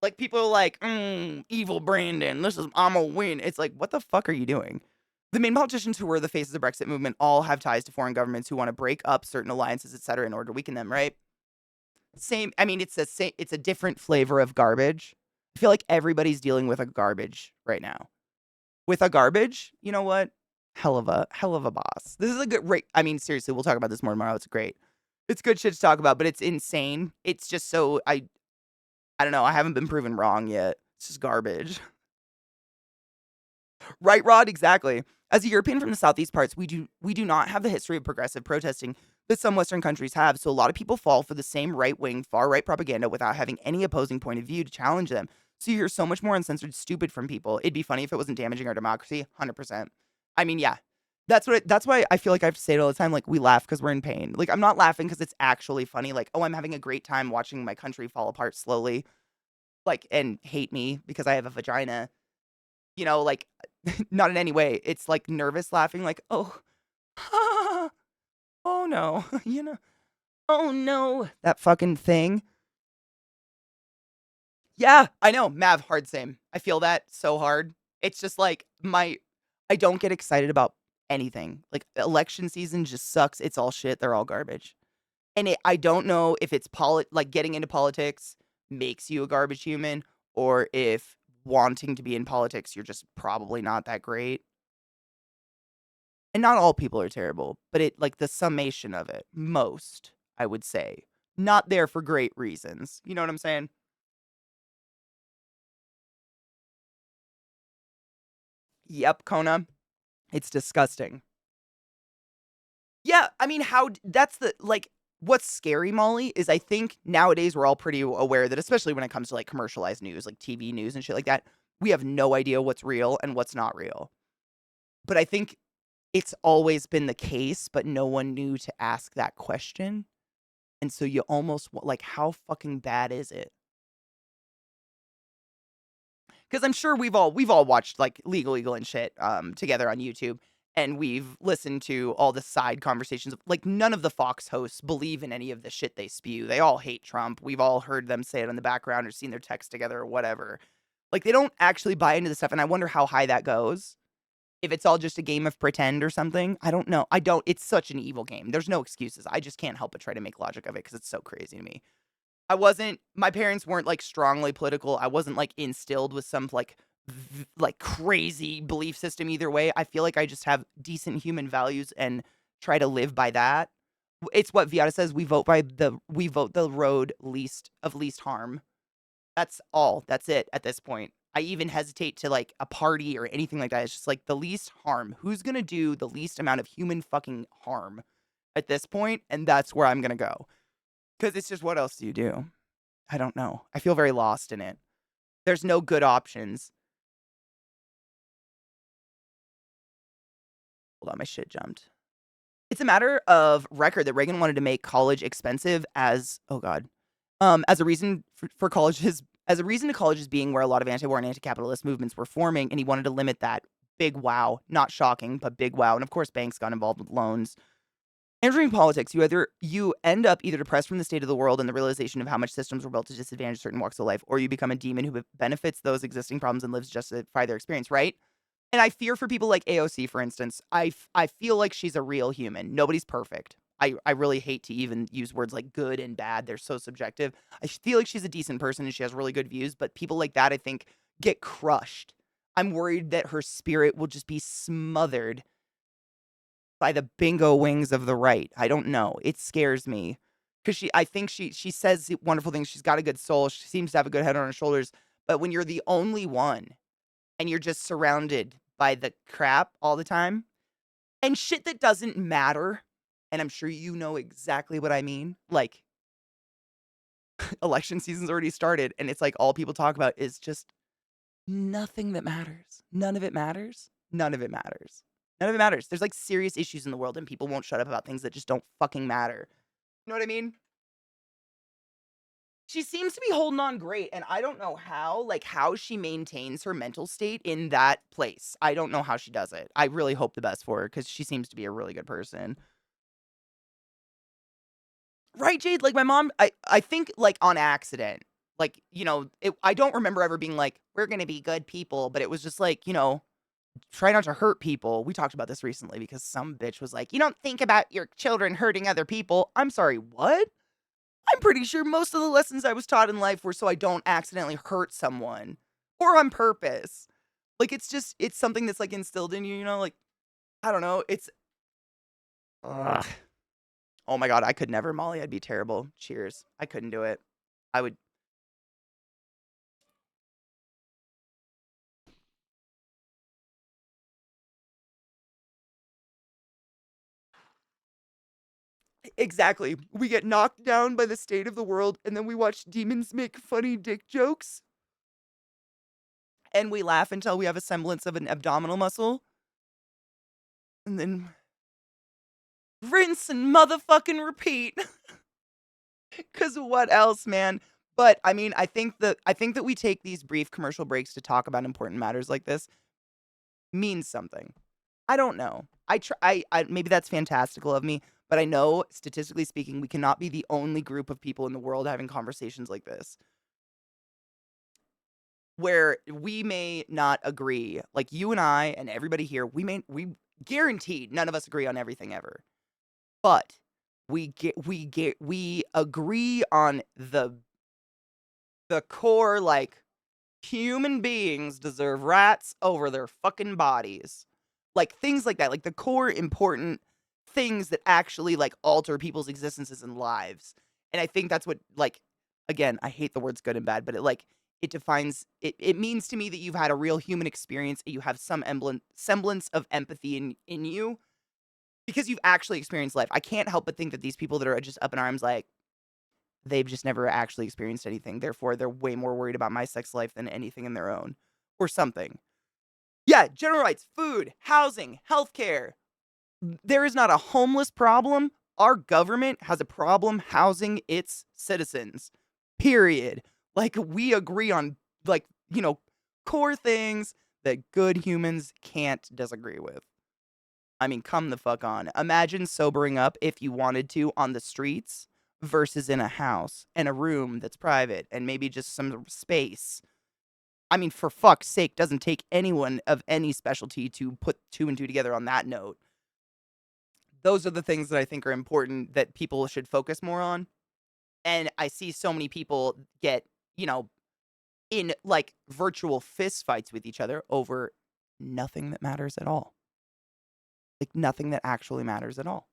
Like people are like, evil Brandon, I'm gonna win. It's like, what the fuck are you doing? The main politicians who were the faces of the Brexit movement all have ties to foreign governments who want to break up certain alliances, etc., in order to weaken them, right? Same. I mean, it's a different flavor of garbage. I feel like everybody's dealing with a garbage right now. With a garbage, you know what? Hell of a boss. This is a good right. I mean, seriously, we'll talk about this more tomorrow. It's great. It's good shit to talk about, but it's insane. It's just so I don't know. I haven't been proven wrong yet. It's just garbage. Right, Rod? Exactly. As a European from the southeast parts, we do not have the history of progressive protesting that some Western countries have. So a lot of people fall for the same right wing, far right propaganda without having any opposing point of view to challenge them. So you hear so much more uncensored stupid from people. It'd be funny if it wasn't damaging our democracy. 100%. I mean, yeah. That's why I feel like I have to say it all the time. Like, we laugh because we're in pain. Like, I'm not laughing because it's actually funny. Like, oh, I'm having a great time watching my country fall apart slowly. Like, and hate me because I have a vagina. Like, not in any way. It's like nervous laughing, like, oh, oh no, oh no, that fucking thing. Yeah, I know, Mav, hard same. I feel that so hard. It's just like I don't get excited about anything. Like, election season just sucks. It's all shit. They're all garbage. And I don't know if it's like getting into politics makes you a garbage human, or if wanting to be in politics, you're just probably not that great. And not all people are terrible, but it like the summation of it, most, I would say, not there for great reasons. You know what I'm saying? Yep, Kona. It's disgusting. Yeah, I mean, that's the like what's scary, Molly, is I think nowadays we're all pretty aware that especially when it comes to like commercialized news, like TV news and shit like that, we have no idea what's real and what's not real. But I think it's always been the case, but no one knew to ask that question. And so you almost like, how fucking bad is it? Because I'm sure we've all watched like Legal Eagle and shit together on YouTube, and we've listened to all the side conversations. Like, none of the Fox hosts believe in any of the shit they spew. They all hate Trump. We've all heard them say it in the background or seen their text together or whatever. Like, they don't actually buy into the stuff, and I wonder how high that goes. If it's all just a game of pretend or something, I don't know. I don't. It's such an evil game. There's no excuses. I just can't help but try to make logic of it because it's so crazy to me. My parents weren't like strongly political. I wasn't like instilled with some like crazy belief system either way. I feel like I just have decent human values and try to live by that. It's what Viata says. We vote the road least harm. That's all. That's it at this point. I even hesitate to like a party or anything like that. It's just like the least harm. Who's going to do the least amount of human fucking harm at this point? And that's where I'm going to go. Because it's just, what else do you do? I don't know. I feel very lost in it. There's no good options. Hold on, my shit jumped. It's a matter of record that Reagan wanted to make college expensive as, oh God, as a reason for colleges, as a reason to colleges being where a lot of anti-war and anti-capitalist movements were forming, and he wanted to limit that. Big wow. Not shocking, but big wow. And of course, banks got involved with loans. Entering politics, you end up either depressed from the state of the world and the realization of how much systems were built to disadvantage certain walks of life, or you become a demon who benefits those existing problems and lives to justify their experience, right? And I fear for people like AOC, for instance. I feel like she's a real human. Nobody's perfect. I really hate to even use words like good and bad. They're so subjective. I feel like she's a decent person and she has really good views, but people like that, I think, get crushed. I'm worried that her spirit will just be smothered by the bingo wings of the right. I don't know. It scares me because I think she says wonderful things. She's got a good soul. She seems to have a good head on her shoulders. But when you're the only one and you're just surrounded by the crap all the time and shit that doesn't matter, and I'm sure you know exactly what I mean. Like, Election season's already started, and it's like all people talk about is just nothing that matters. None of it matters. None of it matters. None of it matters. There's like serious issues in the world, and people won't shut up about things that just don't fucking matter. You know what I mean? She seems to be holding on great, and I don't know how, like, how she maintains her mental state in that place. I don't know how she does it. I really hope the best for her because she seems to be a really good person. Right, Jade? Like, my mom, I think, like, on accident. Like, I don't remember ever being like, "We're gonna be good people," but it was just like, try not to hurt people. We talked about this recently because some bitch was like, "You don't think about your children hurting other people." I'm sorry, what? I'm pretty sure most of the lessons I was taught in life were so I don't accidentally hurt someone or on purpose. Like, it's something that's, like, instilled in you, like, I don't know, ugh. Oh my god, I could never, Molly, I'd be terrible. Cheers. I couldn't do it. I would exactly. We get knocked down by the state of the world, and then we watch demons make funny dick jokes, and we laugh until we have a semblance of an abdominal muscle, and then rinse and motherfucking repeat. 'Cause what else, man? But, I mean, I think that we take these brief commercial breaks to talk about important matters like this means something. I don't know. I maybe that's fantastical of me, but I know, statistically speaking, we cannot be the only group of people in the world having conversations like this, where we may not agree. Like, you and I and everybody here, we guaranteed none of us agree on everything ever. But we agree on the core, like, human beings deserve rights over their fucking bodies. Like, things like that, like, the core important things that actually, like, alter people's existences and lives. And I think that's what, like, again, I hate the words good and bad, but it defines it means to me that you've had a real human experience, you have some semblance of empathy in you because you've actually experienced life. I can't help but think that these people that are just up in arms like, they've just never actually experienced anything, therefore, they're way more worried about my sex life than anything in their own, or something. Yeah, general rights, food, housing, healthcare. There is not a homeless problem. Our government has a problem housing its citizens. Period. Like, we agree on, like, core things that good humans can't disagree with. I mean, come the fuck on. Imagine sobering up if you wanted to on the streets versus in a house and a room that's private and maybe just some space. I mean, for fuck's sake, doesn't take anyone of any specialty to put two and two together on that note. Those are the things that I think are important that people should focus more on. And I see so many people get, in like virtual fist fights with each other over nothing that matters at all. Like, nothing that actually matters at all.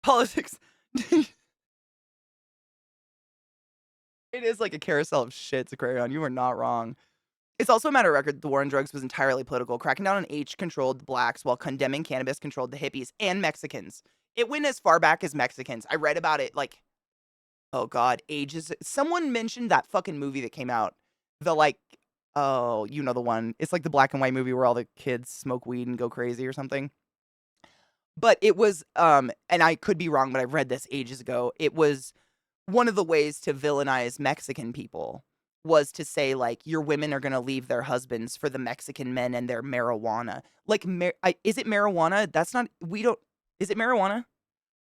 Politics. It is like a carousel of shit to carry on. You are not wrong. It's also a matter of record that the war on drugs was entirely political. Cracking down on H controlled the blacks while condemning cannabis controlled the hippies and Mexicans. It went as far back as Mexicans. I read about it like, oh god, ages. Someone mentioned that fucking movie that came out. The like, oh, you know the one. It's like the black and white movie where all the kids smoke weed and go crazy or something. But it was, and I could be wrong, but I read this ages ago. It was one of the ways to villainize Mexican people was to say, like, your women are gonna leave their husbands for the Mexican men and their marijuana. Like, is it marijuana? That's not, we don't, is it marijuana?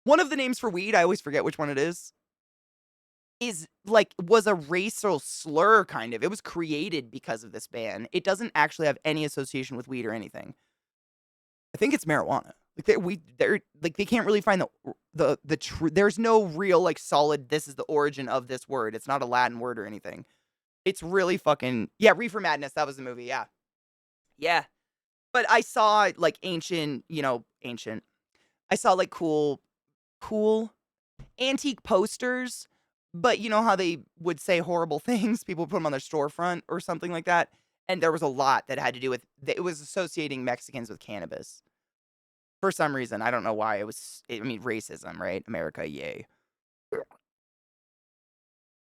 One of the names for weed, I always forget which one it is like, was a racial slur, kind of. It was created because of this ban. It doesn't actually have any association with weed or anything. I think it's marijuana. Like they're like they can't really find the true. There's no real like solid. This is the origin of this word. It's not a Latin word or anything. It's really fucking yeah. Reefer Madness. That was the movie. Yeah, yeah. But I saw like ancient. I saw like cool antique posters. But you know how they would say horrible things. People would put them on their storefront or something like that. And there was a lot that had to do with it was associating Mexicans with cannabis. For some reason, I don't know why I mean, racism, right? America, yay.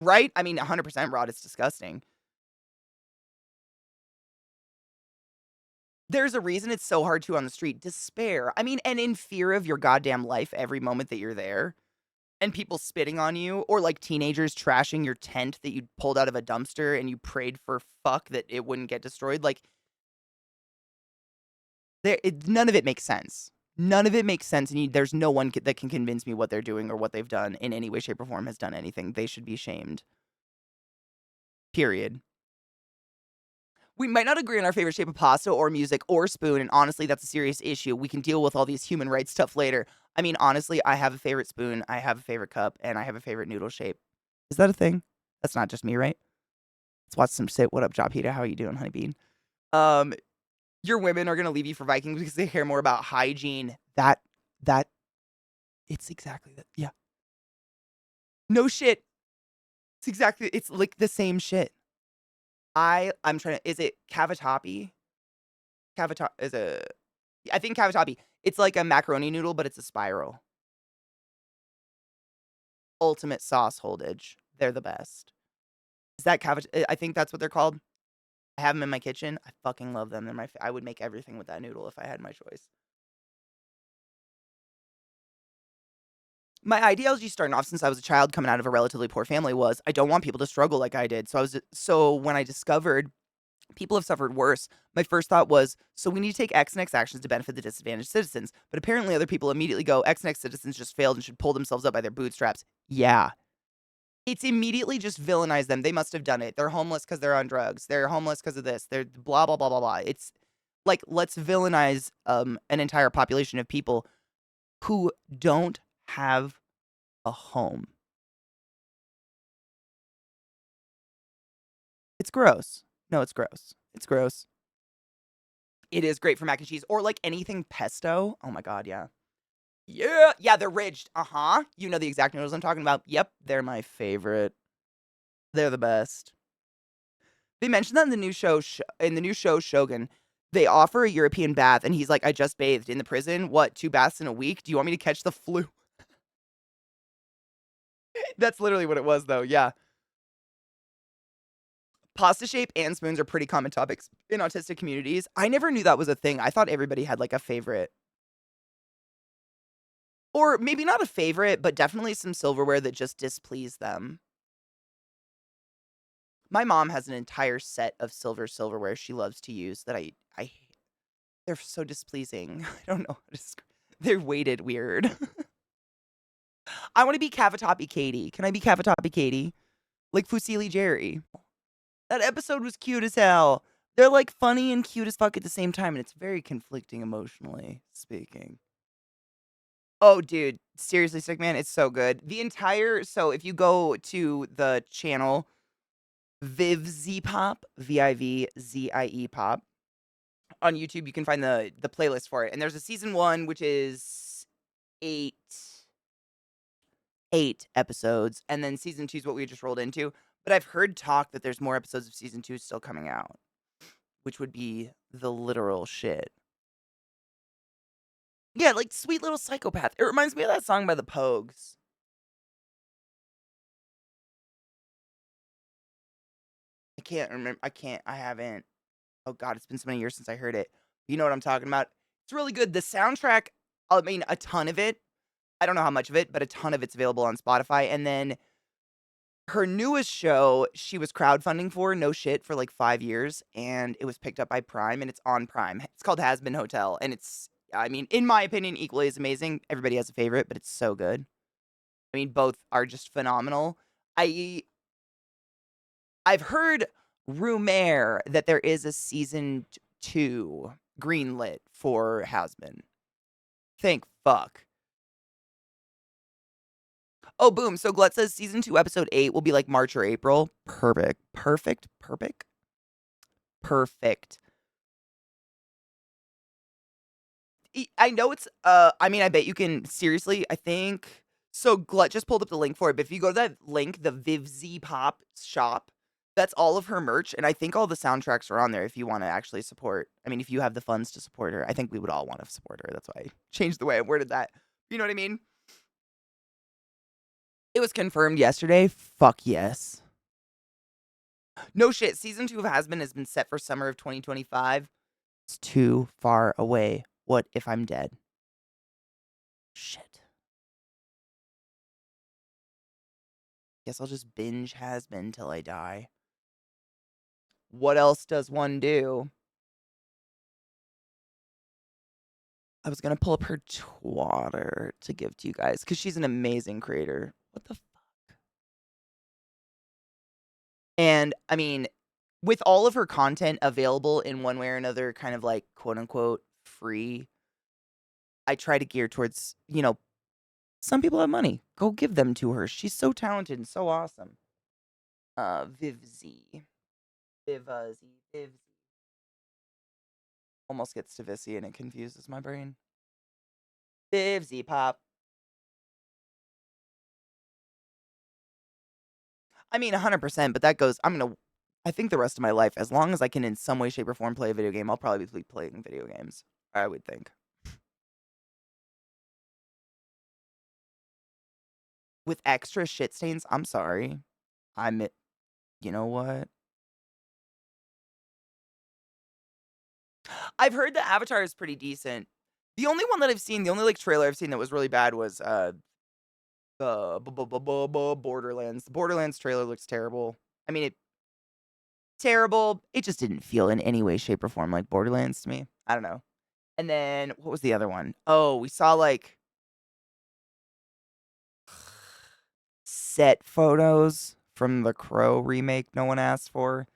Right? I mean, 100% Rod, it's disgusting. There's a reason it's so hard to on the street. Despair. I mean, and in fear of your goddamn life every moment that you're there, and people spitting on you, or like teenagers trashing your tent that you pulled out of a dumpster and you prayed for fuck that it wouldn't get destroyed. Like, none of it makes sense. None of it makes sense, and there's no one that can convince me what they're doing or what they've done in any way, shape, or form has done anything. They should be shamed. Period. We might not agree on our favorite shape of pasta or music or spoon, and honestly, that's a serious issue. We can deal with all these human rights stuff later. I mean, honestly, I have a favorite spoon, I have a favorite cup, and I have a favorite noodle shape. Is that a thing? That's not just me, right? Let's watch some shit. What up, Jopita? How you doing, honeybean? Um, your women are gonna leave you for Vikings because they care more about hygiene. That it's exactly that. Yeah. No shit. It's like the same shit. I'm trying to, is it cavatappi? Cavatappi is a, I think cavatappi. It's like a macaroni noodle, but it's a spiral. Ultimate sauce holdage. They're the best. Is that I think that's what they're called. I have them in my kitchen. I fucking love them. I would make everything with that noodle if I had my choice. My ideology starting off since I was a child coming out of a relatively poor family was I don't want people to struggle like I did. So when I discovered people have suffered worse, my first thought was, so we need to take X and X actions to benefit the disadvantaged citizens. But apparently other people immediately go, X and X citizens just failed and should pull themselves up by their bootstraps. Yeah. It's immediately just villainize them. They must have done it. They're homeless because they're on drugs. They're homeless because of this. They're blah, blah, blah, blah, blah. It's like, let's villainize an entire population of people who don't have a home. It's gross. No, it's gross. It's gross. It is great for mac and cheese or like anything pesto. Oh my God, yeah. Yeah, yeah, they're ridged. Uh-huh. You know the exact noodles I'm talking about. Yep, they're my favorite. They're the best. They mentioned that in the new show Shogun. They offer a European bath, and he's like, I just bathed in the prison. What, 2 baths in a week? Do you want me to catch the flu? That's literally what it was, though. Yeah. Pasta shape and spoons are pretty common topics in autistic communities. I never knew that was a thing. I thought everybody had like a favorite. Or maybe not a favorite, but definitely some silverware that just displeased them. My mom has an entire set of silverware she loves to use that I hate. They're so displeasing. I don't know how to describe. They're weighted weird. I want to be ClassyKatie. Can I be ClassyKatie? Like Fusilli Jerry. That episode was cute as hell. They're like funny and cute as fuck at the same time, and it's very conflicting emotionally speaking. Oh, dude, seriously, sick man, it's so good. So if you go to the channel Vivzie Pop, Vivzie Pop on YouTube, you can find the playlist for it. And there's a season 1 which is 8 episodes, and then season 2 is what we just rolled into. But I've heard talk that there's more episodes of season 2 still coming out, which would be the literal shit. Yeah, like Sweet Little Psychopath. It reminds me of that song by the Pogues. I haven't. Oh God, it's been so many years since I heard it. You know what I'm talking about? It's really good. The soundtrack, I mean, a ton of it. I don't know how much of it, but a ton of it's available on Spotify. And then her newest show, she was crowdfunding for, no shit, for like 5 years, and it was picked up by Prime, and it's on Prime. It's called Has Been Hotel, and it's, I mean, in my opinion, equally as amazing. Everybody has a favorite, but it's so good. I mean, both are just phenomenal. I've heard rumor that there is a season 2 greenlit for Has Been. Thank fuck. Oh, boom. So Glut says season 2, episode 8 will be like March or April. Perfect. Perfect. Perfect. Perfect. I know it's, I mean, I bet you can, seriously, I think, so Glut just pulled up the link for it, but if you go to that link, the Vivzie Pop shop, That's all of her merch, and I think all the soundtracks are on there if you wanna actually support I mean, if you have the funds to support her. I think we would all wanna support her, that's why I changed the way I worded that. You know what I mean? It was confirmed yesterday. Fuck yes. No shit, season 2 of has been set for summer of 2025. It's too far away. What if I'm dead? Shit. Guess I'll just binge has been till I die. What else does one do? I was gonna pull up her Twitter to give to you guys because she's an amazing creator. What the fuck? And I mean, with all of her content available in one way or another, kind of like quote unquote free, I try to gear towards, some people have money. Go give them to her. She's so talented and so awesome. Vivzy. Vivzy. Almost gets to Vissy and it confuses my brain. Vivzy Pop. I mean, 100%, but that goes, I think the rest of my life, as long as I can in some way, shape, or form play a video game, I'll probably be playing video games. I would think. With extra shit stains, I'm sorry. You know what? I've heard that Avatar is pretty decent. The only one that I've seen, the only like trailer I've seen that was really bad was Borderlands. The Borderlands trailer looks terrible. I mean, terrible. It just didn't feel in any way, shape, or form like Borderlands to me. I don't know. And then what was the other one? Oh, we saw like set photos from the Crow remake no one asked for.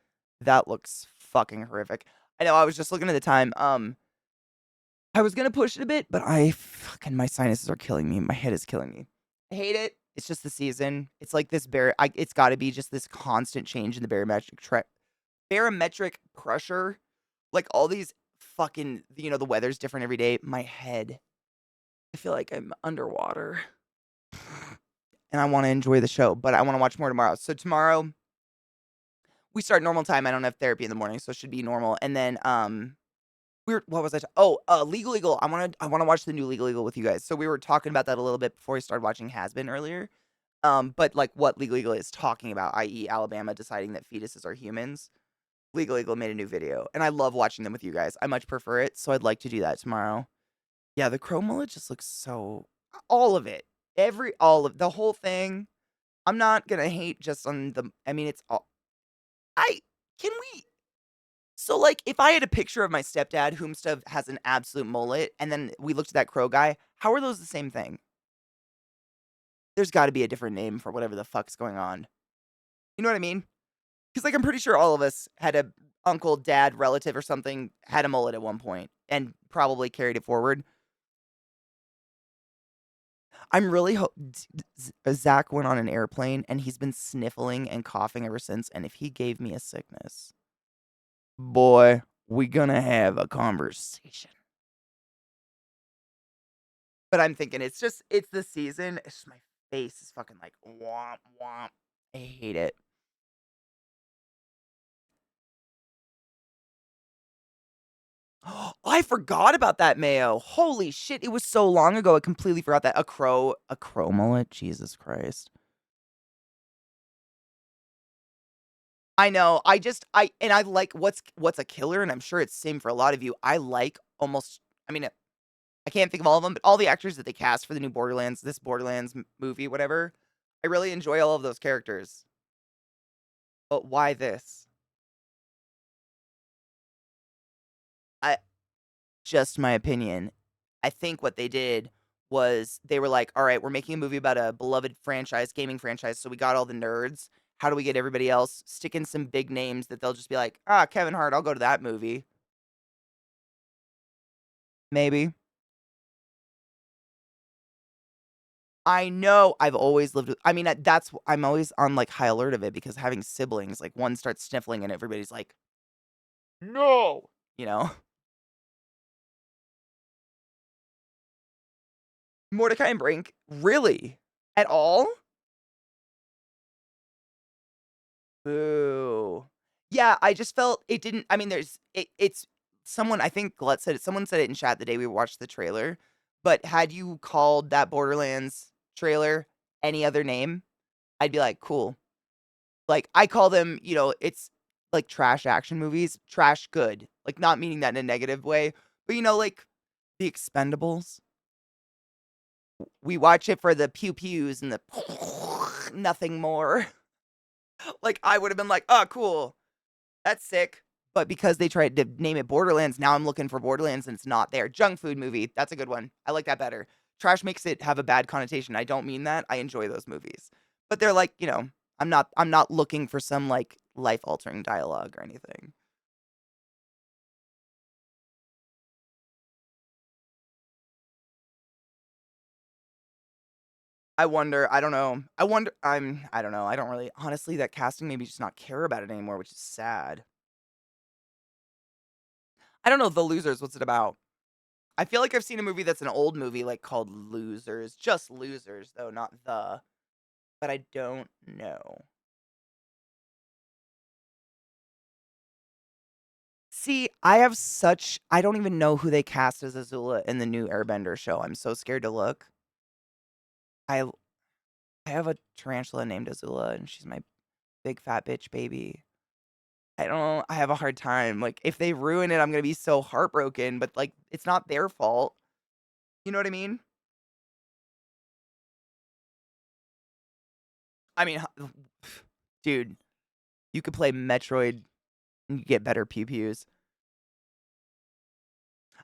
That looks fucking horrific. I know, I was just looking at the time. I was gonna push it a bit, but my sinuses are killing me. My head is killing me. I hate it. It's just the season. It's like this it's gotta be just this constant change in the barometric pressure. Like all these fucking, the weather's different every day. My head. I feel like I'm underwater. And I want to enjoy the show, but I want to watch more tomorrow. So tomorrow we start normal time. I don't have therapy in the morning, so it should be normal. And then what was I Legal Eagle. I want to watch the new Legal Eagle with you guys. So we were talking about that a little bit before we started watching Has Been earlier. But like what Legal Eagle is talking about, i.e. Alabama deciding that fetuses are humans. Legal Eagle made a new video, and I love watching them with you guys. I much prefer it, so I'd like to do that tomorrow. Yeah, the crow mullet just looks so all of it. All of the whole thing. I'm not gonna hate just on the I mean, it's all I can we so, like, if I had a picture of my stepdad, whomstuff has an absolute mullet, and then we looked at that crow guy, how are those the same thing? There's gotta be a different name for whatever the fuck's going on. You know what I mean? Because like, I'm pretty sure all of us had a uncle, dad, relative, or something had a mullet at one point and probably carried it forward. I'm really Zach went on an airplane, and he's been sniffling and coughing ever since, and if he gave me a sickness, boy, we gonna have a conversation. But I'm thinking it's the season. It's just my face is fucking like womp womp. I hate it. I forgot about that mayo. Holy shit, it was so long ago. I completely forgot that. A crow mullet. Jesus Christ. I know. I like what's a killer, and I'm sure it's same for a lot of you. I like almost. I mean, I can't think of all of them, but all the actors that they cast for the new this Borderlands movie, whatever. I really enjoy all of those characters. But why this? I just my opinion. I think what they did was they were like, "All right, we're making a movie about a beloved franchise, gaming franchise, so we got all the nerds. How do we get everybody else? Stick in some big names that they'll just be like, ah, Kevin Hart, I'll go to that movie." Maybe. I know I've always lived with I mean, I'm always on, like, high alert of it because having siblings, like, one starts sniffling and everybody's like, "No!" You know? Mordecai and Brink? Really? At all? Boo. Yeah, I just felt it didn't I mean, it's someone I think Glut said it someone said it in chat the day we watched the trailer, but had you called that Borderlands trailer any other name, I'd be like, "Cool." Like, I call them, it's like trash action movies, trash good, like, not meaning that in a negative way, but, like, The Expendables, we watch it for the pew pews and the nothing more. Like, I would've been like, "Oh, cool. That's sick." But because they tried to name it Borderlands, now I'm looking for Borderlands and it's not there. Junk food movie, that's a good one. I like that better. Trash makes it have a bad connotation. I don't mean that. I enjoy those movies. But they're like, I'm not looking for some like life-altering dialogue or anything. I wonder, I don't know. I don't know. I don't really honestly that casting made me just not care about it anymore, which is sad. I don't know The Losers, what's it about? I feel like I've seen a movie that's an old movie, like, called Losers. Just Losers, though, not The. But I don't know. See, I don't even know who they cast as Azula in the new Airbender show. I'm so scared to look. I I have a tarantula named Azula, and she's my big fat bitch baby. I have a hard time. Like, if they ruin it, I'm gonna be so heartbroken, but, like, it's not their fault. You know what I mean? I mean, dude, you could play Metroid and you get better pew-pews.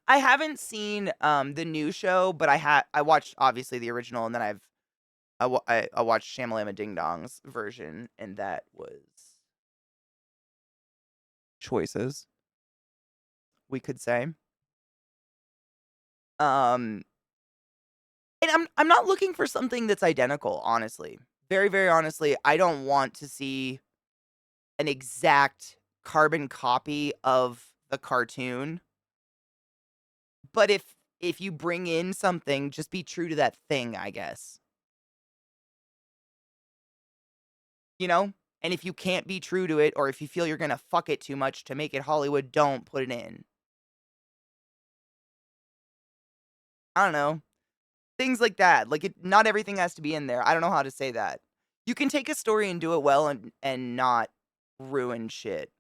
I haven't seen, the new show, but I watched, obviously, the original, and then I watched Shamalama Ding Dong's version, and that was choices, we could say. Um, and I'm not looking for something that's identical, honestly. Very, very honestly, I don't want to see an exact carbon copy of the cartoon, but if you bring in something, just be true to that thing, I guess. You know? And if you can't be true to it, or if you feel you're gonna fuck it too much to make it Hollywood, don't put it in. I don't know. Things like that. Like not everything has to be in there. I don't know how to say that. You can take a story and do it well and not ruin shit.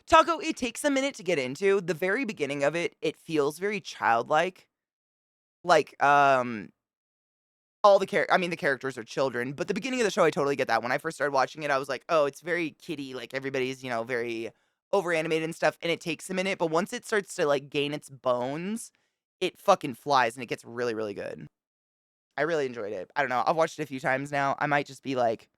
Taco, it takes a minute to get into. The very beginning of it, it feels very childlike. Like, all the characters are children, but the beginning of the show, I totally get that. When I first started watching it, I was like, "Oh, it's very kiddie, like, everybody's, very over animated and stuff," and it takes a minute, but once it starts to, like, gain its bones, it fucking flies, and it gets really, really good. I really enjoyed it. I don't know, I've watched it a few times now. I might just be like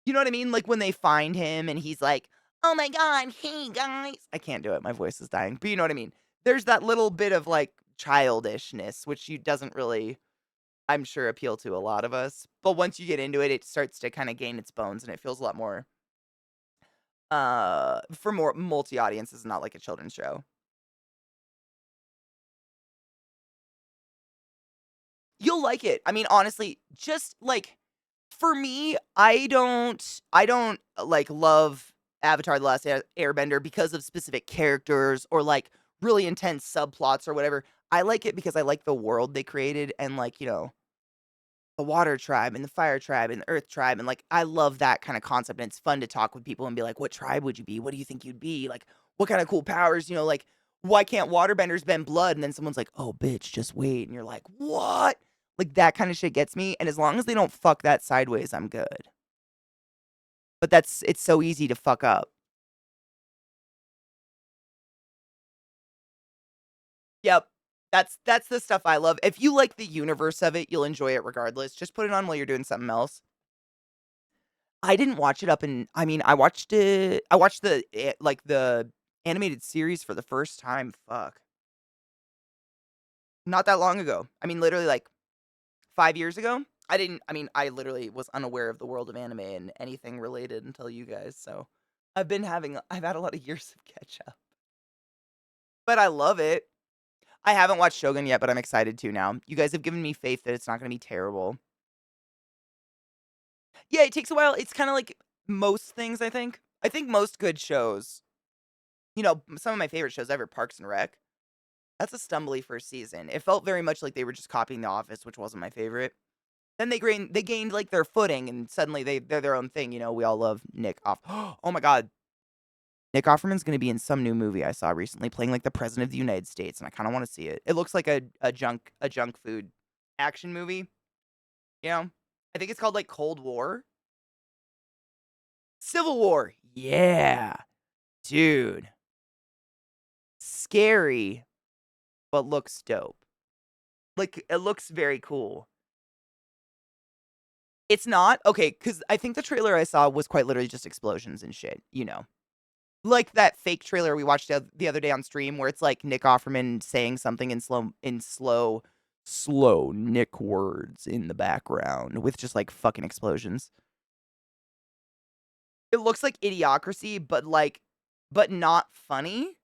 you know what I mean? Like, when they find him and he's like, "Oh my god, hey, guys." I can't do it, my voice is dying, but you know what I mean? There's that little bit of, like, childishness, which you doesn't really I'm sure appeal to a lot of us. But once you get into it, it starts to kinda gain its bones, and it feels a lot more, for more multi-audiences, not like a children's show. You'll like it. I mean, honestly, just, like, for me, I don't, like, love Avatar: The Last Airbender because of specific characters or, like, really intense subplots or whatever. I like it because I like the world they created and, like, the water tribe and the fire tribe and the earth tribe, and, like, I love that kinda concept, and it's fun to talk with people and be like, "What tribe would you be? What do you think you'd be? Like, what kinda cool powers?" Like, "Why can't waterbenders bend blood?" And then someone's like, "Oh, bitch, just wait." And you're like, "What?" Like, that kinda shit gets me, and as long as they don't fuck that sideways, I'm good. But it's so easy to fuck up. Yep. That's the stuff I love. If you like the universe of it, you'll enjoy it regardless. Just put it on while you're doing something else. I didn't watch it up in I mean, I watched the animated series for the first time, fuck, not that long ago. I mean, literally, like, 5 years ago? I literally was unaware of the world of anime and anything related until you guys, so I've had a lot of years of catch up. But I love it. I haven't watched Shogun yet, but I'm excited to now. You guys have given me faith that it's not gonna be terrible. Yeah, it takes a while. It's kinda like most things, I think. I think most good shows, some of my favorite shows ever, Parks and Rec, that's a stumbly first season. It felt very much like they were just copying The Office, which wasn't my favorite. Then they gained, like, their footing, and suddenly they're their own thing, we all love Nick Off oh my god. Nick Offerman's gonna be in some new movie I saw recently playing, like, the president of the United States, and I kinda wanna see it. It looks like a junk food action movie, you know? I think it's called, like, Cold War? Civil War! Yeah! Dude. Scary, but looks dope. Like, it looks very cool. It's not? Okay, because I think the trailer I saw was quite literally just explosions and shit, you know? Like that fake trailer we watched the other day on stream where it's, like, Nick Offerman saying something in slow Nick words in the background with just, like, fucking explosions. It looks like Idiocracy, but not funny,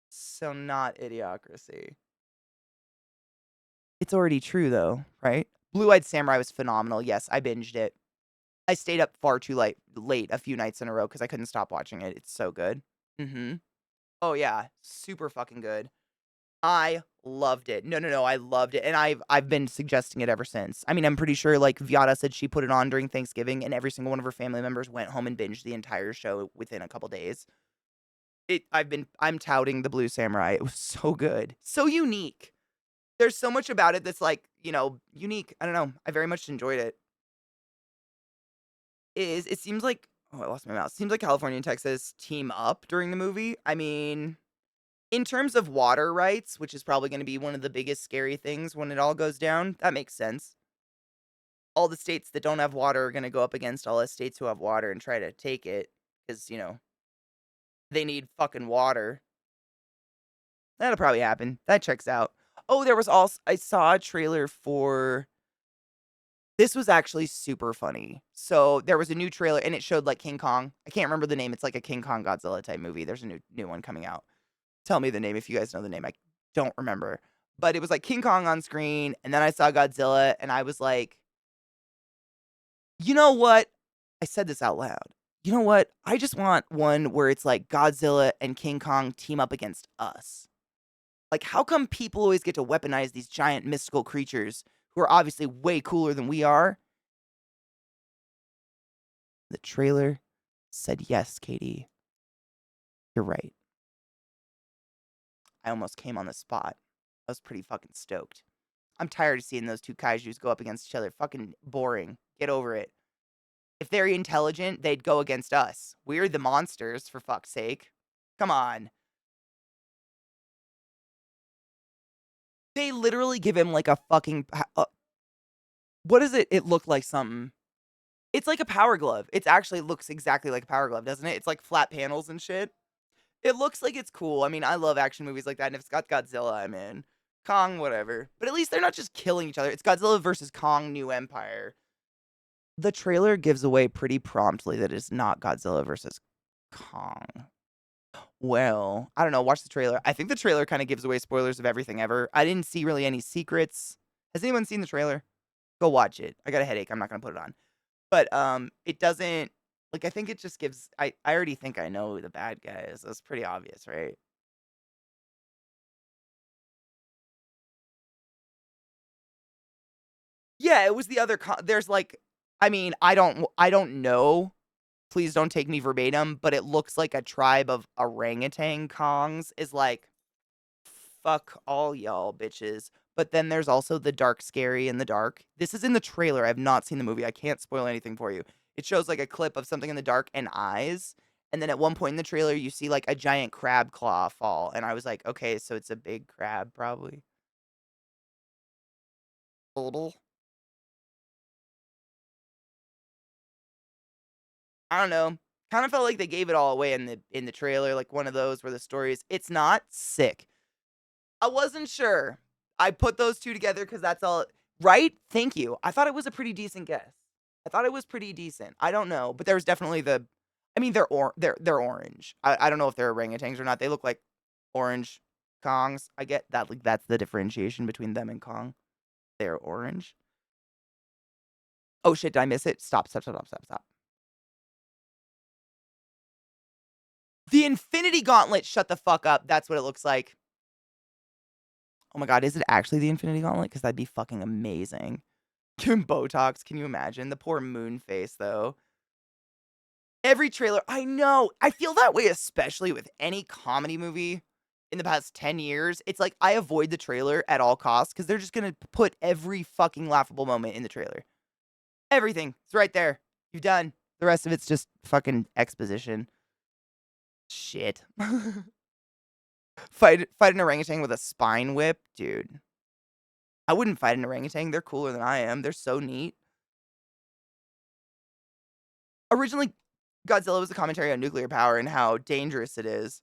so not Idiocracy. It's already true though, right? Blue-Eyed Samurai was phenomenal. Yes, I binged it. I stayed up far too late a few nights in a row because I couldn't stop watching it. It's so good. Mhm. Oh, yeah. Super fucking good. I loved it. No, no, no, I loved it, and I've been suggesting it ever since. I mean, I'm pretty sure, like, Viata said she put it on during Thanksgiving, and every single one of her family members went home and binged the entire show within a couple days. I'm touting the Blue Samurai. It was so good. So unique. There's so much about it that's, like, unique. I don't know. I very much enjoyed it. It seems like oh, I lost my mouse. Seems like California and Texas team up during the movie. I mean, in terms of water rights, which is probably gonna be one of the biggest scary things when it all goes down, that makes sense. All the states that don't have water are gonna go up against all the states who have water and try to take it because they need fucking water. That'll probably happen. That checks out. Oh, there was also I saw a trailer for this was actually super funny. So, there was a new trailer, and it showed, like, King Kong. I can't remember the name, it's like a King Kong Godzilla type movie. There's a new one coming out. Tell me the name if you guys know the name, I don't remember. But it was, like, King Kong on screen, and then I saw Godzilla, and I was like, "You know what?" I said this out loud. "You know what? I just want one where it's, like, Godzilla and King Kong team up against us." Like, how come people always get to weaponize these giant mystical creatures who are obviously way cooler than we are? The trailer said, "Yes, Katie, you're right." I almost came on the spot. I was pretty fucking stoked. I'm tired of seeing those two kaijus go up against each other. Fucking boring. Get over it. If they're intelligent, they'd go against us. We're the monsters, for fuck's sake. Come on. They literally give him like a fucking. What is it? It looked like something. It's like a power glove. It actually looks exactly like a power glove, doesn't it? It's like flat panels and shit. It looks like it's cool. I mean, I love action movies like that, and if it's got Godzilla, I'm in. Kong, whatever. But at least they're not just killing each other. It's Godzilla versus Kong New Empire. The trailer gives away pretty promptly that it's not Godzilla versus Kong. Well, I don't know. Watch the trailer. I think the trailer kind of gives away spoilers of everything ever. I didn't see really any secrets. Has anyone seen the trailer? Go watch it. I got a headache. I'm not gonna put it on. But it doesn't like I think it just gives I already think I know who the bad guy is. That's pretty obvious, right? Yeah, it was the other there's like I mean, I don't know. Please don't take me verbatim, but it looks like a tribe of orangutan Kongs is like, "Fuck all y'all bitches." But then there's also the dark scary in the dark. This is in the trailer. I have not seen the movie. I can't spoil anything for you. It shows like a clip of something in the dark and eyes. And then at one point in the trailer, you see like a giant crab claw fall. And I was like, okay, so it's a big crab, probably. Total. I don't know. Kind of felt like they gave it all away in the trailer, like one of those where the story is it's not sick. I wasn't sure. I put those 2 together because that's all right? Thank you. I thought it was a pretty decent guess. I thought it was pretty decent. I don't know, but there's definitely I mean, they're orange. I don't know if they're orangutans or not. They look like orange Kongs. I get that, like, that's the differentiation between them and Kong. They're orange. Oh shit, did I miss it? Stop, stop, stop, stop, stop, stop. The Infinity Gauntlet, shut the fuck up. That's what it looks like. Oh my god, is it actually the Infinity Gauntlet? Because that'd be fucking amazing. Give him Botox, can you imagine? The poor moon face, though. Every trailer, I know. I feel that way, especially with any comedy movie in the past 10 years. It's like I avoid the trailer at all costs because they're just going to put every fucking laughable moment in the trailer. Everything. It's right there. You're done. The rest of it's just fucking exposition. Shit. Fight an orangutan with a spine whip? Dude. I wouldn't fight an orangutan. They're cooler than I am. They're so neat. Originally, Godzilla was a commentary on nuclear power and how dangerous it is.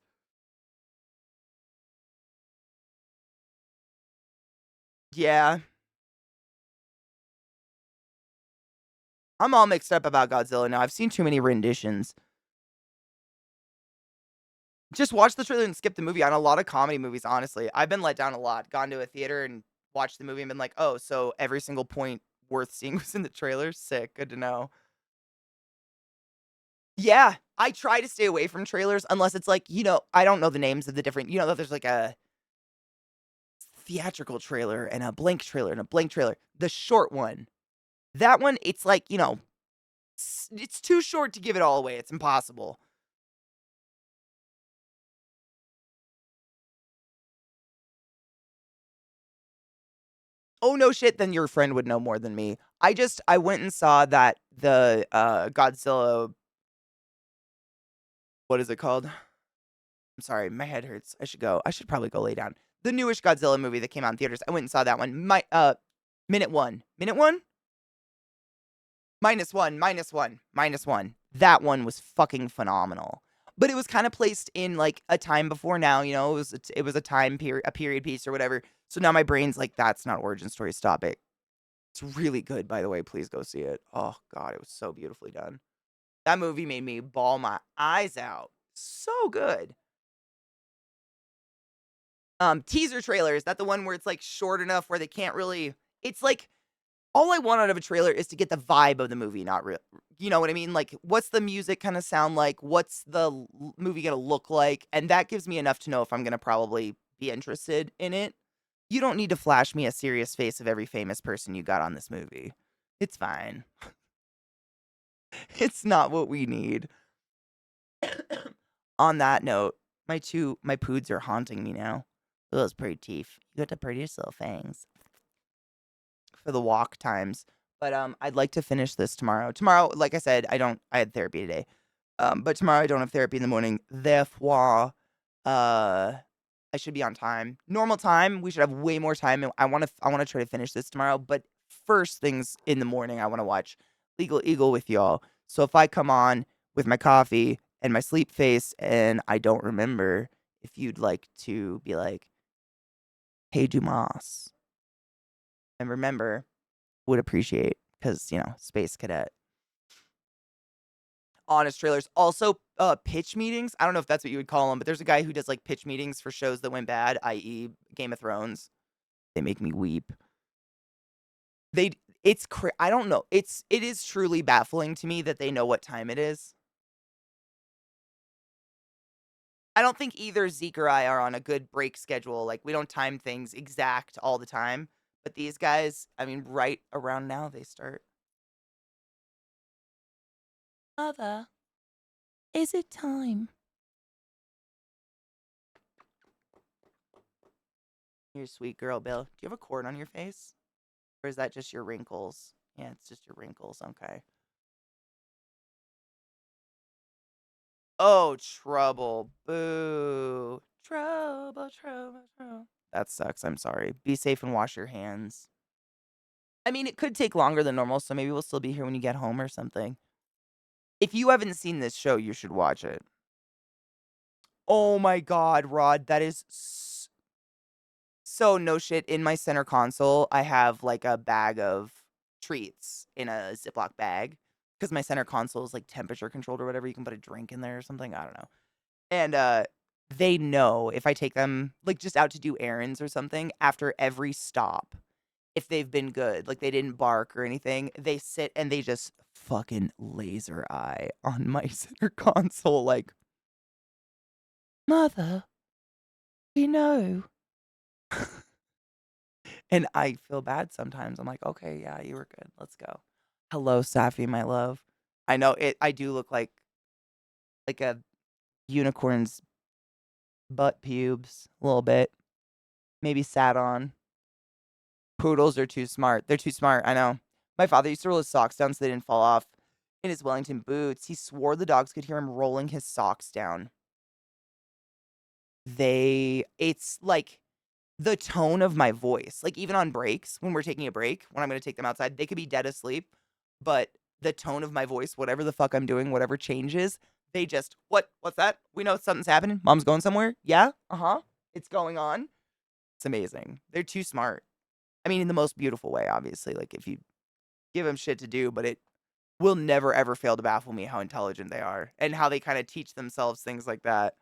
Yeah. I'm all mixed up about Godzilla now. I've seen too many renditions. Just watch the trailer and skip the movie on a lot of comedy movies, honestly. I've been let down a lot. Gone to a theater and watched the movie and been like, oh, so every single point worth seeing was in the trailer? Sick. Good to know. Yeah. I try to stay away from trailers unless it's like, I don't know the names of the different, that there's like a theatrical trailer and a blank trailer and a blank trailer. The short one. That one, it's like, it's too short to give it all away. It's impossible. Oh, no shit, then your friend would know more than me. I went and saw that the, Godzilla what is it called? I'm sorry, my head hurts. I should probably go lay down. The newish Godzilla movie that came out in theaters, I went and saw that one. Minute 1. Minute 1? -1, -1, -1. That one was fucking phenomenal. But it was kinda placed in, like, a time before now, it was a time period, a period piece or whatever. So now my brain's like, "That's not origin story, stop it." It's really good, by the way, please go see it. Oh god, it was so beautifully done. That movie made me bawl my eyes out. So good. Teaser trailer, is that the one where it's, like, short enough where they can't really it's like, all I want out of a trailer is to get the vibe of the movie, not real you know what I mean? Like, what's the music kinda sound like? What's the movie gonna look like? And that gives me enough to know if I'm gonna probably be interested in it. You don't need to flash me a serious face of every famous person you got on this movie. It's fine. It's not what we need. On that note, my poods are haunting me now. Those pretty teeth. You got the prettiest little fangs for the walk times. But I'd like to finish this tomorrow. Tomorrow, like I said, I had therapy today. But tomorrow I don't have therapy in the morning. Therefore, uh I should be on time. Normal time, we should have way more time. And I wanna try to finish this tomorrow. But first things in the morning, I wanna watch Legal Eagle with y'all. So if I come on with my coffee and my sleep face and I don't remember, if you'd like to be like, "Hey, Dumas," and remember, would appreciate because Space Cadet. Honest trailers. Also, pitch meetings. I don't know if that's what you would call them, but there's a guy who does like pitch meetings for shows that went bad, i.e., Game of Thrones. They make me weep. They, I don't know. It is truly baffling to me that they know what time it is. I don't think either Zeke or I are on a good break schedule. Like we don't time things exact all the time. But these guys, I mean, right around now they start. Mother, is it time? You're a sweet girl, Bill. Do you have a cord on your face? Or is that just your wrinkles? Yeah, it's just your wrinkles. Okay. Oh, trouble. Boo. Trouble, trouble, trouble. That sucks. I'm sorry. Be safe and wash your hands. I mean, it could take longer than normal, so maybe we'll still be here when you get home or something. If you haven't seen this show, you should watch it. Oh my god, Rod, that is so no shit. In my center console, I have like a bag of treats in a Ziploc bag because my center console is like temperature controlled or whatever. You can put a drink in there or something. I don't know. And they know if I take them like just out to do errands or something, after every stop, if they've been good. Like, they didn't bark or anything. They sit and they just fucking laser eye on my center console like, "Mother, we know." And I feel bad sometimes. I'm like, "Okay, yeah, you were good. Let's go." Hello, Safi, my love. I do look like a unicorn's butt pubes a little bit. Maybe sat on. Poodles are too smart. They're too smart, I know. My father used to roll his socks down so they didn't fall off in his Wellington boots. He swore the dogs could hear him rolling his socks down. It's like the tone of my voice. Like, even on breaks, when we're taking a break, when I'm gonna take them outside, they could be dead asleep, but the tone of my voice, whatever the fuck I'm doing, whatever changes, they just, "What? What's that? We know something's happening. Mom's going somewhere? Yeah? Uh-huh. It's going on." It's amazing. They're too smart. I mean, in the most beautiful way, obviously. Like, if you give them shit to do, but it will never ever fail to baffle me how intelligent they are and how they kind of teach themselves things like that.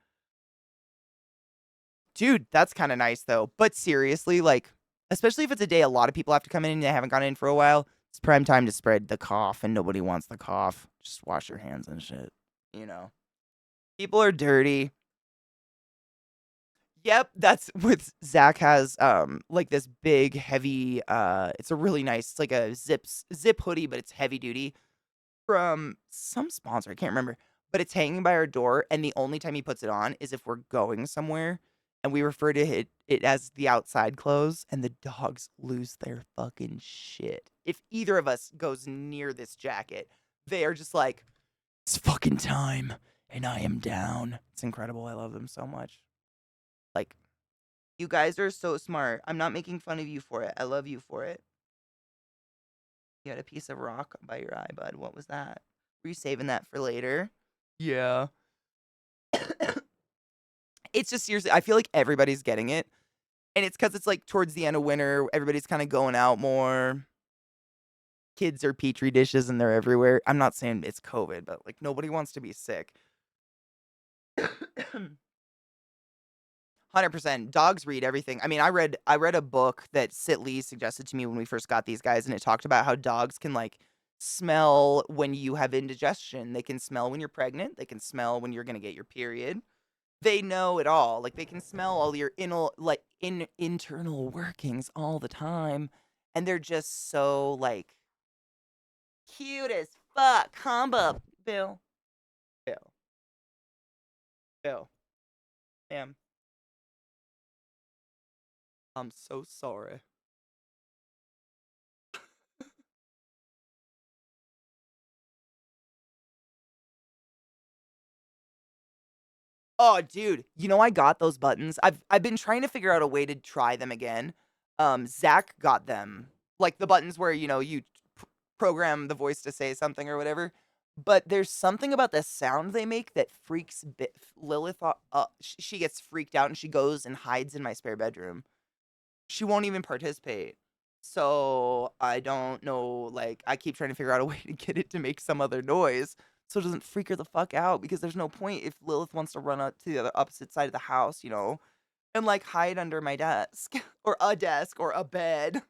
Dude, that's kind of nice though. But seriously, like, especially if it's a day a lot of people have to come in and they haven't gone in for a while, it's prime time to spread the cough and nobody wants the cough. Just wash your hands and shit. You know, people are dirty. Yep, that's what Zach has. Like this big, heavy. It's a really nice. It's like a zip hoodie, but it's heavy duty from some sponsor. I can't remember, but it's hanging by our door, and the only time he puts it on is if we're going somewhere, and we refer to it as the outside clothes, and the dogs lose their fucking shit. If either of us goes near this jacket, they are just like, "It's fucking time, and I am down." It's incredible. I love them so much. Like, you guys are so smart. I'm not making fun of you for it. I love you for it. You had a piece of rock by your eye, bud. What was that? Were you saving that for later? Yeah. It's just seriously, I feel like everybody's getting it. And it's because it's like towards the end of winter, everybody's kind of going out more. Kids are petri dishes and they're everywhere. I'm not saying it's COVID, but like nobody wants to be sick. 100%. Dogs read everything. I mean, I read a book that Sit Lee suggested to me when we first got these guys, and it talked about how dogs can like smell when you have indigestion. They can smell when you're pregnant. They can smell when you're gonna get your period. They know it all. Like they can smell all your internal workings all the time, and they're just so like cute as fuck. Combo, Bill, Bill, Bill, ma'am. I'm so sorry. Oh, dude, you know I got those buttons. I've been trying to figure out a way to try them again. Zach got them, like the buttons where you program the voice to say something or whatever. But there's something about the sound they make that freaks Lilith. She gets freaked out and she goes and hides in my spare bedroom. She won't even participate. So I don't know. Like I keep trying to figure out a way to get it to make some other noise so it doesn't freak her the fuck out, because there's no point if Lilith wants to run out to the other opposite side of the house, and like hide under my desk or a bed.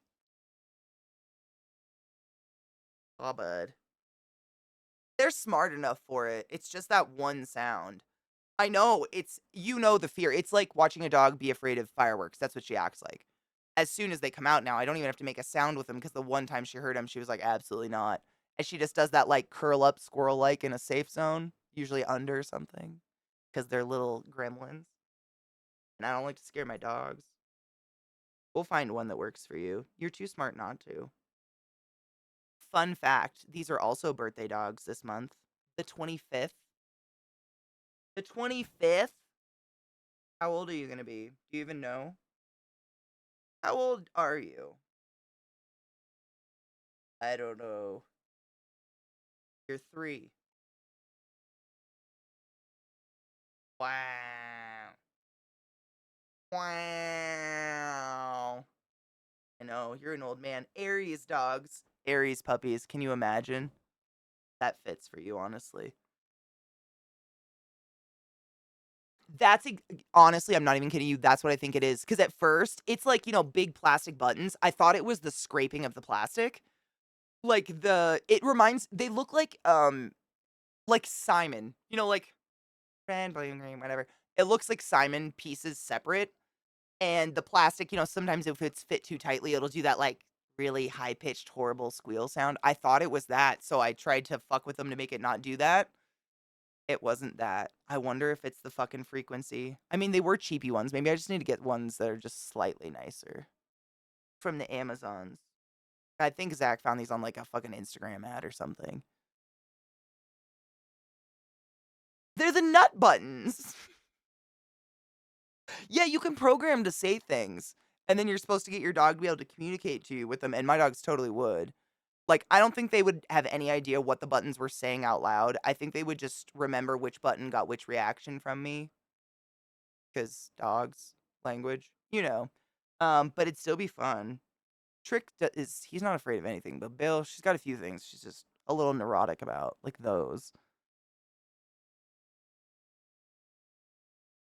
Oh, bud. They're smart enough for it. It's just that one sound. I know the fear. It's like watching a dog be afraid of fireworks. That's what she acts like. As soon as they come out now, I don't even have to make a sound with them, because the one time she heard them, she was like, absolutely not. And she just does that like curl up squirrel like in a safe zone, usually under something, because they're little gremlins. And I don't like to scare my dogs. We'll find one that works for you. You're too smart not to. Fun fact, these are also birthday dogs this month. The 25th. The 25th? How old are you going to be? Do you even know? How old are you? I don't know. You're 3. Wow. Wow. I know, you're an old man. Aries dogs. Aries puppies. Can you imagine? That fits for you, honestly. That's honestly, I'm not even kidding you, that's what I think it is. Because at first, it's like, big plastic buttons. I thought it was the scraping of the plastic. Like, they look like Simon, like, red, blue, green, whatever. It looks like Simon pieces separate, and the plastic, sometimes if it's fit too tightly, it'll do that, like, really high-pitched, horrible squeal sound. I thought it was that, so I tried to fuck with them to make it not do that. It wasn't that. I wonder if it's the fucking frequency. I mean, they were cheapy ones. Maybe I just need to get ones that are just slightly nicer from the Amazons. I think Zach found these on, like, a fucking Instagram ad or something. They're the nut buttons. Yeah, you can program to say things, and then you're supposed to get your dog to be able to communicate to you with them, and my dogs totally would. Like, I don't think they would have any idea what the buttons were saying out loud. I think they would just remember which button got which reaction from me, because dogs, language, but it'd still be fun. He's not afraid of anything, but Bill, she's got a few things she's just a little neurotic about, like those.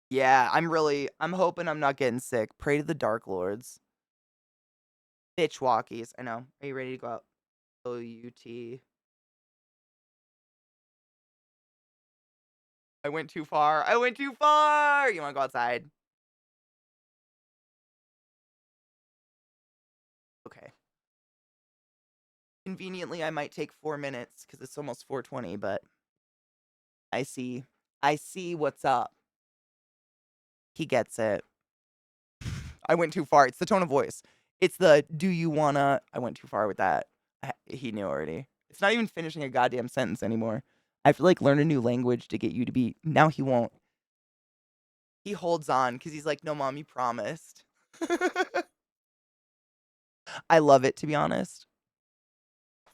Yeah, I'm hoping I'm not getting sick. Pray to the Dark Lords. Bitch walkies. I know. Are you ready to go out? OUT. I went too far. I went too far. You want to go outside? Okay. Conveniently, I might take 4 minutes because it's almost 4:20, but I see. I see what's up. He gets it. I went too far. It's the tone of voice. It's the do you wanna. I went too far with that. He knew already. It's not even finishing a goddamn sentence anymore. I have to like learn a new language to get you to be. Now he won't. He holds on because he's like, no, mom, you promised. I love it, to be honest.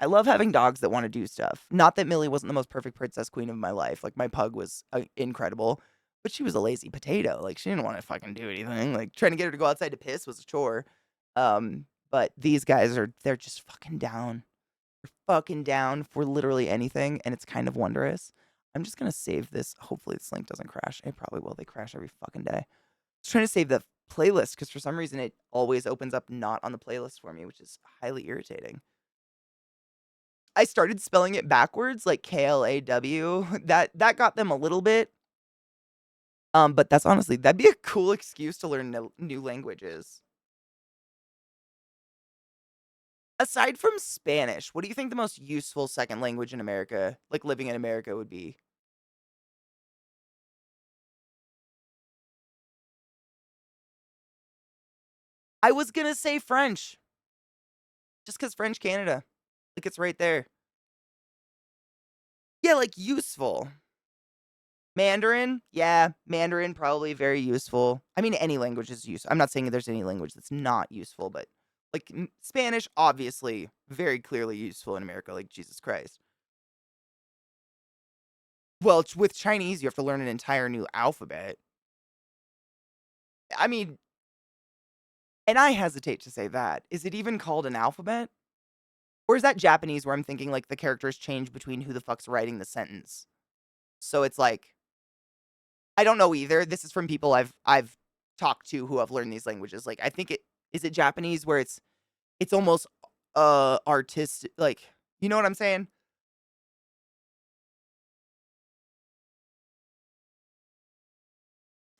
I love having dogs that want to do stuff. Not that Millie wasn't the most perfect princess queen of my life. Like, my pug was incredible, but she was a lazy potato. Like, she didn't want to fucking do anything. Like, trying to get her to go outside to piss was a chore. But these guys they're just fucking down. They're fucking down for literally anything, and it's kind of wondrous. I'm just gonna save this. Hopefully, this link doesn't crash. It probably will. They crash every fucking day. I was trying to save the playlist because for some reason it always opens up not on the playlist for me, which is highly irritating. I started spelling it backwards, like KLAW. That got them a little bit. But that'd be a cool excuse to learn new languages. Aside from Spanish, what do you think the most useful second language in America, like living in America, would be? I was gonna say French, just because French Canada, like it's right there. Yeah, like useful. Mandarin, yeah, Mandarin probably very useful. I mean, any language is useful. I'm not saying there's any language that's not useful, but like Spanish, obviously, very clearly useful in America. Like Jesus Christ. Well, with Chinese, you have to learn an entire new alphabet. I mean, and I hesitate to say that. Is it even called an alphabet? Or is that Japanese where I'm thinking like the characters change between who the fuck's writing the sentence? So it's like I don't know either. This is from people I've talked to who have learned these languages. Like I think it Japanese where it's almost artistic, like you know what I'm saying?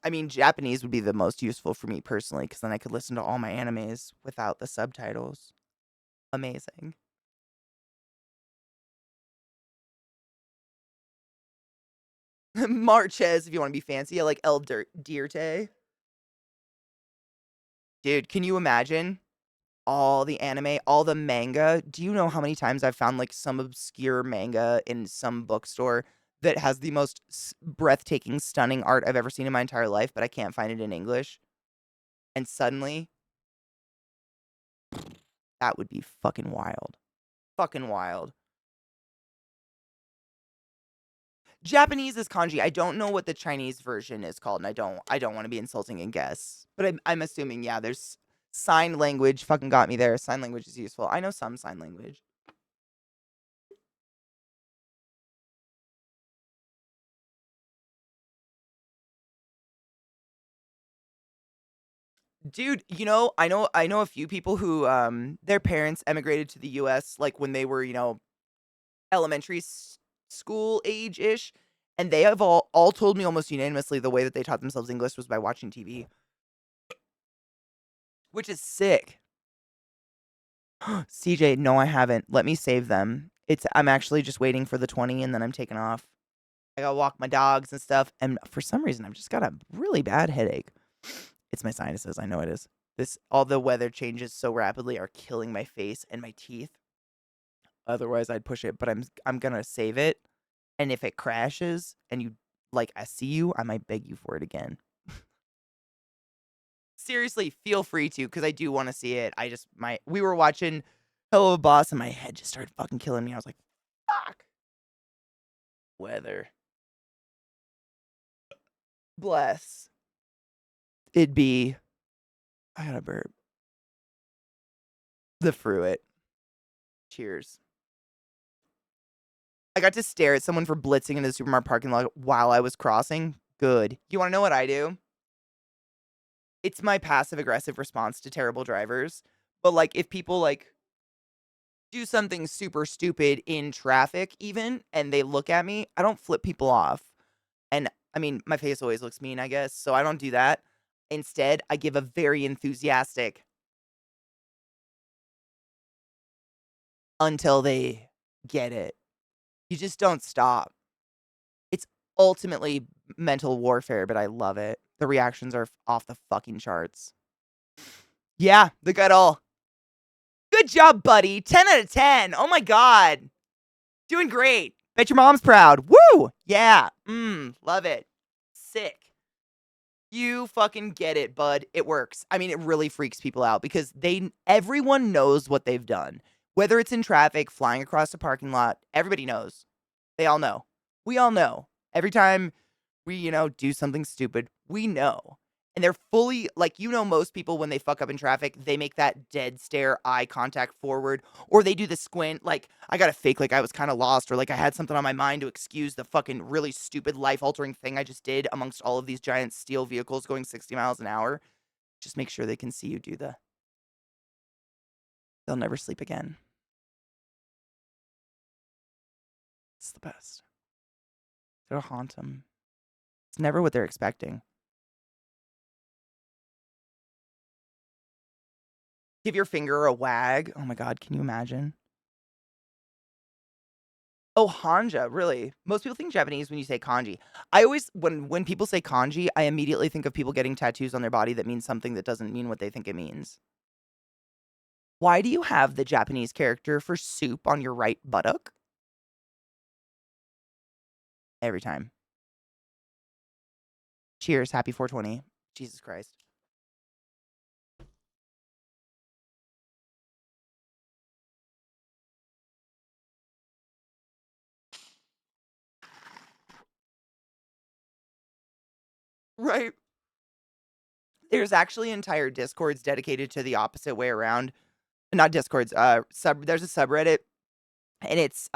I mean, Japanese would be the most useful for me personally because then I could listen to all my animes without the subtitles. Amazing. Marches, if you want to be fancy, I like Dierte. Dude, can you imagine all the anime, all the manga? Do you know how many times I've found like some obscure manga in some bookstore that has the most breathtaking, stunning art I've ever seen in my entire life, but I can't find it in English? And suddenly, that would be fucking wild. Fucking wild. Japanese is kanji. I don't know what the Chinese version is called, and I don't want to be insulting and guess. But I'm assuming, yeah, there's sign language fucking got me there. Sign language is useful. I know some sign language. Dude, you know, I know a few people who their parents emigrated to the US like when they were, elementary school age-ish, and they have all told me almost unanimously the way that they taught themselves English was by watching TV, which is sick. CJ, no, I haven't. Let me save them. I'm actually just waiting for the 20 and then I'm taking off. I gotta walk my dogs and stuff, and for some reason I've just got a really bad headache. It's my sinuses, I know it is. All the weather changes so rapidly are killing my face and my teeth. Otherwise I'd push it, but I'm gonna save it. And if it crashes and I see you, I might beg you for it again. Seriously, feel free to, because I do want to see it. We were watching Hello Boss and my head just started fucking killing me. I was like, fuck. Weather. Bless. It'd be, I gotta burp. The fruit. Cheers. I got to stare at someone for blitzing into the supermarket parking lot while I was crossing. Good. You want to know what I do? It's my passive aggressive response to terrible drivers. But like if people do something super stupid in traffic even and they look at me, I don't flip people off. And I mean, my face always looks mean, I guess, so I don't do that. Instead, I give a very enthusiastic until they get it. You just don't stop. It's ultimately mental warfare, but I love it. The reactions are off the fucking charts. Yeah, the good all. Good job, buddy. 10 out of 10. Oh my God. Doing great. Bet your mom's proud. Woo! Yeah. Love it. Sick. You fucking get it, bud. It works. I mean, it really freaks people out because everyone knows what they've done. Whether it's in traffic, flying across a parking lot, everybody knows. They all know. We all know. Every time we, do something stupid, we know. And they're fully most people when they fuck up in traffic, they make that dead stare, eye contact forward, or they do the squint, like I got to fake like I was kind of lost, or like I had something on my mind to excuse the fucking really stupid life altering thing I just did amongst all of these giant steel vehicles going 60 miles an hour. Just make sure they can see you do they'll never sleep again. It's the best. It'll haunt them. It's never what they're expecting. Give your finger a wag. Oh my God, can you imagine? Oh, hanja, really? Most people think Japanese when you say kanji. I always, when people say kanji, I immediately think of people getting tattoos on their body that mean something that doesn't mean what they think it means. Why do you have the Japanese character for soup on your right buttock? Every time. Cheers, happy 420. Jesus Christ. Right. There's actually entire discords dedicated to the opposite way around. Not discords, there's a subreddit and it's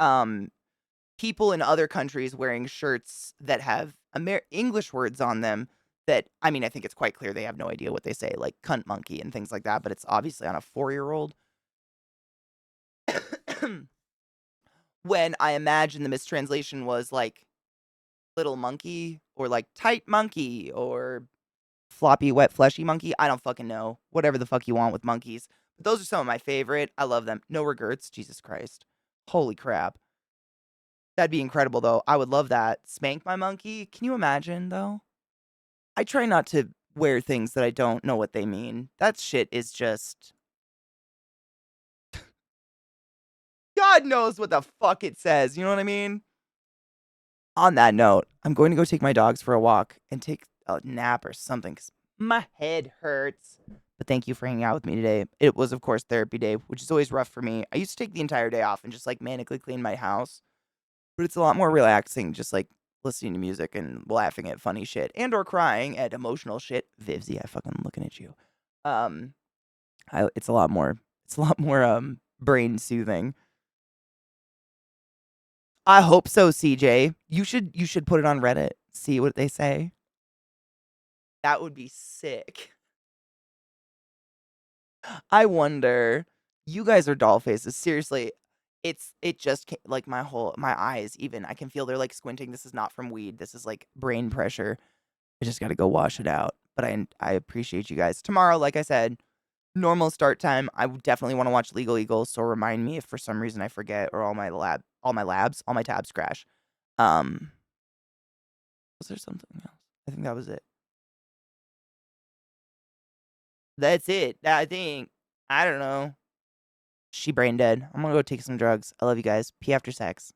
people in other countries wearing shirts that have English words on them that, I mean, I think it's quite clear they have no idea what they say, like cunt monkey and things like that, but it's obviously on a 4-year-old. When I imagine the mistranslation was like little monkey or like tight monkey or floppy, wet, fleshy monkey. I don't fucking know. Whatever the fuck you want with monkeys. But those are some of my favorite. I love them. No regrets. Jesus Christ. Holy crap. That'd be incredible, though. I would love that. Spank my monkey. Can you imagine, though? I try not to wear things that I don't know what they mean. That shit is just. God knows what the fuck it says. You know what I mean? On that note, I'm going to go take my dogs for a walk and take a nap or something because my head hurts. But thank you for hanging out with me today. It was, of course, therapy day, which is always rough for me. I used to take the entire day off and just manically clean my house. But it's a lot more relaxing just listening to music and laughing at funny shit and or crying at emotional shit. Vivsy, I fucking looking at you. Um it's a lot more brain soothing. I hope so, CJ. You should put it on Reddit. See what they say. That would be sick. I wonder. You guys are doll faces. Seriously, it just like my eyes even. I can feel they're like squinting. This is not from weed. This is like brain pressure. I just got to go wash it out. But I appreciate you guys. Tomorrow, like I said, normal start time. I would definitely want to watch Legal Eagles, so remind me if for some reason I forget or all my tabs crash. Was there something else? I think that was it. That's it. I think. I don't know. She brain dead. I'm gonna go take some drugs. I love you guys. Pee after sex.